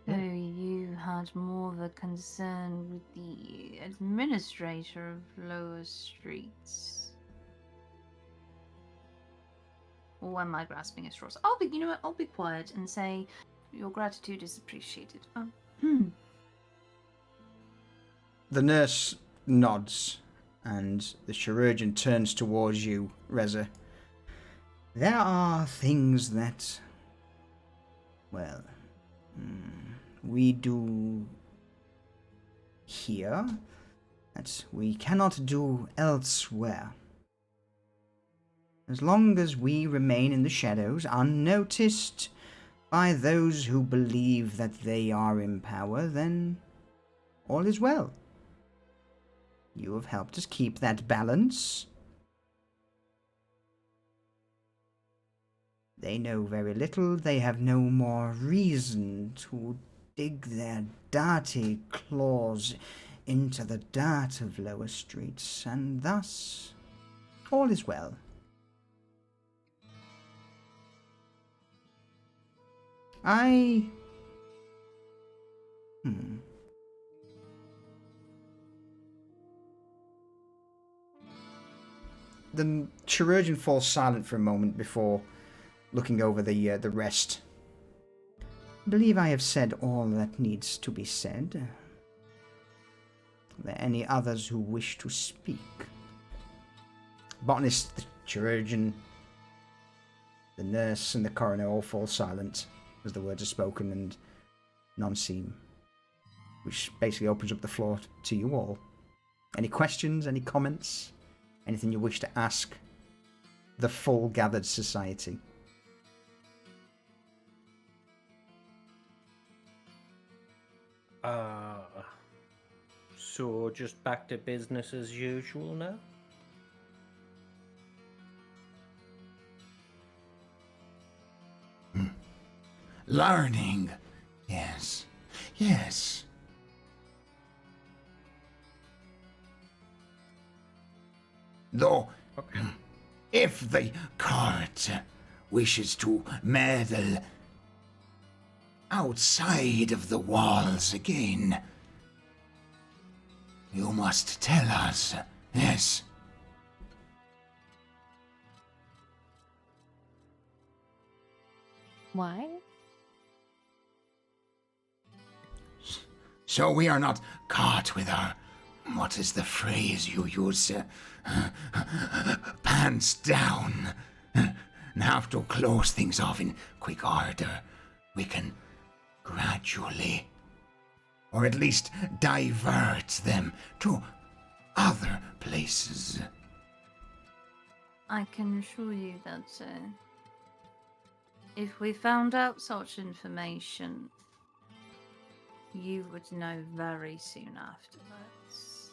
So you had more of a concern with the administrator of Lower Streets. Or am I grasping at straws? You know what? I'll be quiet and say your gratitude is appreciated. The nurse nods, and the chirurgeon turns towards you, Reza. There are things that, well, we do here that we cannot do elsewhere. As long as we remain in the shadows, unnoticed by those who believe that they are in power, then all is well. You have helped us keep that balance. They know very little. They have no more reason to dig their dirty claws into the dirt of lower streets, and thus all is well. The chirurgeon falls silent for a moment before looking over the rest. I believe I have said all that needs to be said. Are there any others who wish to speak? Botanist, the chirurgeon, the nurse, and the coroner all fall silent as the words are spoken, and none seem. Which basically opens up the floor to you all. Any questions, any comments, anything you wish to ask the full gathered society? So just back to business as usual now? Learning. Yes. Yes. Though, if the court wishes to meddle outside of the walls again, you must tell us. Yes. Why? So we are not caught with our, what is the phrase you use? Pants down. And have to close things off in quick order. We can gradually, or at least divert them to other places. I can assure you that if we found out such information, you would know very soon afterwards.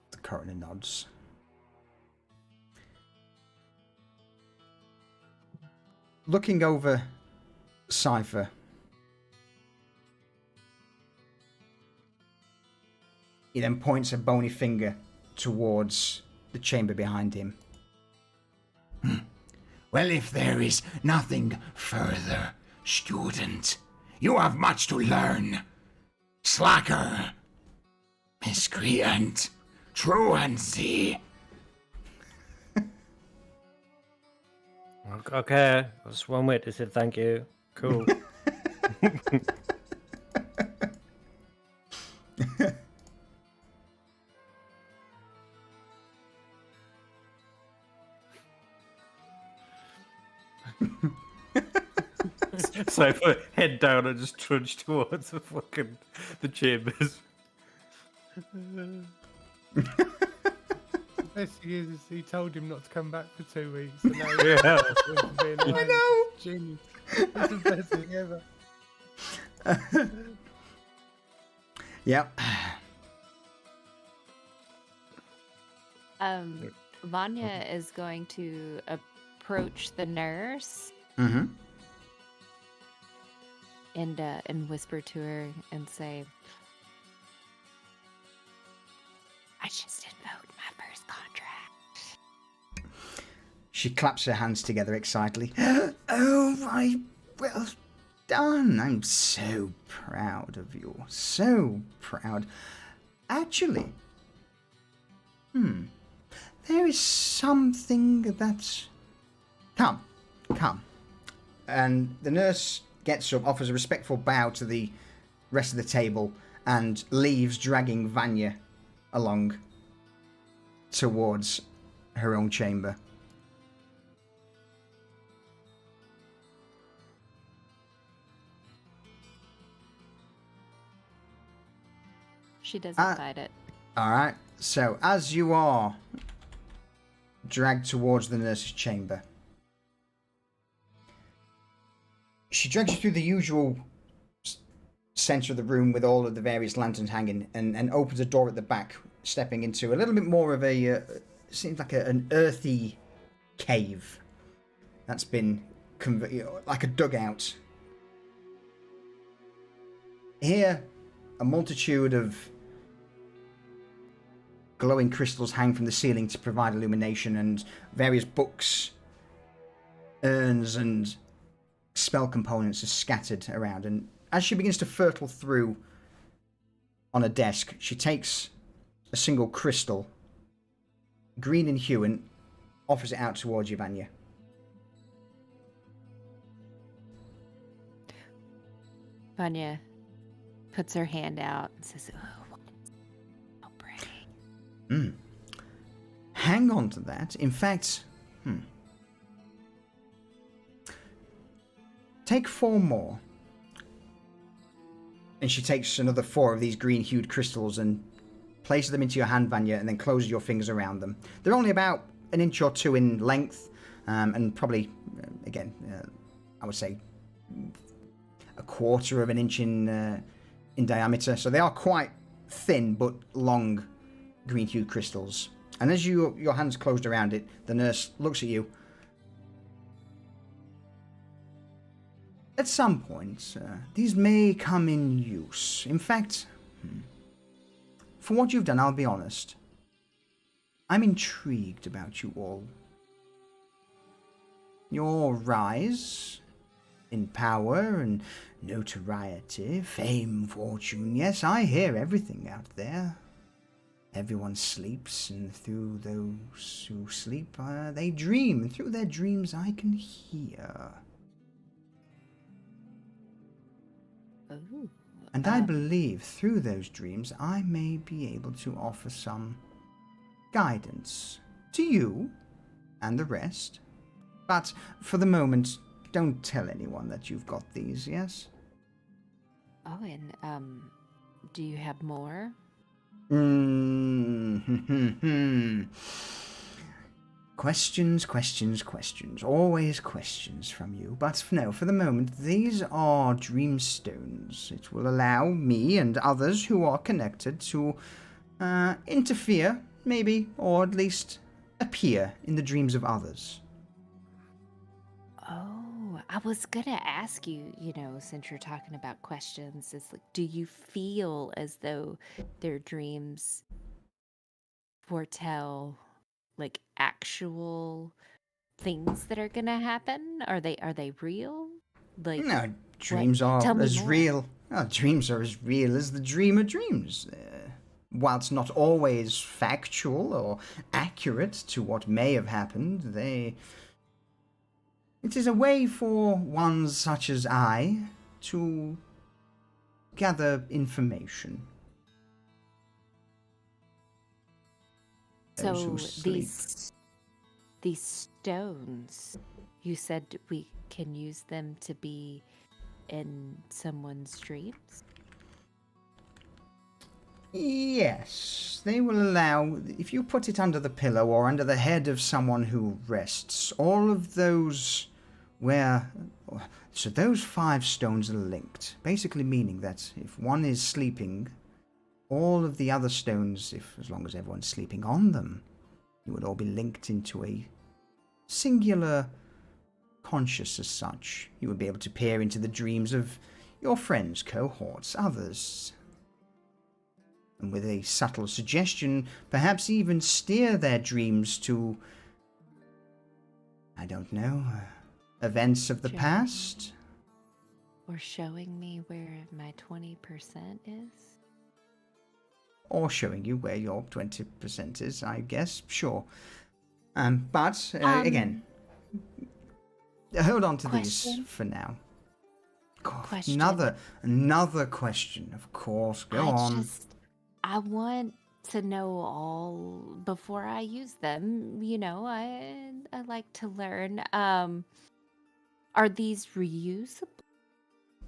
The coroner nods. Looking over Cypher, he then points a bony finger towards the chamber behind him. Well, if there is nothing further, student, you have much to learn. Slacker, miscreant, truancy. Okay, that's one way to say thank you. Cool. So I put head down and just trudge towards the chambers. Best thing is he told him not to come back for 2 weeks. And now Yeah. I know. Genius. It's the best thing ever. Yep. Vanya is going to approach the nurse Mm-hmm. and whisper to her and say, I just invoked my first contract. She claps her hands together excitedly. Oh, my, well done. I'm so proud of you. So proud. Actually, there is something that's... Come. And the nurse gets up, offers a respectful bow to the rest of the table, and leaves, dragging Vanya along towards her own chamber. She doesn't fight it. All right. So as you are dragged towards the nurse's chamber, she drags you through the usual center of the room with all of the various lanterns hanging, and opens a door at the back, stepping into a little bit more of a seems like an earthy cave that's been like a dugout. Here, a multitude of glowing crystals hang from the ceiling to provide illumination, and various books, urns, and spell components are scattered around. And as she begins to fertle through on a desk, she takes a single crystal, green in hue, and offers it out towards you, Vanya. Vanya puts her hand out and says, "Oh, so pretty." Hang on to that. In fact, take 4 more. And she takes another 4 of these green-hued crystals and places them into your hand, Vanya, and then closes your fingers around them. They're only about an inch or 2 in length, and probably, again, I would say a quarter of an inch in diameter. So they are quite thin but long green-hued crystals. And as your hands closed around it, the nurse looks at you. At some point, these may come in use. In fact, for what you've done, I'll be honest. I'm intrigued about you all. Your rise in power and notoriety, fame, fortune. Yes, I hear everything out there. Everyone sleeps, and through those who sleep, they dream. And through their dreams, I can hear. Ooh. And I believe through those dreams I may be able to offer some guidance to you and the rest. But for the moment, don't tell anyone that you've got these, yes? Oh, and do you have more? Questions. Always questions from you. But no, for the moment, these are dream stones. It will allow me and others who are connected to interfere, maybe, or at least appear in the dreams of others. Oh, I was gonna ask you, since you're talking about questions, is like, do you feel as though their dreams foretell like actual things that are gonna happen? Are they real? Like, No, dreams Tell are me as more. real. Dreams are as real as the dreamer dreams. Whilst not always factual or accurate to what may have happened, it is a way for ones such as I to gather information. Those so who sleep. these stones, you said we can use them to be in someone's dreams? Yes, they will allow, if you put it under the pillow or under the head of someone who rests, all of those so those 5 stones are linked, basically meaning that if one is sleeping, all of the other stones, as long as everyone's sleeping on them, you would all be linked into a singular conscious as such. You would be able to peer into the dreams of your friends, cohorts, others, and with a subtle suggestion, perhaps even steer their dreams to, I don't know, events of the Sure. past? Or showing me where my 20% is? Or showing you where your 20% is, I guess, sure. But, again, hold on to Question? these for now. God, Question. another question, of course, go on. I want to know all before I use them. I like to learn. Are these reusable?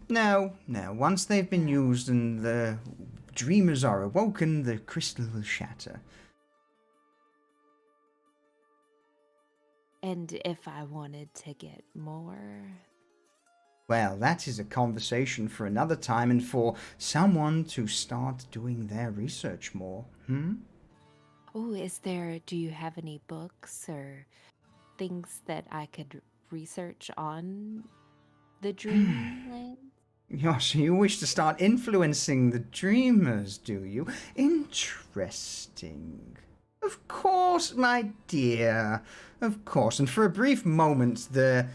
No. Once they've been used and the dreamers are awoken, the crystal will shatter. And if I wanted to get more? Well, that is a conversation for another time and for someone to start doing their research more. Oh, do you have any books or things that I could research on the Dreamland? So you wish to start influencing the dreamers, do you? Interesting. Of course, my dear. Of course. And for a brief moment, the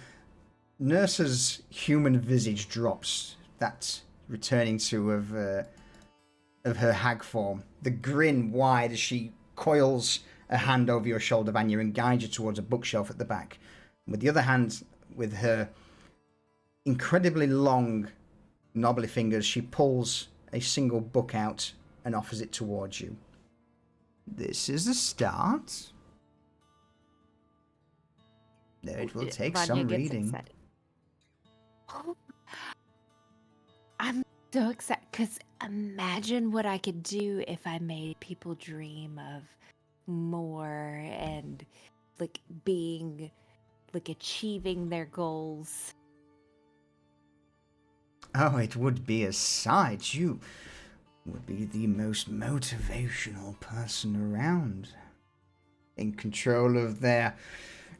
nurse's human visage drops. That returning to of her hag form. The grin wide as she coils a hand over your shoulder, Vanya, and guides you towards a bookshelf at the back. With the other hand, with her incredibly long, knobbly fingers, she pulls a single book out and offers it towards you. This is a start. It will take Vanya some gets reading. excited. Oh, I'm so excited because imagine what I could do if I made people dream of more and like being like achieving their goals. Oh, it would be a sight. You would be the most motivational person around. In control of their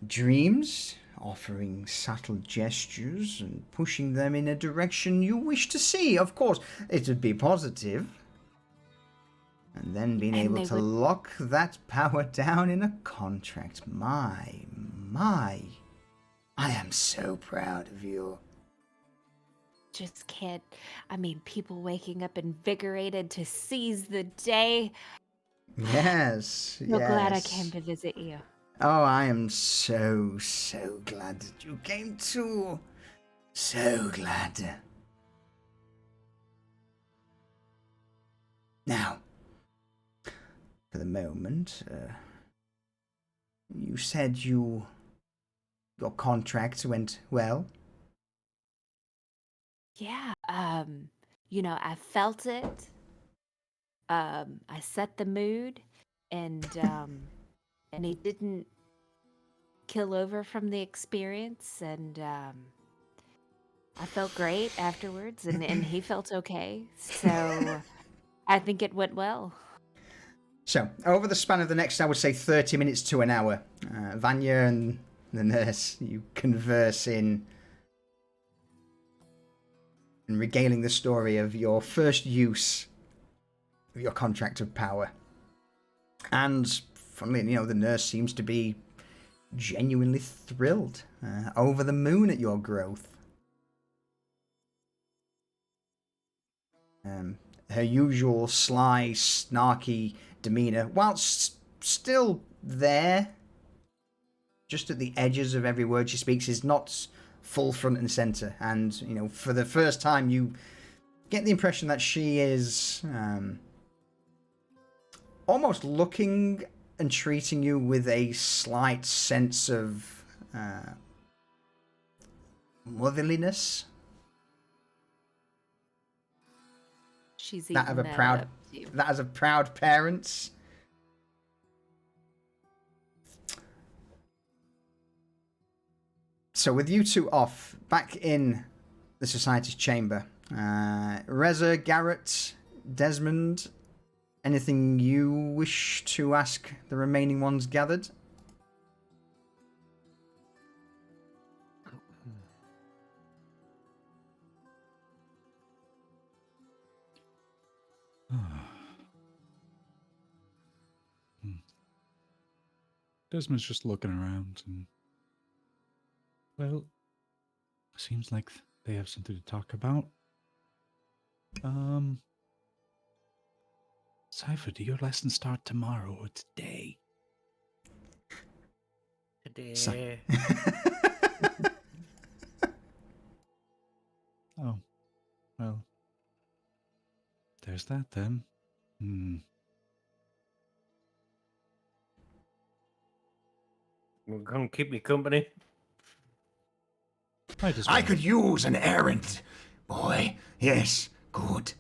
dreams, offering subtle gestures and pushing them in a direction you wish to see. Of course, it would be positive. And then being And able they to would- lock that power down in a contract. My. I am so proud of you. Just can't. I mean, people waking up invigorated to seize the day. Yes, So glad I yes. came to visit you. Oh, I am so glad that you came too. So glad. Now, for the moment, you said your contract went well. Yeah, I felt it. I set the mood, and he didn't kill over from the experience, and I felt great afterwards, and he felt okay. So I think it went well. So, over the span of the next, I would say, 30 minutes to an hour, Vanya and the nurse, you converse in and regaling the story of your first use of your contract of power. And, funnily, the nurse seems to be genuinely thrilled, over the moon at your growth. Her usual sly, snarky demeanor, whilst still there, just at the edges of every word she speaks, is not full front and center. And, for the first time, you get the impression that she is almost looking and treating you with a slight sense of motherliness. She's That of eating a that proud, up too. that as a proud parent. So with you two off, back in the Society's chamber, Reza, Garrett, Desmond, anything you wish to ask the remaining ones gathered? Desmond's just looking around and, well, seems like they have something to talk about. Cypher, do your lessons start tomorrow or today? Today. Oh, well, there's that then. We're gonna keep me company. I could use an errand, boy. Yes, good.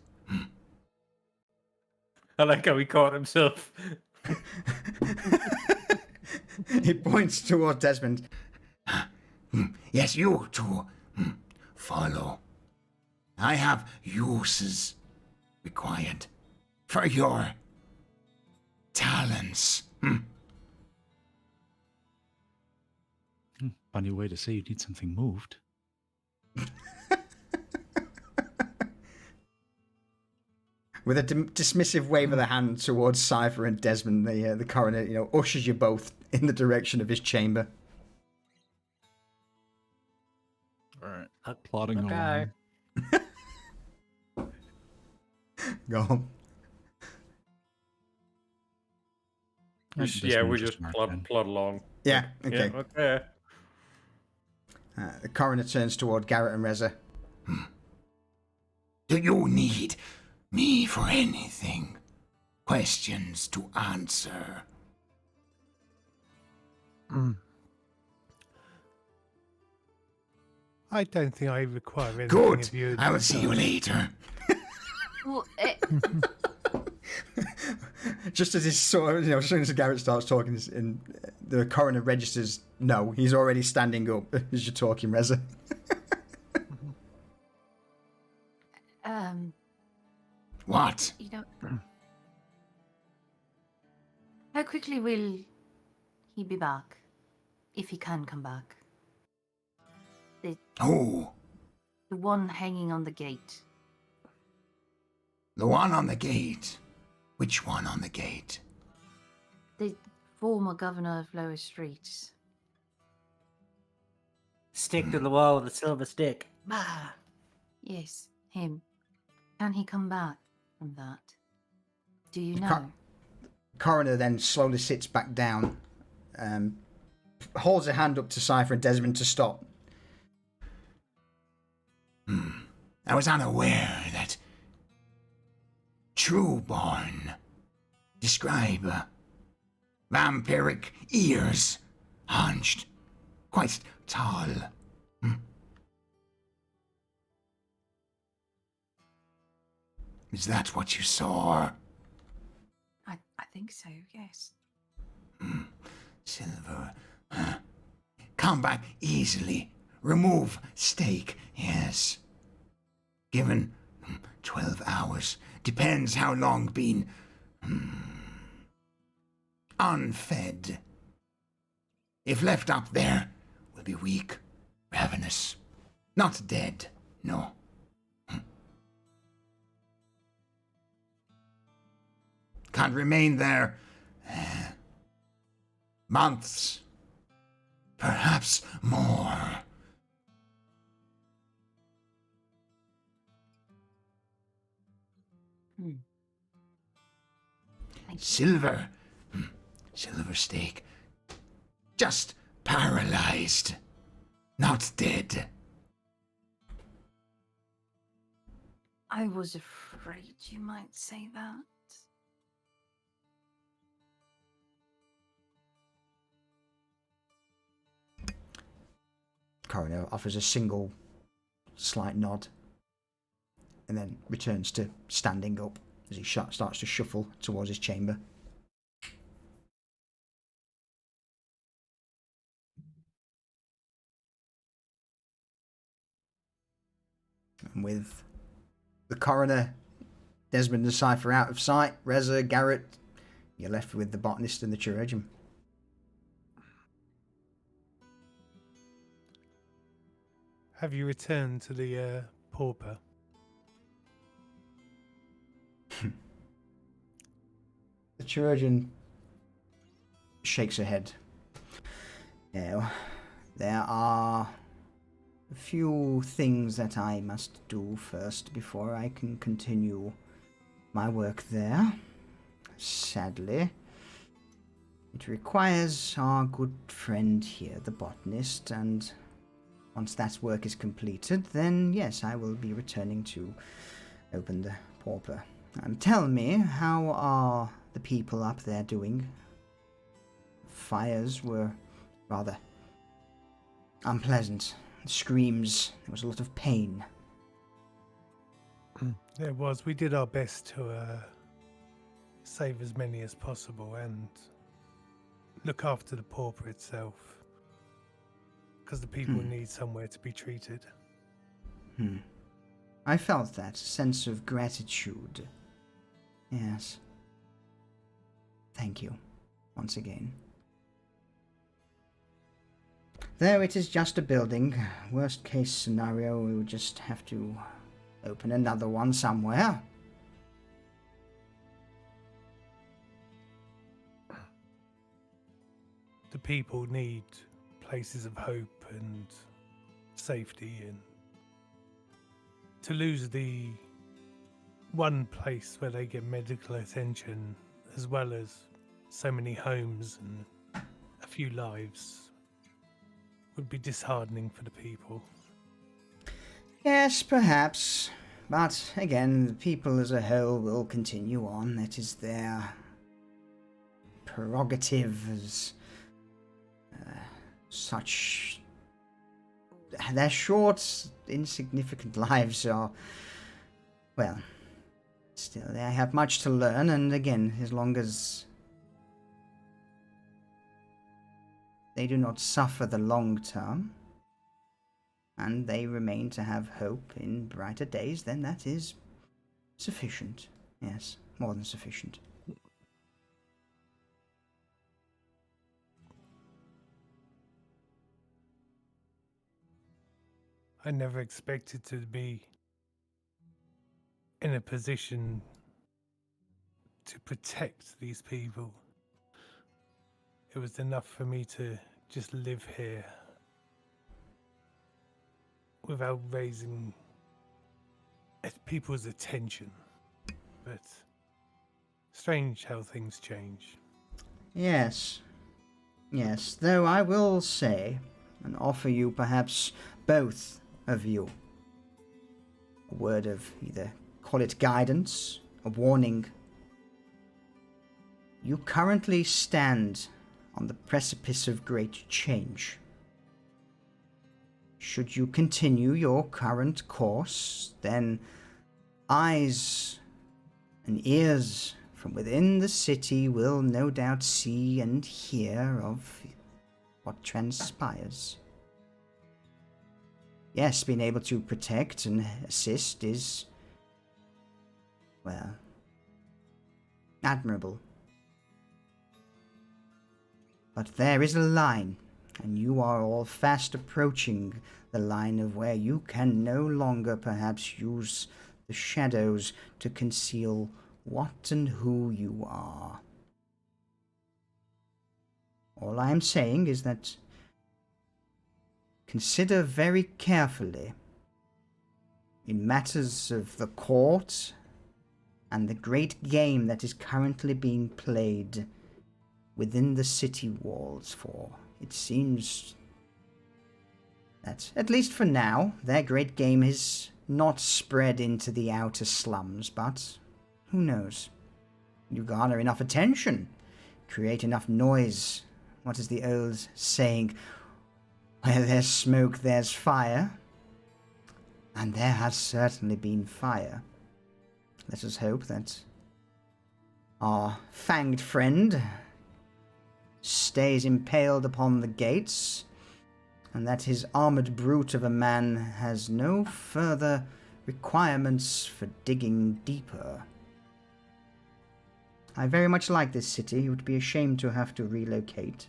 I like how he caught himself. He points toward Desmond. Yes, you two. Follow. I have uses required for your talents. Funny way to say you need something moved. With a dismissive wave of the hand towards Cypher and Desmond, the coroner, ushers you both in the direction of his chamber. All right. Plodding Okay. along. Go on. I just Yeah, we move just march plod, in. plod along. Yeah, okay. Yeah, okay. The coroner turns toward Garrett and Reza. Do you need me for anything? Questions to answer. I don't think I require anything Good. of you. I will see you later. Well, Just as as soon as Garrett starts talking, and the coroner registers, no, he's already standing up as you're talking, Reza. What? you know, how quickly will he be back? If he can come back. Oh, The one hanging on the gate. the one on the gate. Which one on the gate? The former governor of Lower Streets. Stick to the wall with a silver stick. Bah. Yes, him. Can he come back from that? Do you know? can't- Coroner then slowly sits back down, holds a hand up to Cypher and Desmond to stop. I was unaware that Trueborn describe vampiric ears, hunched, quite tall. Is that what you saw? I think so, yes. Silver. Come back easily. Remove stake, yes. Given 12 hours. Depends how long been unfed. If left up there, will be weak, ravenous. Not dead, no. Can't remain there months, perhaps more. Thank you. Silver. Silver stake. Just paralyzed. Not dead. I was afraid you might say that. Coroner offers a single slight nod and then returns to standing up as he starts to shuffle towards his chamber. And with the coroner, Desmond and Cypher out of sight, Reza, Garrett, you're left with the botanist and the chirurgeon. Have you returned to the pauper? The chirurgeon shakes her head. Now, there are a few things that I must do first before I can continue my work there. Sadly, it requires our good friend here, the botanist, and once that work is completed, then yes, I will be returning to open the pauper. Tell me, how are the people up there doing? Fires were rather unpleasant. Screams, there was a lot of pain. There was. We did our best to save as many as possible and look after the pauper itself, because the people need somewhere to be treated. I felt that sense of gratitude. Yes. Thank you, once again. Though it is just a building, worst case scenario, we would just have to open another one somewhere. The people need places of hope and safety, and to lose the one place where they get medical attention, as well as so many homes and a few lives, would be disheartening for the people. Yes, perhaps. But again, the people as a whole will continue on. That is their prerogative as such. Their short, insignificant lives are, well, still, they have much to learn, and again, as long as they do not suffer the long term, and they remain to have hope in brighter days, then that is sufficient. Yes, more than sufficient. I never expected to be in a position to protect these people. It was enough for me to just live here without raising people's attention. But strange how things change. Yes. Yes, though I will say, and offer you perhaps both of you a word of either call it guidance, a warning. You currently stand on the precipice of great change. Should you continue your current course, then eyes and ears from within the city will no doubt see and hear of what transpires. Yes, being able to protect and assist is, well, admirable. But there is a line, and you are all fast approaching the line of where you can no longer perhaps use the shadows to conceal what and who you are. All I am saying is that consider very carefully in matters of the court and the great game that is currently being played within the city walls, for it seems that, at least for now, their great game is not spread into the outer slums, but who knows? You garner enough attention, create enough noise. What is the old saying? Where there's smoke, there's fire. And there has certainly been fire. Let us hope that our fanged friend stays impaled upon the gates, and that his armored brute of a man has no further requirements for digging deeper. I very much like this city. It would be a shame to have to relocate.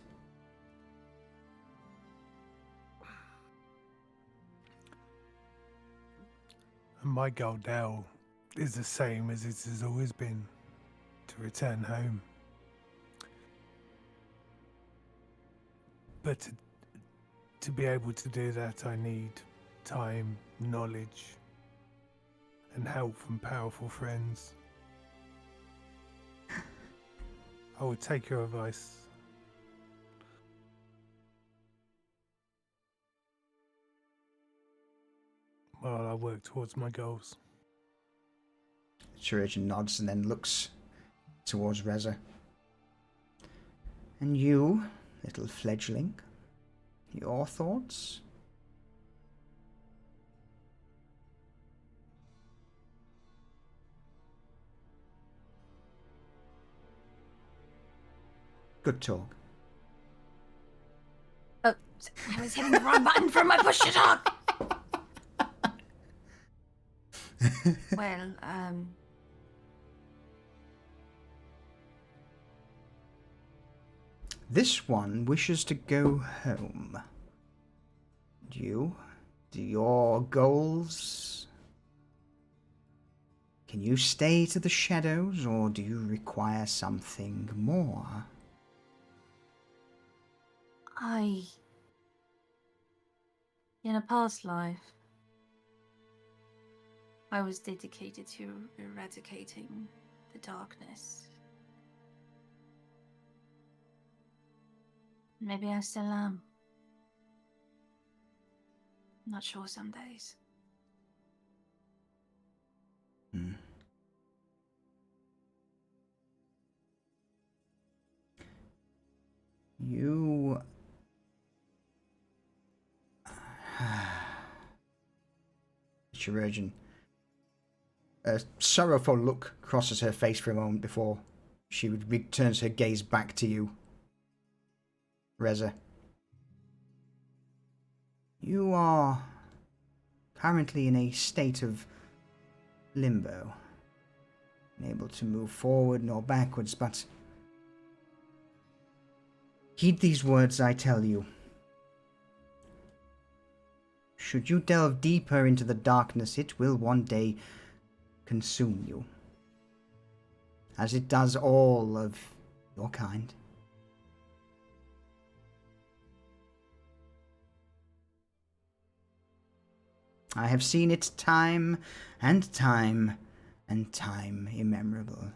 And my goal now is the same as it has always been, to return home. But to be able to do that, I need time, knowledge, and help from powerful friends. I will take your advice. While I work towards my goals. Chirurgeon nods and then looks towards Reza. And you, little fledgling, your thoughts? Good talk. Oh, I was hitting the wrong button for my push to talk. Well, This one wishes to go home. Do your goals? Can you stay to the shadows, or do you require something more? In a past life, I was dedicated to eradicating the darkness. Maybe I still am. Not sure some days. You... Chirurgeon. A sorrowful look crosses her face for a moment before she returns her gaze back to you. Reza. You are currently in a state of limbo. Unable to move forward nor backwards, but heed these words I tell you. Should you delve deeper into the darkness, it will one day consume you, as it does all of your kind. I have seen it time and time and time immemorable.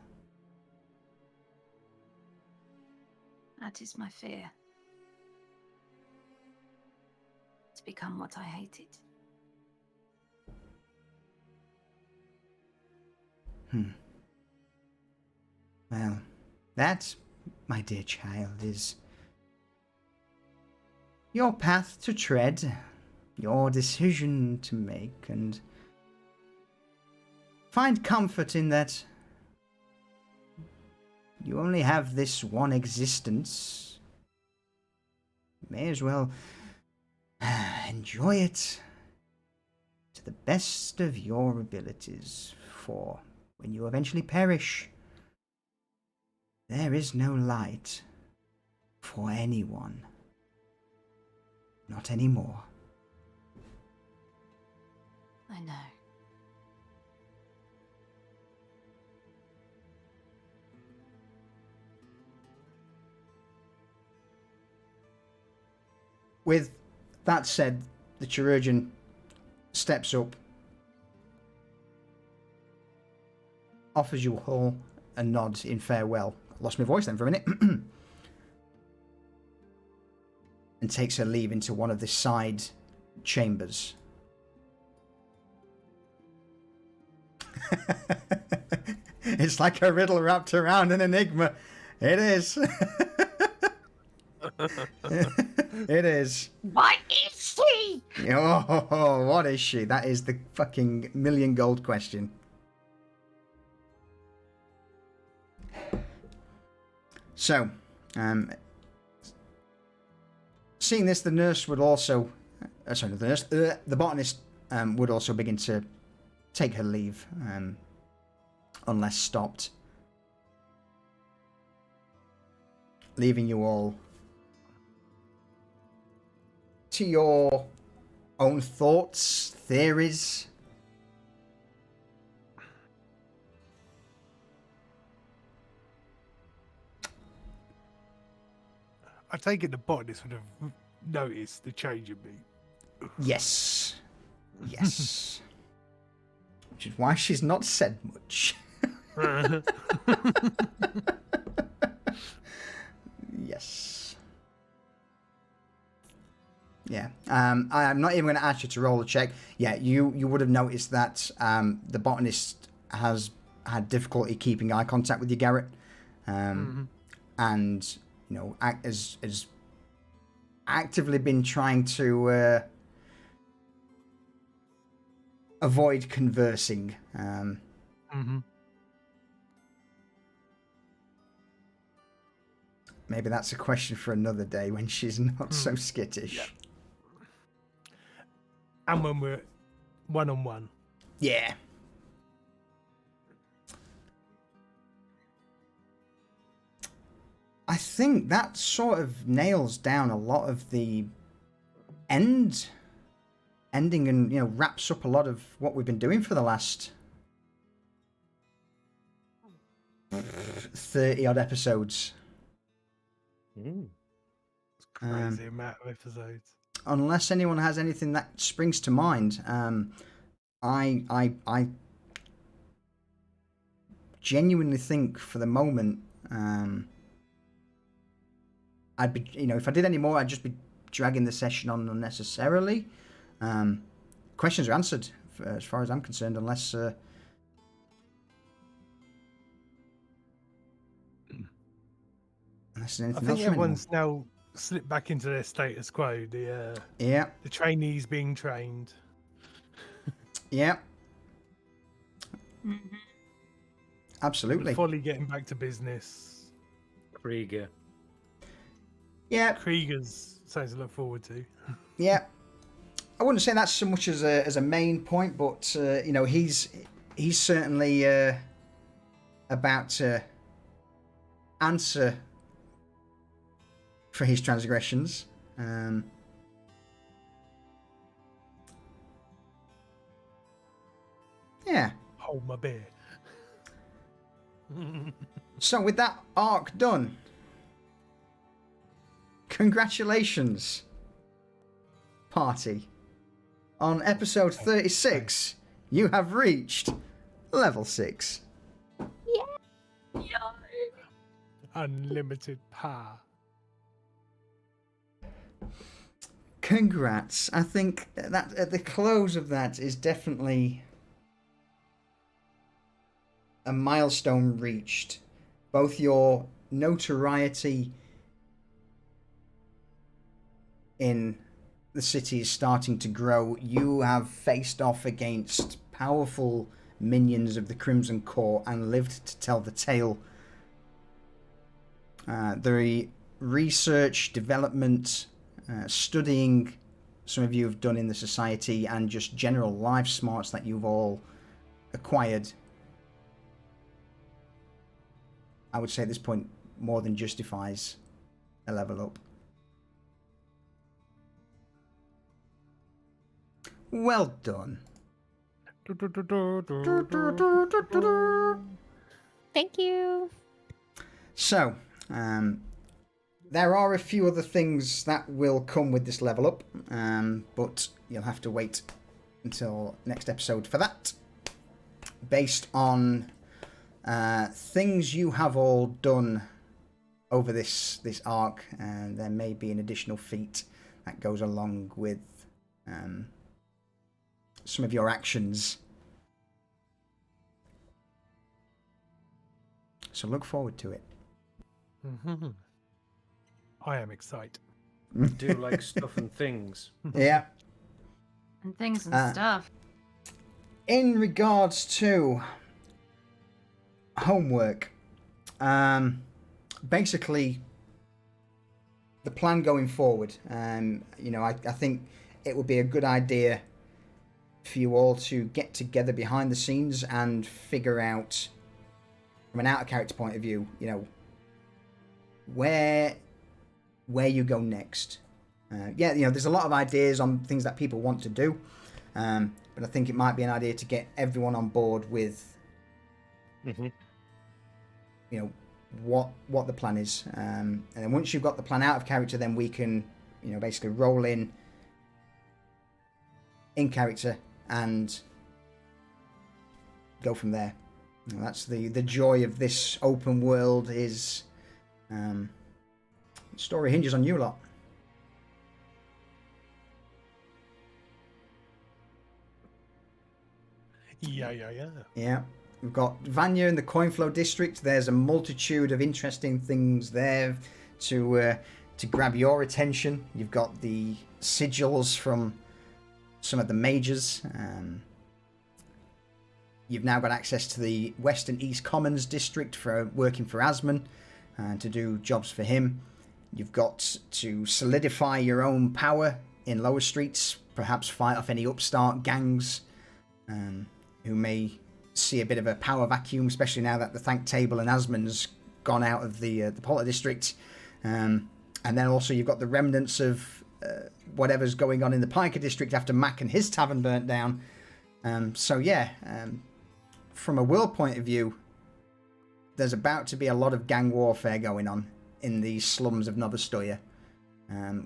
That is my fear. To become what I hated. Well, that, my dear child, is your path to tread, your decision to make, and find comfort in that you only have this one existence. You may as well enjoy it to the best of your abilities, for when you eventually perish, there is no light for anyone. Not anymore. I know. With that said, the chirurgeon steps up, offers you all a nod in farewell. Lost my voice then for a minute. And takes her leave into one of the side chambers. It's like a riddle wrapped around an enigma. It is. It is. What is she? Oh, what is she? That is the fucking million gold question. So, seeing this, the nurse would also, the botanist would also begin to take her leave, unless stopped, leaving you all to your own thoughts, theories. I take it the botanist would have noticed the change in me. Yes. Yes. Which is why she's not said much. Yes. Yeah. I'm not even going to ask you to roll a check. Yeah, you would have noticed that the botanist has had difficulty keeping eye contact with you, Garrett. And, you know, has actively been trying to avoid conversing. Maybe that's a question for another day when she's not so skittish. Yeah. And when we're one-on-one. Yeah. I think that sort of nails down a lot of the ending and, you know, wraps up a lot of what we've been doing for the last 30 odd episodes. It's crazy amount of episodes. Unless anyone has anything that springs to mind, I genuinely think for the moment, I'd be, you know, if I did any more, I'd just be dragging the session on unnecessarily. Questions are answered as far as I'm concerned, unless there's anything I else think from everyone's now slipped back into their status quo. yeah, The trainees being trained. yeah, Mm-hmm. absolutely, Folly getting back to business. Krieger. yeah, Kriegers something to look forward to. yeah. I wouldn't say that's so much as a main point, but you know, he's certainly about to answer for his transgressions. Yeah. Hold my beer. So with that arc done, congratulations, party. On episode 36, you have reached level 6. Unlimited power. Congrats. I think that at the close of that is definitely a milestone reached. Both your notoriety in the city is starting to grow. You have faced off against powerful minions of the Crimson Court and lived to tell the tale. The research, development, studying some of you have done in the society, and just general life smarts that you've all acquired, I would say at this point more than justifies a level up. Well done. Thank you. So, there are a few other things that will come with this level up, but you'll have to wait until next episode for that. Based on things you have all done over this arc, and there may be an additional feat that goes along with some of your actions. So look forward to it. Mm-hmm. I am excited. Do like stuff and things. Yeah. And things and stuff. In regards to homework, basically the plan going forward, you know, I think it would be a good idea for you all to get together behind the scenes and figure out, from an out of character point of view, you know, where you go next. Yeah, you know, there's a lot of ideas on things that people want to do, but I think it might be an idea to get everyone on board with, you know, what the plan is, and then once you've got the plan out of character, then we can, you know, basically roll in character and go from there. You know, that's the joy of this open world, is the story hinges on you lot. Yeah. Yeah. We've got Vanya in the Coinflow district. There's a multitude of interesting things there to grab your attention. You've got the sigils from some of the majors. You've now got access to the West and East Commons district for working for Asman. to do jobs for him. You've got to solidify your own power in lower streets, perhaps fight off any upstart gangs who may see a bit of a power vacuum, especially now that the Thank Table and Asmon's gone out of the Polter district. And then also you've got the remnants of whatever's going on in the Piker district after Mac and his tavern burnt down. So yeah, from a world point of view, there's about to be a lot of gang warfare going on in the slums of Novostoya,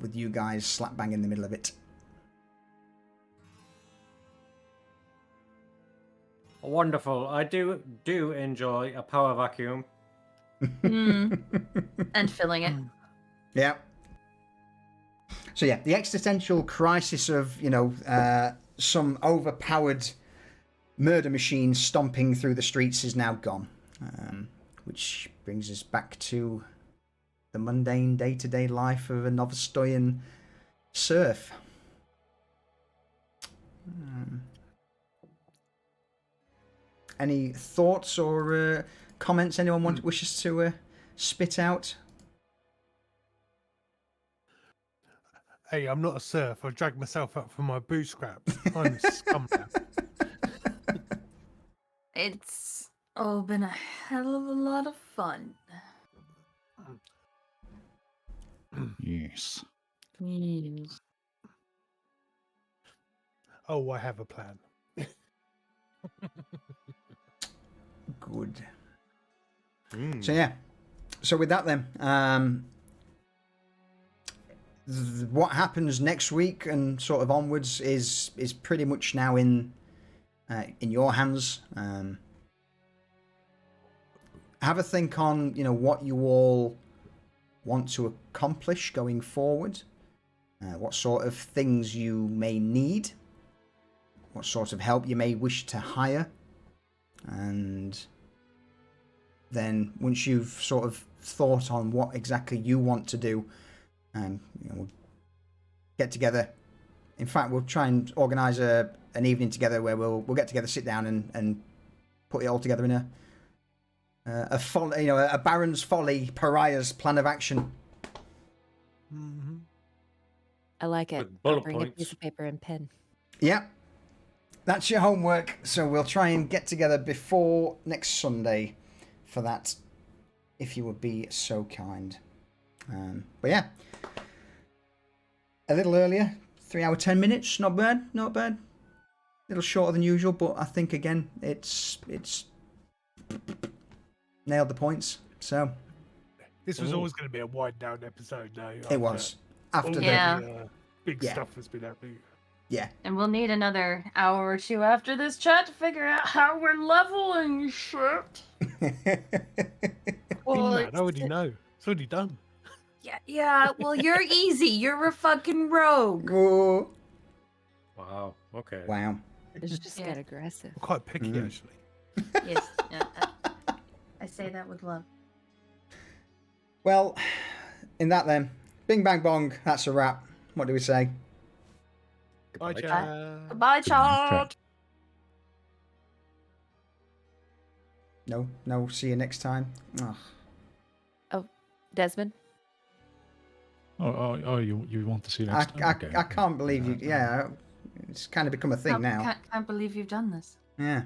with you guys slap bang in the middle of it. Wonderful. I do enjoy a power vacuum. And filling it. Yeah. So yeah, the existential crisis of, some overpowered murder machine stomping through the streets is now gone. Which brings us back to the mundane day-to-day life of a Novostoyan serf. Any thoughts or comments anyone wishes to spit out? Hey, I'm not a serf. I dragged myself up from my bootstraps. I'm a scum now. It's all been a hell of a lot of fun. Yes. Oh, I have a plan. Good. So yeah. So with that then, what happens next week and sort of onwards is pretty much now in your hands. Have a think on what you all want to accomplish going forward, what sort of things you may need, what sort of help you may wish to hire, and then once you've sort of thought on what exactly you want to do, we'll get together. In fact, we'll try and organise an evening together where we'll get together, sit down, and put it all together in a Baron's Folly Pariahs plan of action. Mm-hmm. I like it. With bullet I'll bring a points. piece of paper and pen. Yeah, that's your homework. So we'll try and get together before next Sunday for that, if you would be so kind. But yeah, a little earlier, 3 hour 10 minutes. Not bad, not bad. A little shorter than usual, but I think again it's nailed the points. So This was always going to be a wind down episode now. it was after all Yeah. the big Yeah. stuff has been happening. yeah. And we'll need another hour or two after this chat to figure out how we're leveling shit. Well, I already know. It's already done. yeah. Well, you're easy. You're a fucking rogue. Whoa. Wow. Okay. Wow. It's just Yeah. get aggressive. I'm quite picky, Mm. actually. Yes. I say that with love. Well, in that then, bing bang bong. That's a wrap. What do we say? Bye, Goodbye. chat. Goodbye, chat. No. See you next time. Ugh. Desmond? Oh, you want to see next time? Okay. I can't believe you. Yeah, it's kind of become a thing now. Can't believe you've done this. Yeah.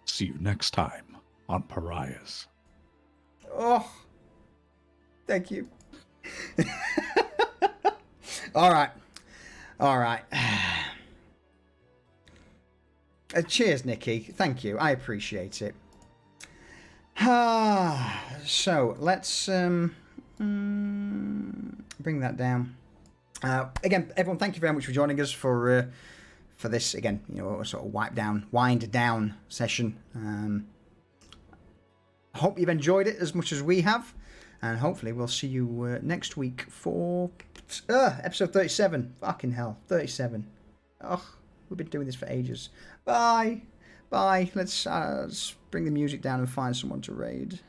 See you next time on Pariahs. Oh, thank you. All right. Cheers, Nikki. Thank you. I appreciate it. So let's bring that down. Again, everyone, thank you very much for joining us for this again. Sort of wind down session. Hope you've enjoyed it as much as we have, and hopefully we'll see you next week for episode 37. Fucking hell, 37. Ugh, we've been doing this for ages. Bye. Let's bring the music down and find someone to raid.